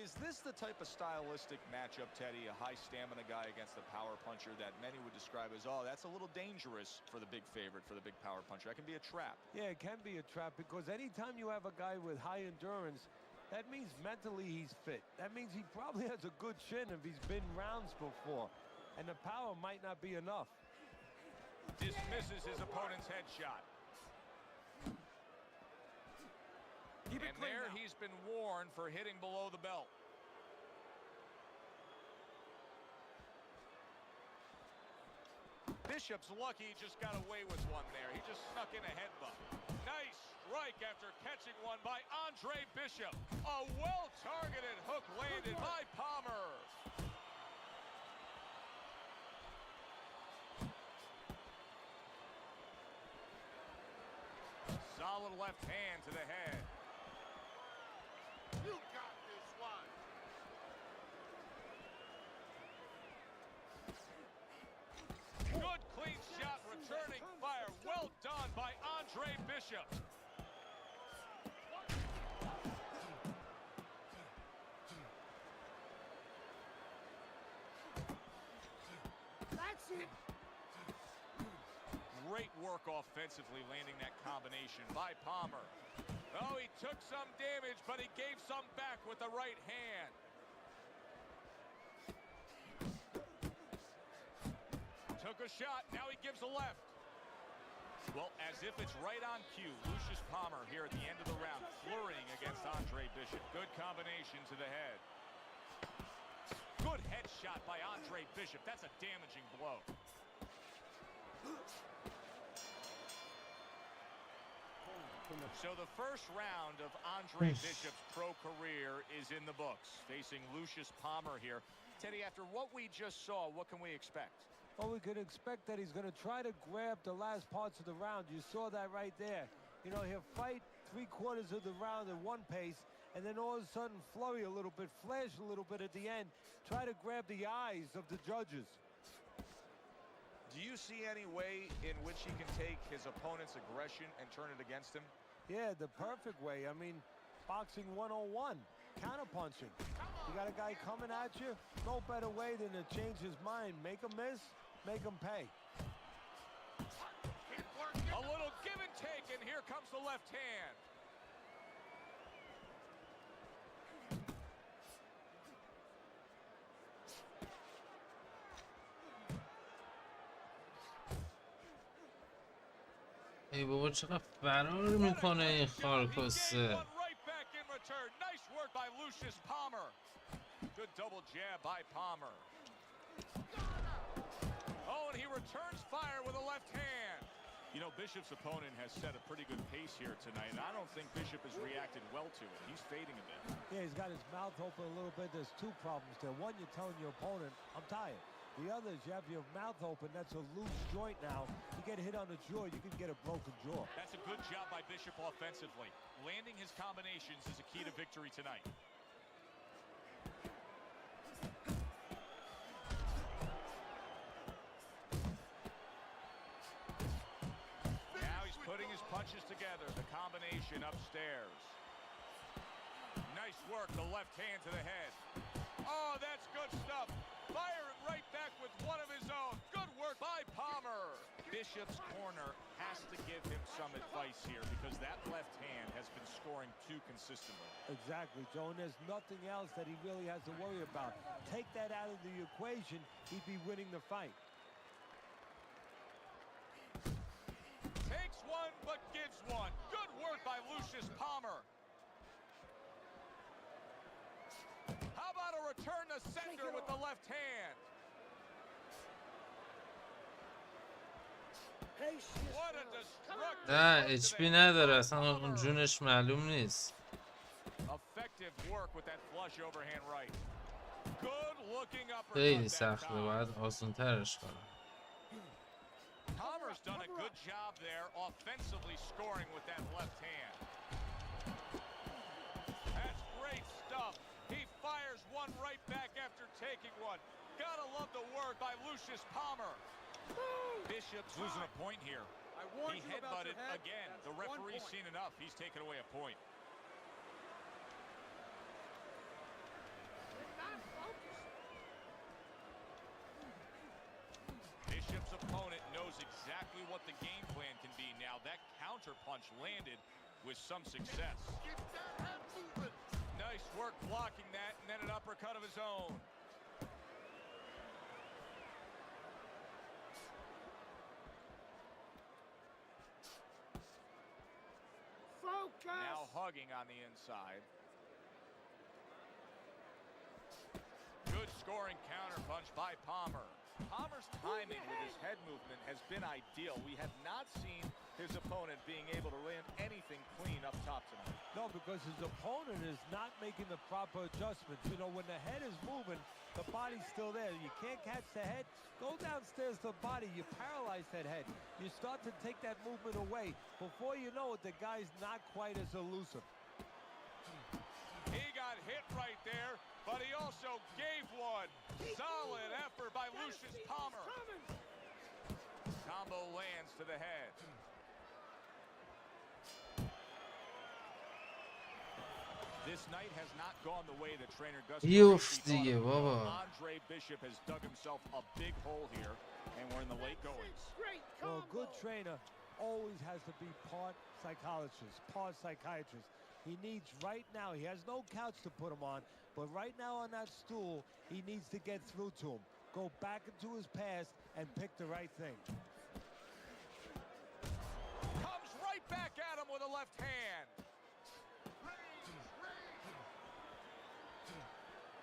Is this the type of stylistic matchup, Teddy, a high stamina guy against a power puncher that many would describe as, oh, that's a little dangerous for the big favorite, for the big power puncher? That can be a trap. Yeah, it can be a trap because anytime you have a guy with high endurance, that means mentally he's fit. That means he probably has a good chin if he's been rounds before. And the power might not be enough. Dismisses his opponent's headshot. And there he's been warned for hitting below the belt. Bishop's lucky he just got away with one there. He just snuck in a headbutt. Nice strike after catching one by Andre Bishop. A well-targeted hook landed by Palmer. Solid left hand to the head. You got this one. Andre Bishop. That's it. Great work offensively, landing that combination by Palmer. Oh, he took some damage, but he gave some back with the right hand. Took a shot, now he gives a left. Well, as if it's right on cue, Lucius Palmer here at the end of the round, flurrying against Andre Bishop. Good combination to the head. Good headshot by Andre Bishop. That's a damaging blow. So the first round of Andre Bishop's pro career is in the books, facing Lucius Palmer here. Teddy, after what we just saw, what can we expect? Well, we could expect that he's going to try to grab the last parts of the round. You saw that right there. You know, he'll fight 3/4 of the round at one pace, and then all of a sudden flurry a little bit, flash a little bit at the end, try to grab the eyes of the judges. Do you see any way in which he can take his opponent's aggression and turn it against him? Yeah, the perfect way. I mean, boxing 101, counterpunching. You got a guy coming at you, no better way than to change his mind. Make him miss, make him pay. A little give and take, and here comes the left hand. ای بابا چقدر فرار میکنه این خارکسته. Nice work by Lucius Palmer. Good double jab by Palmer. Oh, and he returns fire with a left hand. You know, Bishop's opponent has set a pretty good pace here tonight, and I don't think Bishop has reacted well to it. He's fading a bit. Yeah, he's got his mouth open a little bit. There's two problems there. One, you're telling your opponent, I'm tired. The other is you have your mouth open. That's a loose joint now. You get hit on the jaw, you can get a broken jaw. That's a good job by Bishop offensively. Landing his combinations is a key to victory tonight. Now he's putting his punches together. The combination upstairs. Nice work, the left hand to the head. Oh, that's good stuff. Fire it right back with one of his own. Good work by Palmer. Bishop's corner has to give him some advice here because that left hand has been scoring too consistently. Exactly, Joe, and there's nothing else that he really has to worry about. Take that out of the equation, he'd be winning the fight. Takes one, but gives one. Good work by Lucius Palmer. How about a return to center with the left hand? What a destructive نه HP نداره اصلا اون جونش معلوم نیست. effective work with that flush overhand right. Good looking uppercut. خیلی سخته باید آسان ترش کنم. Palmer's done a good job there offensively scoring with that left hand. That's great stuff. He fires one right back after taking one. Gotta love the work by Lucius Palmer. Bishop's losing a point here. He headbutted again. The referee's seen enough. He's taken away a point. Bishop's opponent knows exactly what the game plan can be now. That counter punch landed with some success. Nice work blocking that, and then an uppercut of his own. Focus! Now hugging on the inside. Good scoring counter punch by Palmer. Palmer's timing with his head movement has been ideal. We have not seen his opponent being able to land anything clean up top tonight. No, because his opponent is not making the proper adjustments. You know, when the head is moving, the body's still there. You can't catch the head. Go downstairs to the body. You paralyze that head. You start to take that movement away. Before you know it, the guy's not quite as elusive. He got hit right there, but he also gave one. Solid effort by Lucius Palmer. Combo lands to the head. This night has not gone the way that trainer Gus بیفت دیگه بابا. Andre Bishop has dug himself a big hole here, and we're in the late goings. Well, a good trainer always has to be part psychologist, part psychiatrist. He needs right now, he has no couch to put him on, but right now on that stool, he needs to get through to him. Go back into his past and pick the right thing. Comes right back at him with a left hand.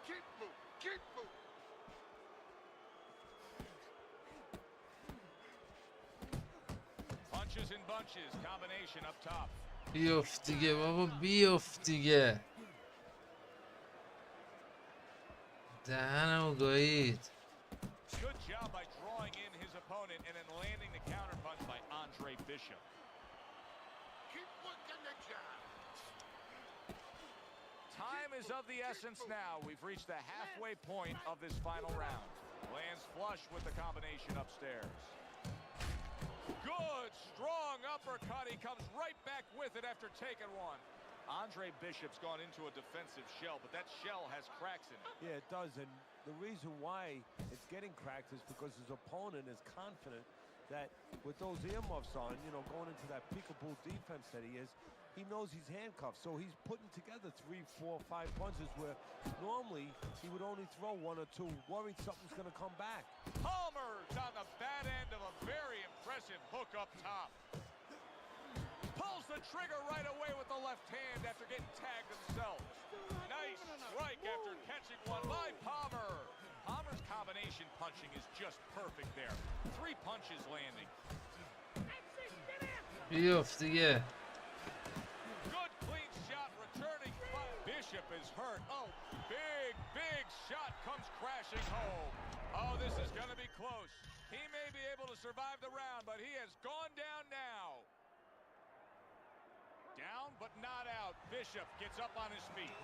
Keep moving, keep moving. Punches and bunches, combination up top. بیفت دیگه بابا بیفت دیگه. دهنمو گایید. Good job by drawing in his opponent and then landing the counter punch by Andre Bishop. Keep working the jab. Time is of the essence now. We've reached the halfway point of this final round. Lands flush with the combination upstairs. Good, strong uppercut. He comes right back with it after taking one. Andre Bishop's gone into a defensive shell, but that shell has cracks in it. Yeah, it does, and the reason why it's getting cracked is because his opponent is confident that with those earmuffs on, you know, going into that peekaboo defense that he is, he knows he's handcuffed, so he's putting together 3, 4, 5 punches where normally he would only throw 1 or 2, worried something's going to come back. Palmer's on the bad end of a very impressive hook up top. Pulls the trigger right away with the left hand after getting tagged himself. Nice strike after catching one by Palmer. Palmer's combination punching is just perfect there. 3 punches landing. بیفت دیگه. Good clean shot returning. Bishop is hurt. Oh, big shot comes crashing home. Oh, this is going to be close. He may be able to survive the round, but he has gone down now. Down, but not out. Bishop gets up on his feet.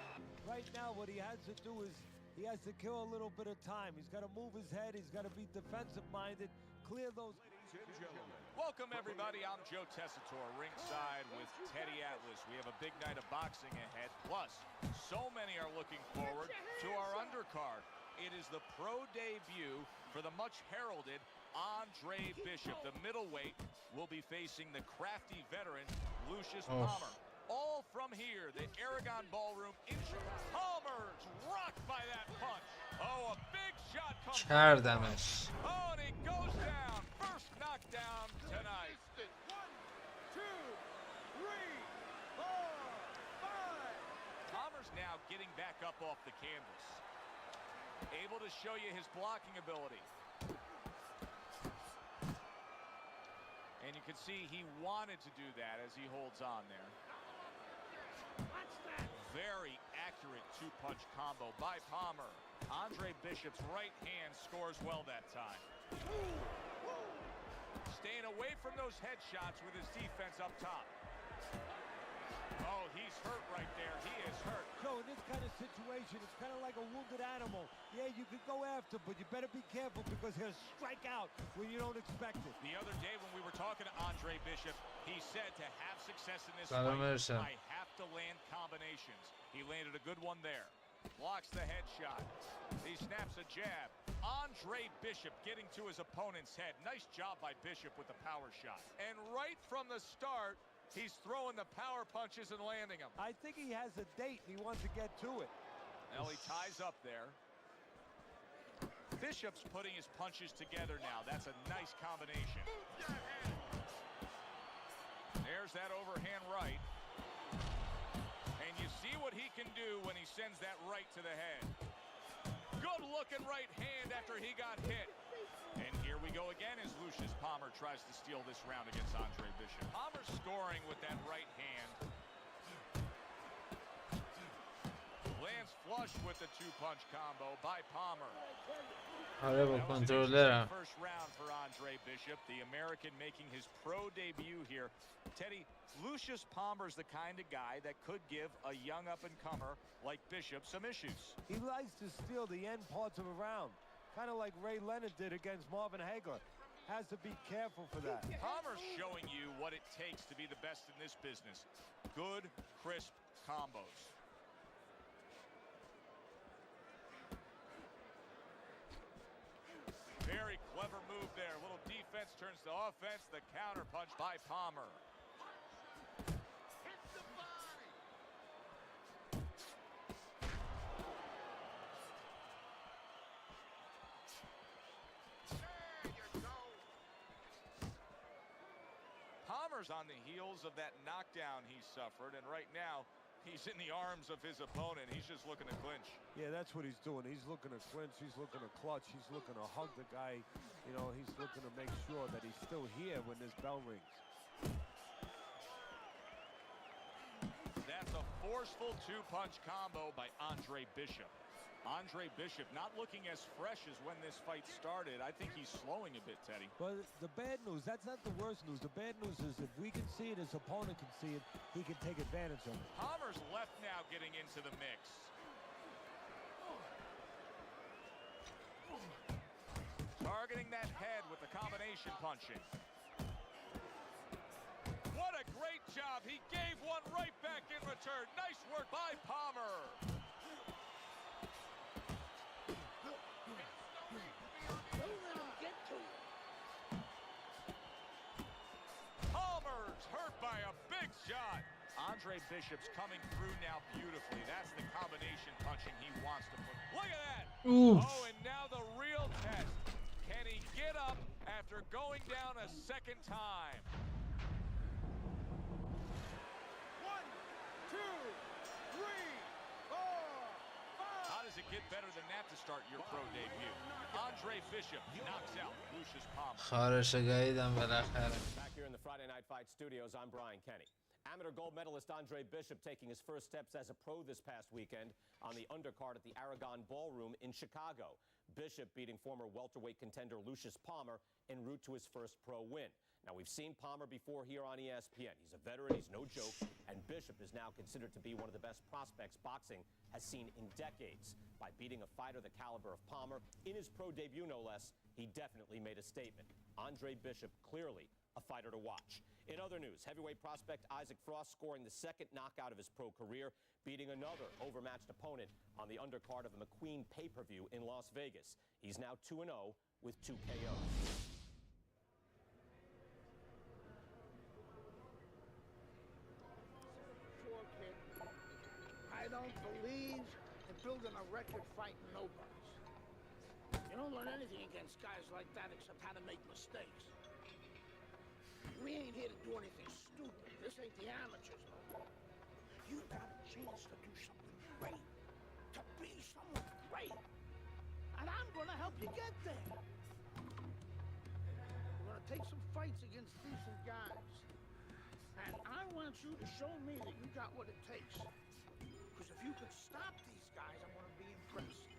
Right now, what he has to do is he has to kill a little bit of time. He's got to move his head. He's got to be defensive-minded, clear those... Ladies and gentlemen. Welcome, everybody. I'm Joe Tessitore, ringside with Teddy Atlas. We have a big night of boxing ahead. Plus, so many are looking forward to our undercard. It is the pro debut for the much-heralded Andre Bishop. The middleweight will be facing the crafty veteran, Lucius Palmer. All from here, the Aragon Ballroom in Chicago. Palmer's rocked by that punch. Oh, a big shot comes. کردمش. Oh, and he goes down. First knockdown tonight. 1, 2, 3, 4, 5. Palmer's now getting back up off the canvas. Able to show you his blocking ability. And you can see he wanted to do that as he holds on there. Very accurate 2-punch combo by Palmer. Andre Bishop's right hand scores well that time. Staying away from those headshots with his defense up top. Oh, he's hurt right there. He is hurt. So in this kind of situation, it's kind of like a wounded animal. Yeah, you could go after, but you better be careful because he'll strike out when you don't expect it. The other day when we were talking to Andre Bishop, he said to have success in this سلام fight, ارشد. I have to land combinations. He landed a good one there. Blocks the headshot. He snaps a jab. Andre Bishop getting to his opponent's head. Nice job by Bishop with the power shot. And right from the start, he's throwing the power punches and landing them. I think he has a date and he wants to get to it. Well, he ties up there. Bishop's putting his punches together now. That's a nice combination. There's that overhand right. And you see what he can do when he sends that right to the head. Good looking right hand after he got hit. And here we go again as Lucius Palmer tries to steal this round against Andre Bishop. Palmer scoring with that right hand. Lands flush with the 2-punch combo by Palmer. آره با That was an کنترلرم. interesting first round for Andre Bishop, the American making his pro debut here. Teddy, Lucius Palmer's the kind of guy that could give a young up-and-comer like Bishop some issues. He likes to steal the end parts of a round, kind of like Ray Leonard did against Marvin Hagler. Has to be careful for that. Palmer's showing you what it takes to be the best in this business. Good, crisp combos. Very clever move there. A little defense turns to offense. The counter punch by Palmer. Hit the body. There you go. Palmer's on the heels of that knockdown he suffered, and right now he's in the arms of his opponent. He's just looking to clinch. Yeah, that's what he's doing. He's looking to clinch. He's looking to clutch. He's looking to hug the guy. You know, he's looking to make sure that he's still here when this bell rings. That's a forceful two-punch combo by Andre Bishop. Andre Bishop not looking as fresh as when this fight started. I think he's slowing a bit, Teddy. But the bad news, that's not the worst news. The bad news is if we can see it, his opponent can see it, he can take advantage of it. Palmer's left now getting into the mix. Targeting that head with the combination punching. What a great job. He gave one right back in return. Nice work by Palmer. Don't let him get to you. Palmer's hurt by a big shot. Andre Bishop's coming through now beautifully. That's the combination punching he wants to put. Look at that. Oof. Oh, and now the real test. Can he get up after going down a second time? 1, 2, 3, 4, 5. How does it get better than that to start your pro debut? Andre Bishop knocks out Lucius Palmer. خارش گاییدم بالاخره. Back here in the Friday Night Fight studios, I'm Brian Kenny. Amateur gold medalist Andre Bishop taking his first steps as a pro this past weekend on the undercard at the Aragon Ballroom in Chicago. Bishop beating former welterweight contender Lucius Palmer en route to his first pro win. Now, we've seen Palmer before here on ESPN. He's a veteran, he's no joke, and Bishop is now considered to be one of the best prospects boxing has seen in decades. By beating a fighter the caliber of Palmer in his pro debut, no less, he definitely made a statement. Andre Bishop, clearly a fighter to watch. In other news, heavyweight prospect Isaac Frost scoring the second knockout of his pro career, beating another overmatched opponent on the undercard of the McQueen pay-per-view in Las Vegas. He's now 2-0 with 2 KOs. Sure, kid. I don't believe in building a record fighting nobodies. You don't learn anything against guys like that except how to make mistakes. We ain't here to do anything stupid. This ain't the amateurs, no. You got a chance to do something great. To be someone great. And I'm gonna help you get there. We're gonna take some fights against decent guys. And I want you to show me that you got what it takes. Because if you can stop these guys, I'm gonna be impressed.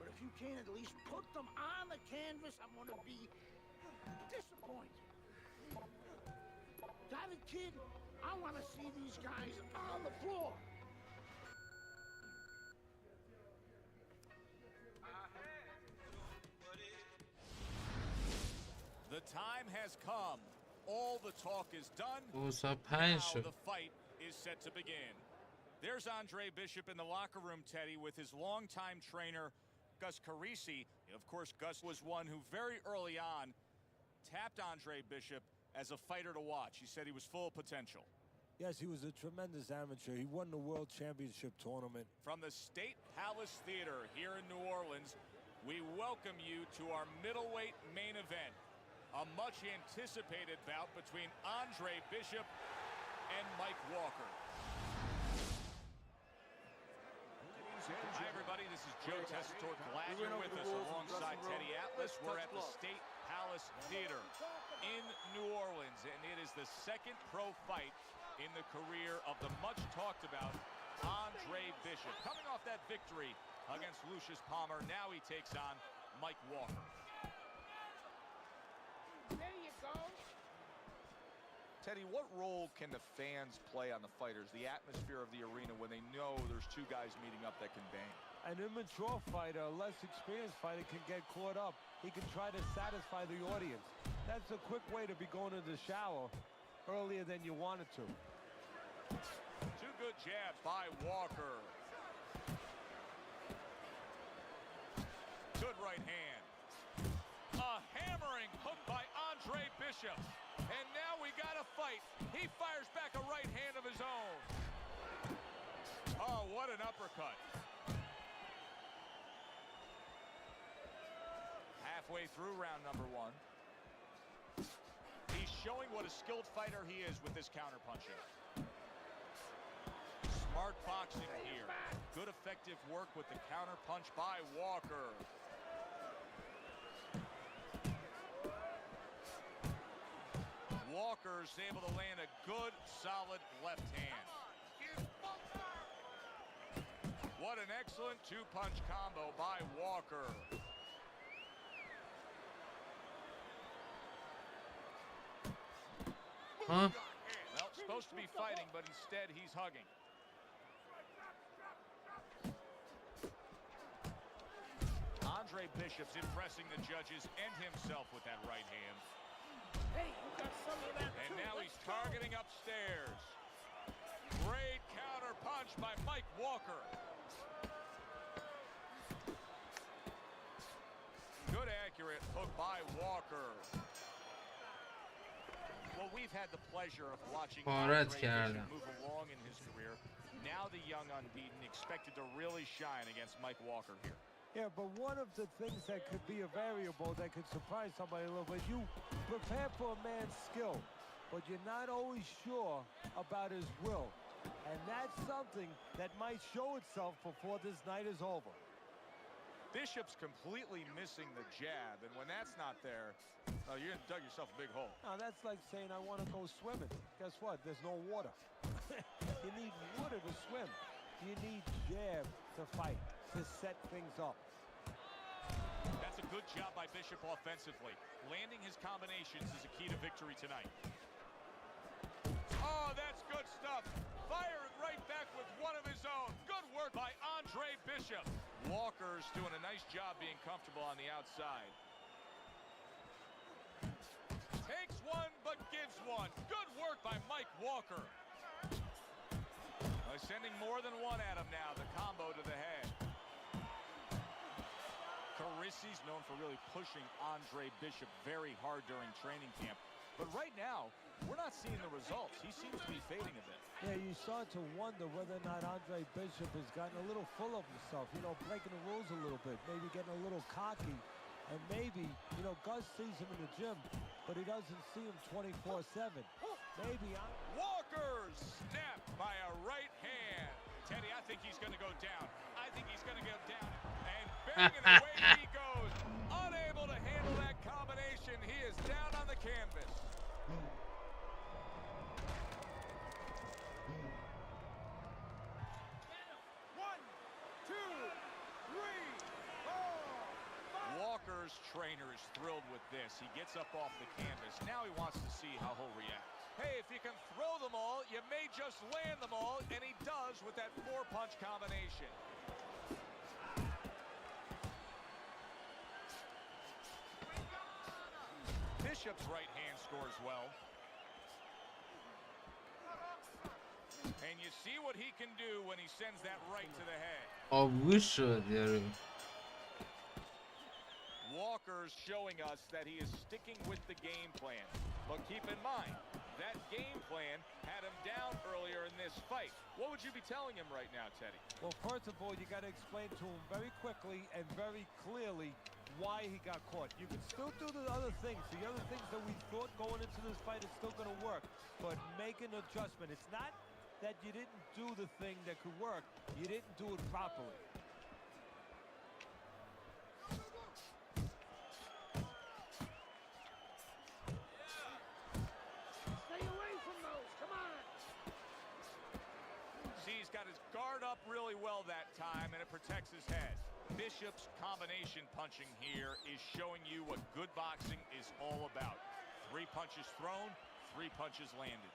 But if you can't at least put them on the canvas, I'm gonna be disappointed. Got it, kid? I want to see these guys on the floor. The time has come. All the talk is done. اوسا Now 5 شد. the fight is set to begin. There's Andre Bishop in the locker room, Teddy, with his longtime trainer, Gus Carisi. Of course, Gus was one who very early on tapped Andre Bishop as a fighter to watch. He said he was full of potential. Yes, he was a tremendous amateur. He won the World Championship tournament. From the State Palace Theater here in New Orleans, we welcome you to our middleweight main event. A much-anticipated bout between Andre Bishop and Mike Walker. Hi, everybody. This is Joe Tessitore. Glad you're with us alongside Teddy Atlas. We're at the State Palace Theater in New Orleans, and it is the second pro fight in the career of the much-talked-about Andre Bishop. Coming off that victory against Lucius Palmer, now he takes on Mike Walker. There you go. Teddy, what role can the fans play on the fighters, the atmosphere of the arena, when they know there's two guys meeting up that can bang? An immature fighter, a less experienced fighter, can get caught up. He can try to satisfy the audience. That's a quick way to be going to the shower earlier than you wanted to. Two good jabs by Walker. Good right hand. A hammering hook by Andre Bishop. And now we got a fight. He fires back a right hand of his own. Oh, what an uppercut. Halfway through round number 1. He's showing what a skilled fighter he is with this counterpunching. Smart boxing here. Good effective work with the counterpunch by Walker. Walker's able to land a good, solid left hand. What an excellent two-punch combo by Walker. Huh? Well, supposed to be fighting, but instead he's hugging. Andre Bishop's impressing the judges and himself with that right hand. Hey, you got some of that And too. now he's targeting upstairs. Great counter punch by Mike Walker. Good accurate hook by Walker. Well, we've had the pleasure of watching Andre Bishop move along in his career. Now the young unbeaten expected to really shine against Mike Walker here. Yeah, but one of the things that could be a variable that could surprise somebody a little bit, you prepare for a man's skill, but you're not always sure about his will. And that's something that might show itself before this night is over. Bishop's completely missing the jab, and when that's not there, you're gonna dug yourself a big hole. Now, that's like saying, I want to go swimming. Guess what? There's no water. You need water to swim. You need jab to fight, to set things up. That's a good job by Bishop offensively. Landing his combinations is a key to victory tonight. Oh, that's good stuff. Firing right back with one of his own. Good work by Andre Bishop. Walker's doing a nice job being comfortable on the outside. Takes one, but gives one. Good work by Mike Walker. Sending more than one at him now. The combo to the head. Carissi's known for really pushing Andre Bishop very hard during training camp. But right now, we're not seeing the results. He seems to be fading a bit. Yeah, you start to wonder whether or not Andre Bishop has gotten a little full of himself, you know, breaking the rules a little bit, maybe getting a little cocky. And maybe, you know, Gus sees him in the gym, but he doesn't see him 24/7. Maybe Walker snapped by a right hand. Teddy, I think he's going to go down. I think he's going to go down. And banging away he goes. Unable to handle that combination. He is down on the canvas. Walker's trainer is thrilled with this. He gets up off the canvas. Now he wants to see how he'll react. Hey, if you can throw them all, you may just land them all, and he does with that four-punch combination. Bishop's right hand scores well. And you see what he can do when he sends that right to the head. آبگوش شد یارو. Walker's showing us that he is sticking with the game plan. But keep in mind, that game plan had him down earlier in this fight. What would you be telling him right now, Teddy? Well, first of all, you got to explain to him very quickly and very clearly why he got caught. You can still do the other things. The other things that we thought going into this fight is still going to work. But make an adjustment. It's not that you didn't do the thing that could work. You didn't do it properly. Guard up really well that time, and it protects his head. Bishop's combination punching here is showing you what good boxing is all about. 3 punches thrown, 3 punches landed.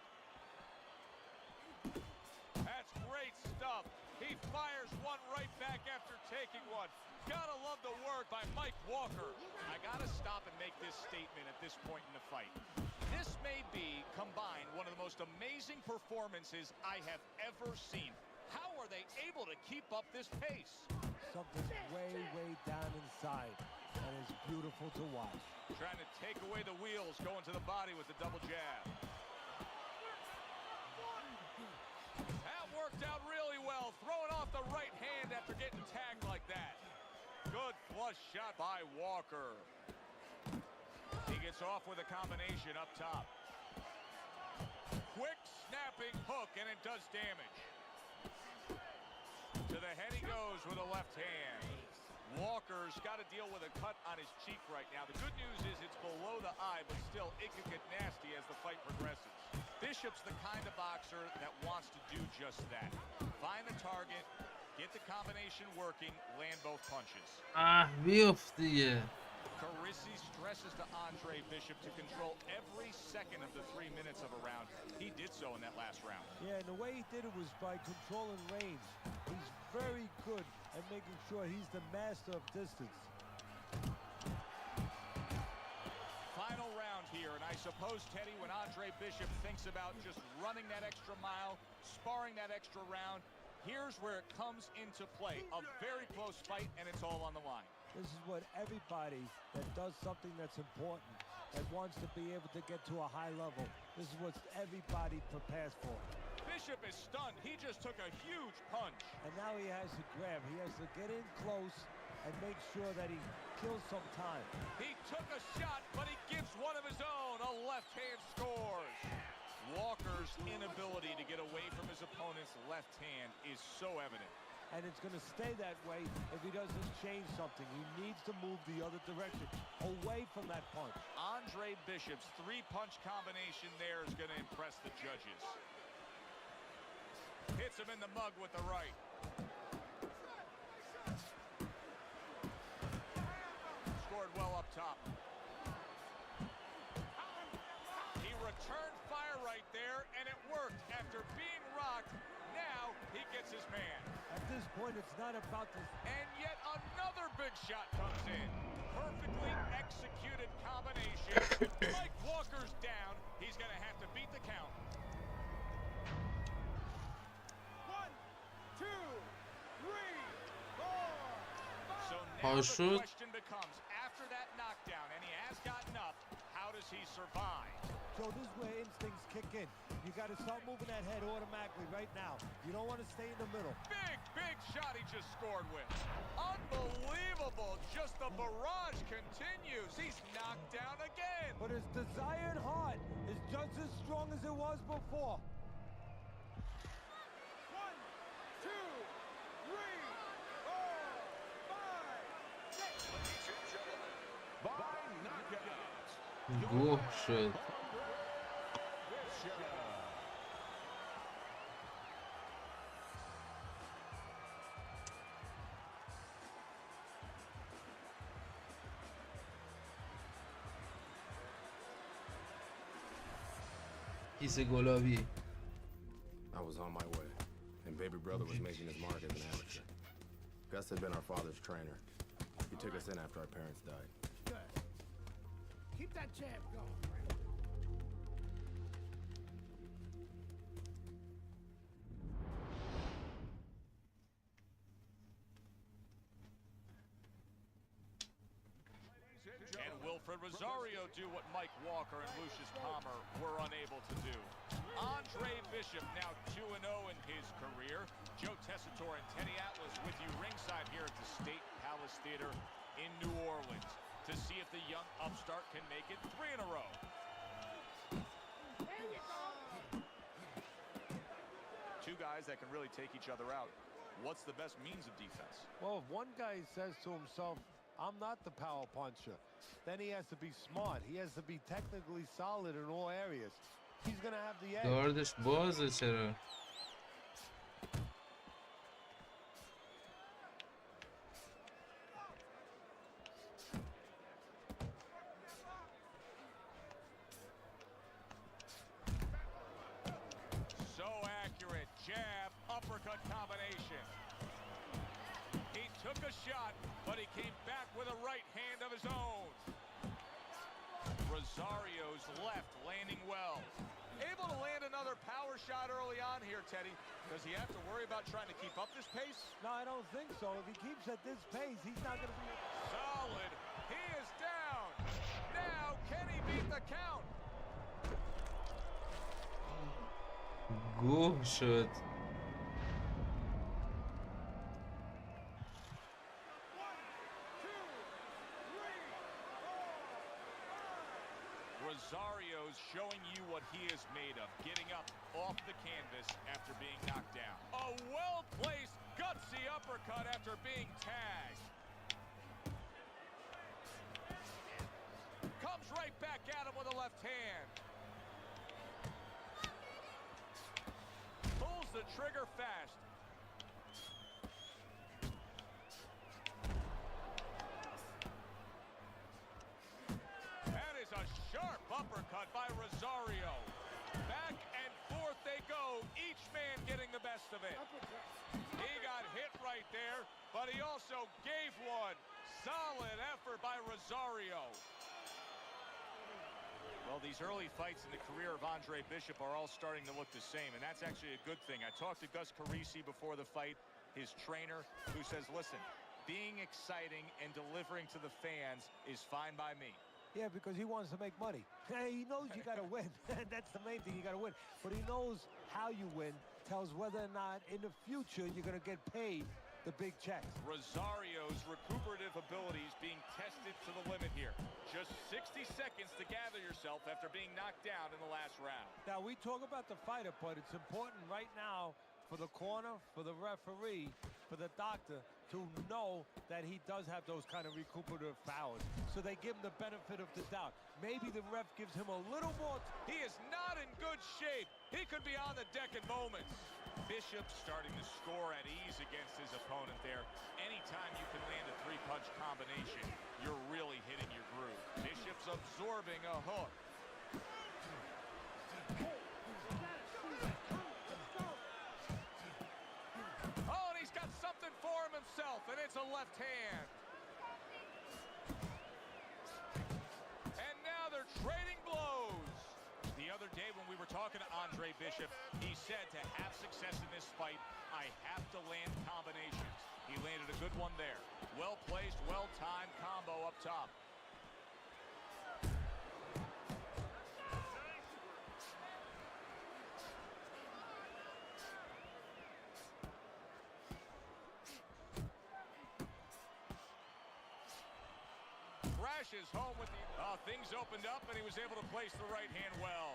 That's great stuff. He fires one right back after taking one. Gotta love the work by Mike Walker. I gotta stop and make this statement at this point in the fight. This may be, combined, one of the most amazing performances I have ever seen. How are they able to keep up this pace? Something's way, way down inside. and it's beautiful to watch. Trying to take away the wheels, going to the body with the double jab. That worked out really well, throwing off the right hand after getting tagged like that. Good flush shot by Walker. He gets off with a combination up top. Quick snapping hook, and it does damage. To the head he goes with a left hand. Walker's got to deal with a cut on his cheek right now. The good news is it's below the eye, but still it could get nasty as the fight progresses. Bishop's the kind of boxer that wants to do just that. Find the target, get the combination working, land both punches. بیفت دیگه. Carisi stresses to Andre Bishop to control every second of the 3 minutes of a round. He did so in that last round. Yeah, and the way he did it was by controlling range. He's very good at making sure he's the master of distance. Final round here, and I suppose, Teddy, when Andre Bishop thinks about just running that extra mile, sparring that extra round, here's where it comes into play. A very close fight, and it's all on the line. This is what everybody that does something that's important, that wants to be able to get to a high level, this is what everybody prepares for. Bishop is stunned. He just took a huge punch. And now he has to grab. He has to get in close and make sure that he kills some time. He took a shot, but he gives one of his own. A left hand scores. Walker's inability to get away from his opponent's left hand is so evident. And it's going to stay that way if he doesn't change something. He needs to move the other direction, away from that punch. Andre Bishop's three-punch combination there is going to impress the judges. Hits him in the mug with the right. Scored well up top. He returned fire right there, and it worked. After being rocked, now he gets his man. At this point, it's not about this. And yet another big shot comes in. Perfectly executed combination. Mike Walker's down. He's going to have to beat the count. 1, 2, 3, 4, 5. So now the question becomes, after that knockdown, and he has gotten up, how does he survive? So this is where instincts kick in. You got to start moving that head automatically right now. You don't want to stay in the middle. Big shot he just scored with. Unbelievable. Just the barrage continues. He's knocked down again. But his desired heart is just as strong as it was before. 1, 2, 3, 4, 5, 6. By knockout. گوه شد. کیسه گلابی. I was on my way, and baby brother was making his mark as an amateur. Gus had been our father's trainer. He took us in after our parents died. Good. Keep that jab going. And Wilfred Rosario do what Mike Walker and Lucius Palmer were unable to do. Andre Bishop now 2-0 in his career. Joe Tessitore and Teddy Atlas with you ringside here at the State Palace Theater in New Orleans to see if the young upstart can make it 3 in a row. There you go. Two guys that can really take each other out. What's the best means of defense? Well, if one guy says to himself, I'm not the power puncher, then he has to be smart. He has to be technically solid in all areas. He's going to have the edge. گاردش بازه چرا؟ So accurate. Jab, uppercut combination. He took a shot, but he came back with a right hand of his own. Rosario's left landing well. Able to land another power shot early on here, Teddy. Does he have to worry about trying to keep up this pace? No, I don't think so. If he keeps at this pace, he's not going to be... Solid the count. گوه شد. Rosario's showing you what he is made of, getting up off the canvas after being knocked down. A well-placed, gutsy uppercut after being tagged. Comes right back at him with a left hand. Pulls the trigger fast. That is a sharp uppercut by Rosario. Back and forth they go, each man getting the best of it. He got hit right there, but he also gave one. Solid effort by Rosario. Well, these early fights in the career of Andre Bishop are all starting to look the same, and that's actually a good thing. I talked to Gus Carisi before the fight, his trainer, who says, listen, being exciting and delivering to the fans is fine by me. Yeah, because he wants to make money. He knows you got to win. That's the main thing, you got to win. But he knows how you win, tells whether or not in the future you're going to get paid the big checks. Rosario's recuperative abilities being tested to the limit here. Just 60 seconds to gather yourself after being knocked down in the last round. Now, we talk about the fighter, but it's important right now for the corner, for the referee, for the doctor to know that he does have those kind of recuperative powers. So they give him the benefit of the doubt. Maybe the ref gives him a little more. He is not in good shape. He could be on the deck in moments. Bishop starting to score at ease against his opponent there. Anytime you can land a three-punch combination, you're really hitting your groove. Bishop's absorbing a hook. Oh, and he's got something for him himself, and it's a left hand. And now they're trading blows. The other day when we were talking to Andre Bishop, he said to have success in this fight, I have to land combinations. He landed a good one there. Well-placed, well-timed combo up top. Crashes home with the... things opened up, and he was able to place the right hand well.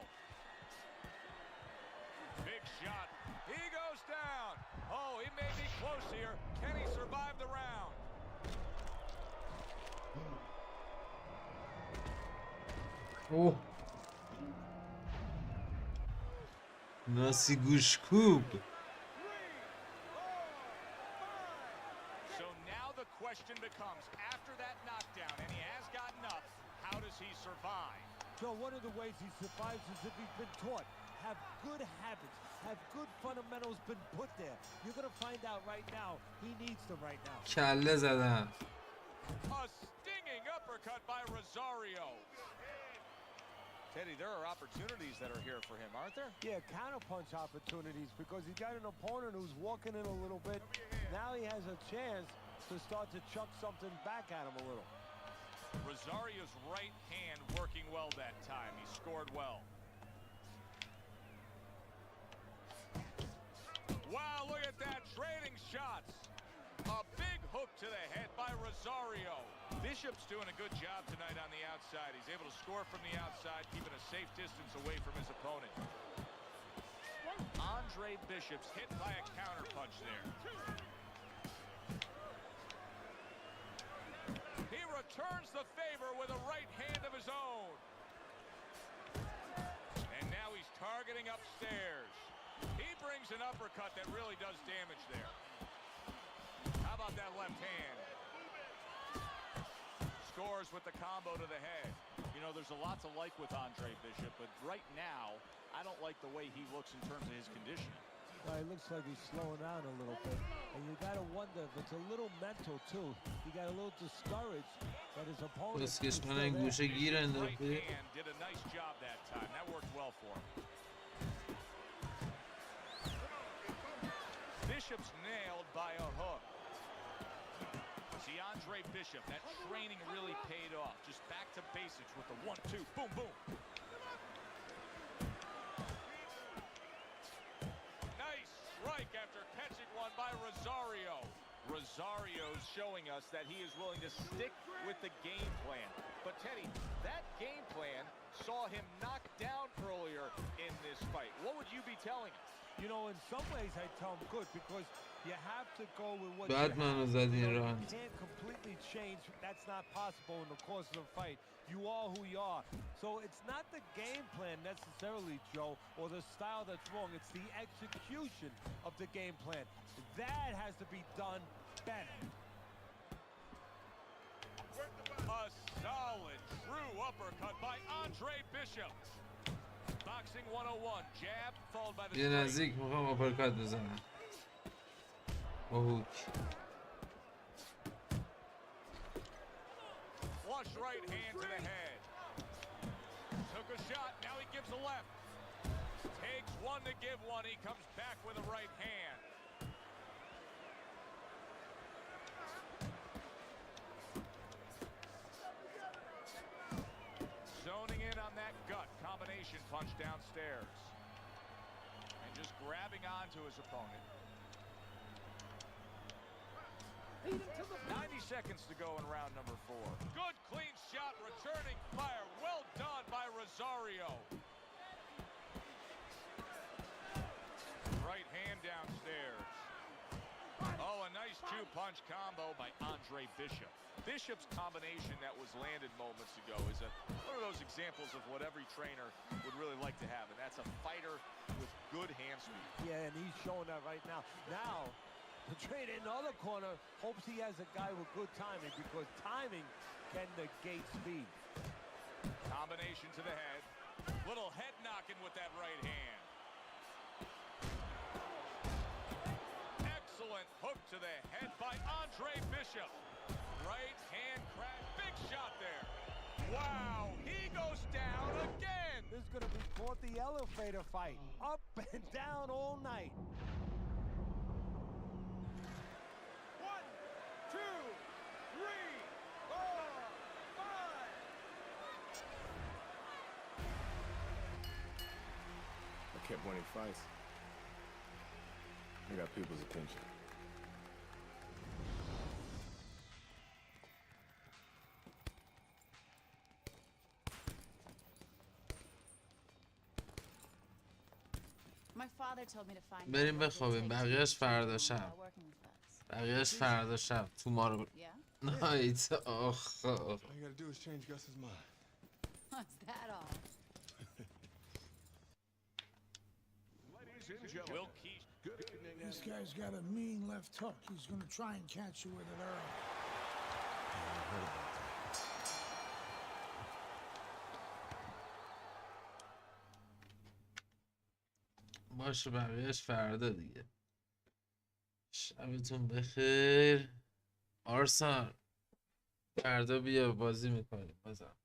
Big shot. He goes down. Oh, he may be close here. Can he survive the round? اوه ناسی گوشکوب. So now the question becomes, after that knockdown, and he has gotten up, how does he survive? So one of the ways he survives is if he's been taught. Have good habits, have good fundamentals been put there. You're going to find out right now, he needs them right now. کله زدم. A stinging uppercut by Rosario. Teddy, there are opportunities that are here for him, aren't there? Yeah, counterpunch opportunities because he's got an opponent who's walking in a little bit. Now he has a chance to start to chuck something back at him a little. Rosario's right hand working well that time. He scored well. Wow, look at that, trading shots. A big hook to the head by Rosario. Bishop's doing a good job tonight on the outside. He's able to score from the outside, keeping a safe distance away from his opponent. Andre Bishop's hit by a counterpunch there. He returns the favor with a right hand of his own. And now he's targeting upstairs. He brings an uppercut that really does damage there. How about that left hand? Scores with the combo to the head. You know, there's a lot to like with Andre Bishop, but right now, I don't like the way he looks in terms of his conditioning. It looks like he's slowing down a little bit. And you got to wonder if it's a little mental, too. He got a little discouraged that his opponent... بسکشمن گوشه گیر انداخته. Did a nice job that time. That worked well for him. Bishop's nailed by a hook. See, Andre Bishop, that training really paid off. Just back to basics with the 1-2, boom, boom. Nice strike after catching one by Rosario. Rosario's showing us that he is willing to stick with the game plan. But Teddy, that game plan saw him knocked down earlier in this fight. What would you be telling him? You know, in some ways I tell him good, because you have to go with what بعد منو زدی you راند can't completely change. That's not possible in the course of the fight. You are who you are. So it's not the game plan necessarily, Joe, or the style that's wrong. It's the execution of the game plan. That has to be done better. A solid, true uppercut by Andre Bishop. Boxing 101, jab followed by the یه straight. نزدیک میخوام آپرکات بزنم با هوک Flush right hand to the head. Took a shot, now he gives a left. Takes one to give one, he comes back with a right hand. Zoning in on that gut combination punch downstairs. And just grabbing onto his opponent. 90 seconds to go in round number 4. Good clean shot, returning fire. Well done by Rosario. Right hand downstairs. Oh, a nice two-punch combo by Andre Bishop. Bishop's combination that was landed moments ago is one of those examples of what every trainer would really like to have, and that's a fighter with good hand speed. Yeah, and he's showing that right now. Now, the trainer in the other corner hopes he has a guy with good timing, because timing can negate speed. Combination to the head. Little head knocking with that right hand. Excellent hook to the head by Andre Bishop. Right hand crash. Big shot there. Wow, he goes down again. This is going to be called the elevator fight. Up and down all night. 1, 2, 3, 4, 5. I kept winning fights. I got people's attention. My father told me to find بریم بخوابیم بقیهش فردا شب بقیهش فردا شب tomorrow night آخ All you gotta do is change Gus's mind. What's that all? This guy's got a mean left hook. He's gonna try and catch you with it early. باشه بقیهش فردا دیگه شبتون بخیر آرسان فردا بیا بازی میکنیم بازم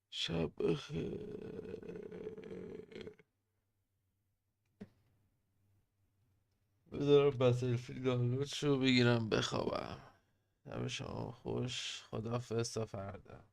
شب بخیر بذارم بتلفیلد دانلود شو بگیرم بخوابم شب شما خوش خداحافظ تا فردا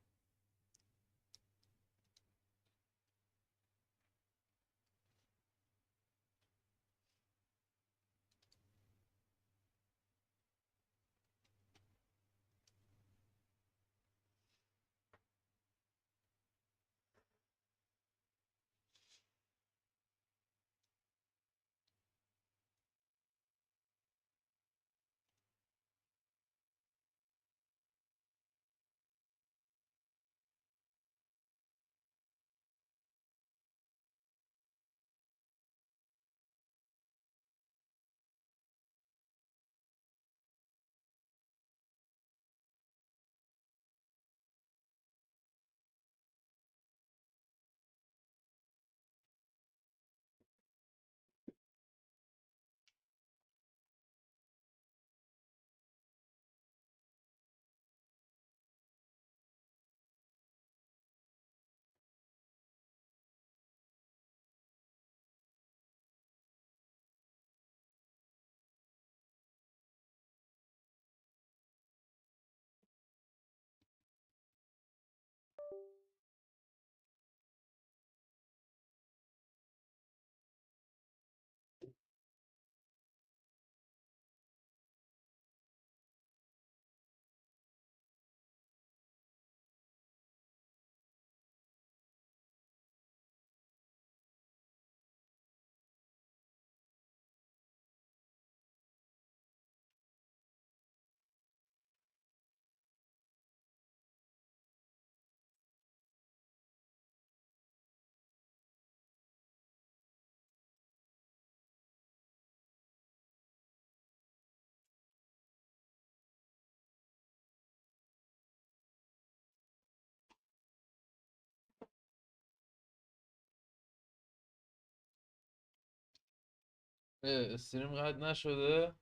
استریم قد نشده.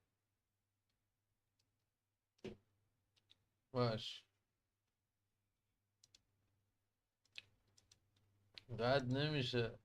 باش قد نمیشه.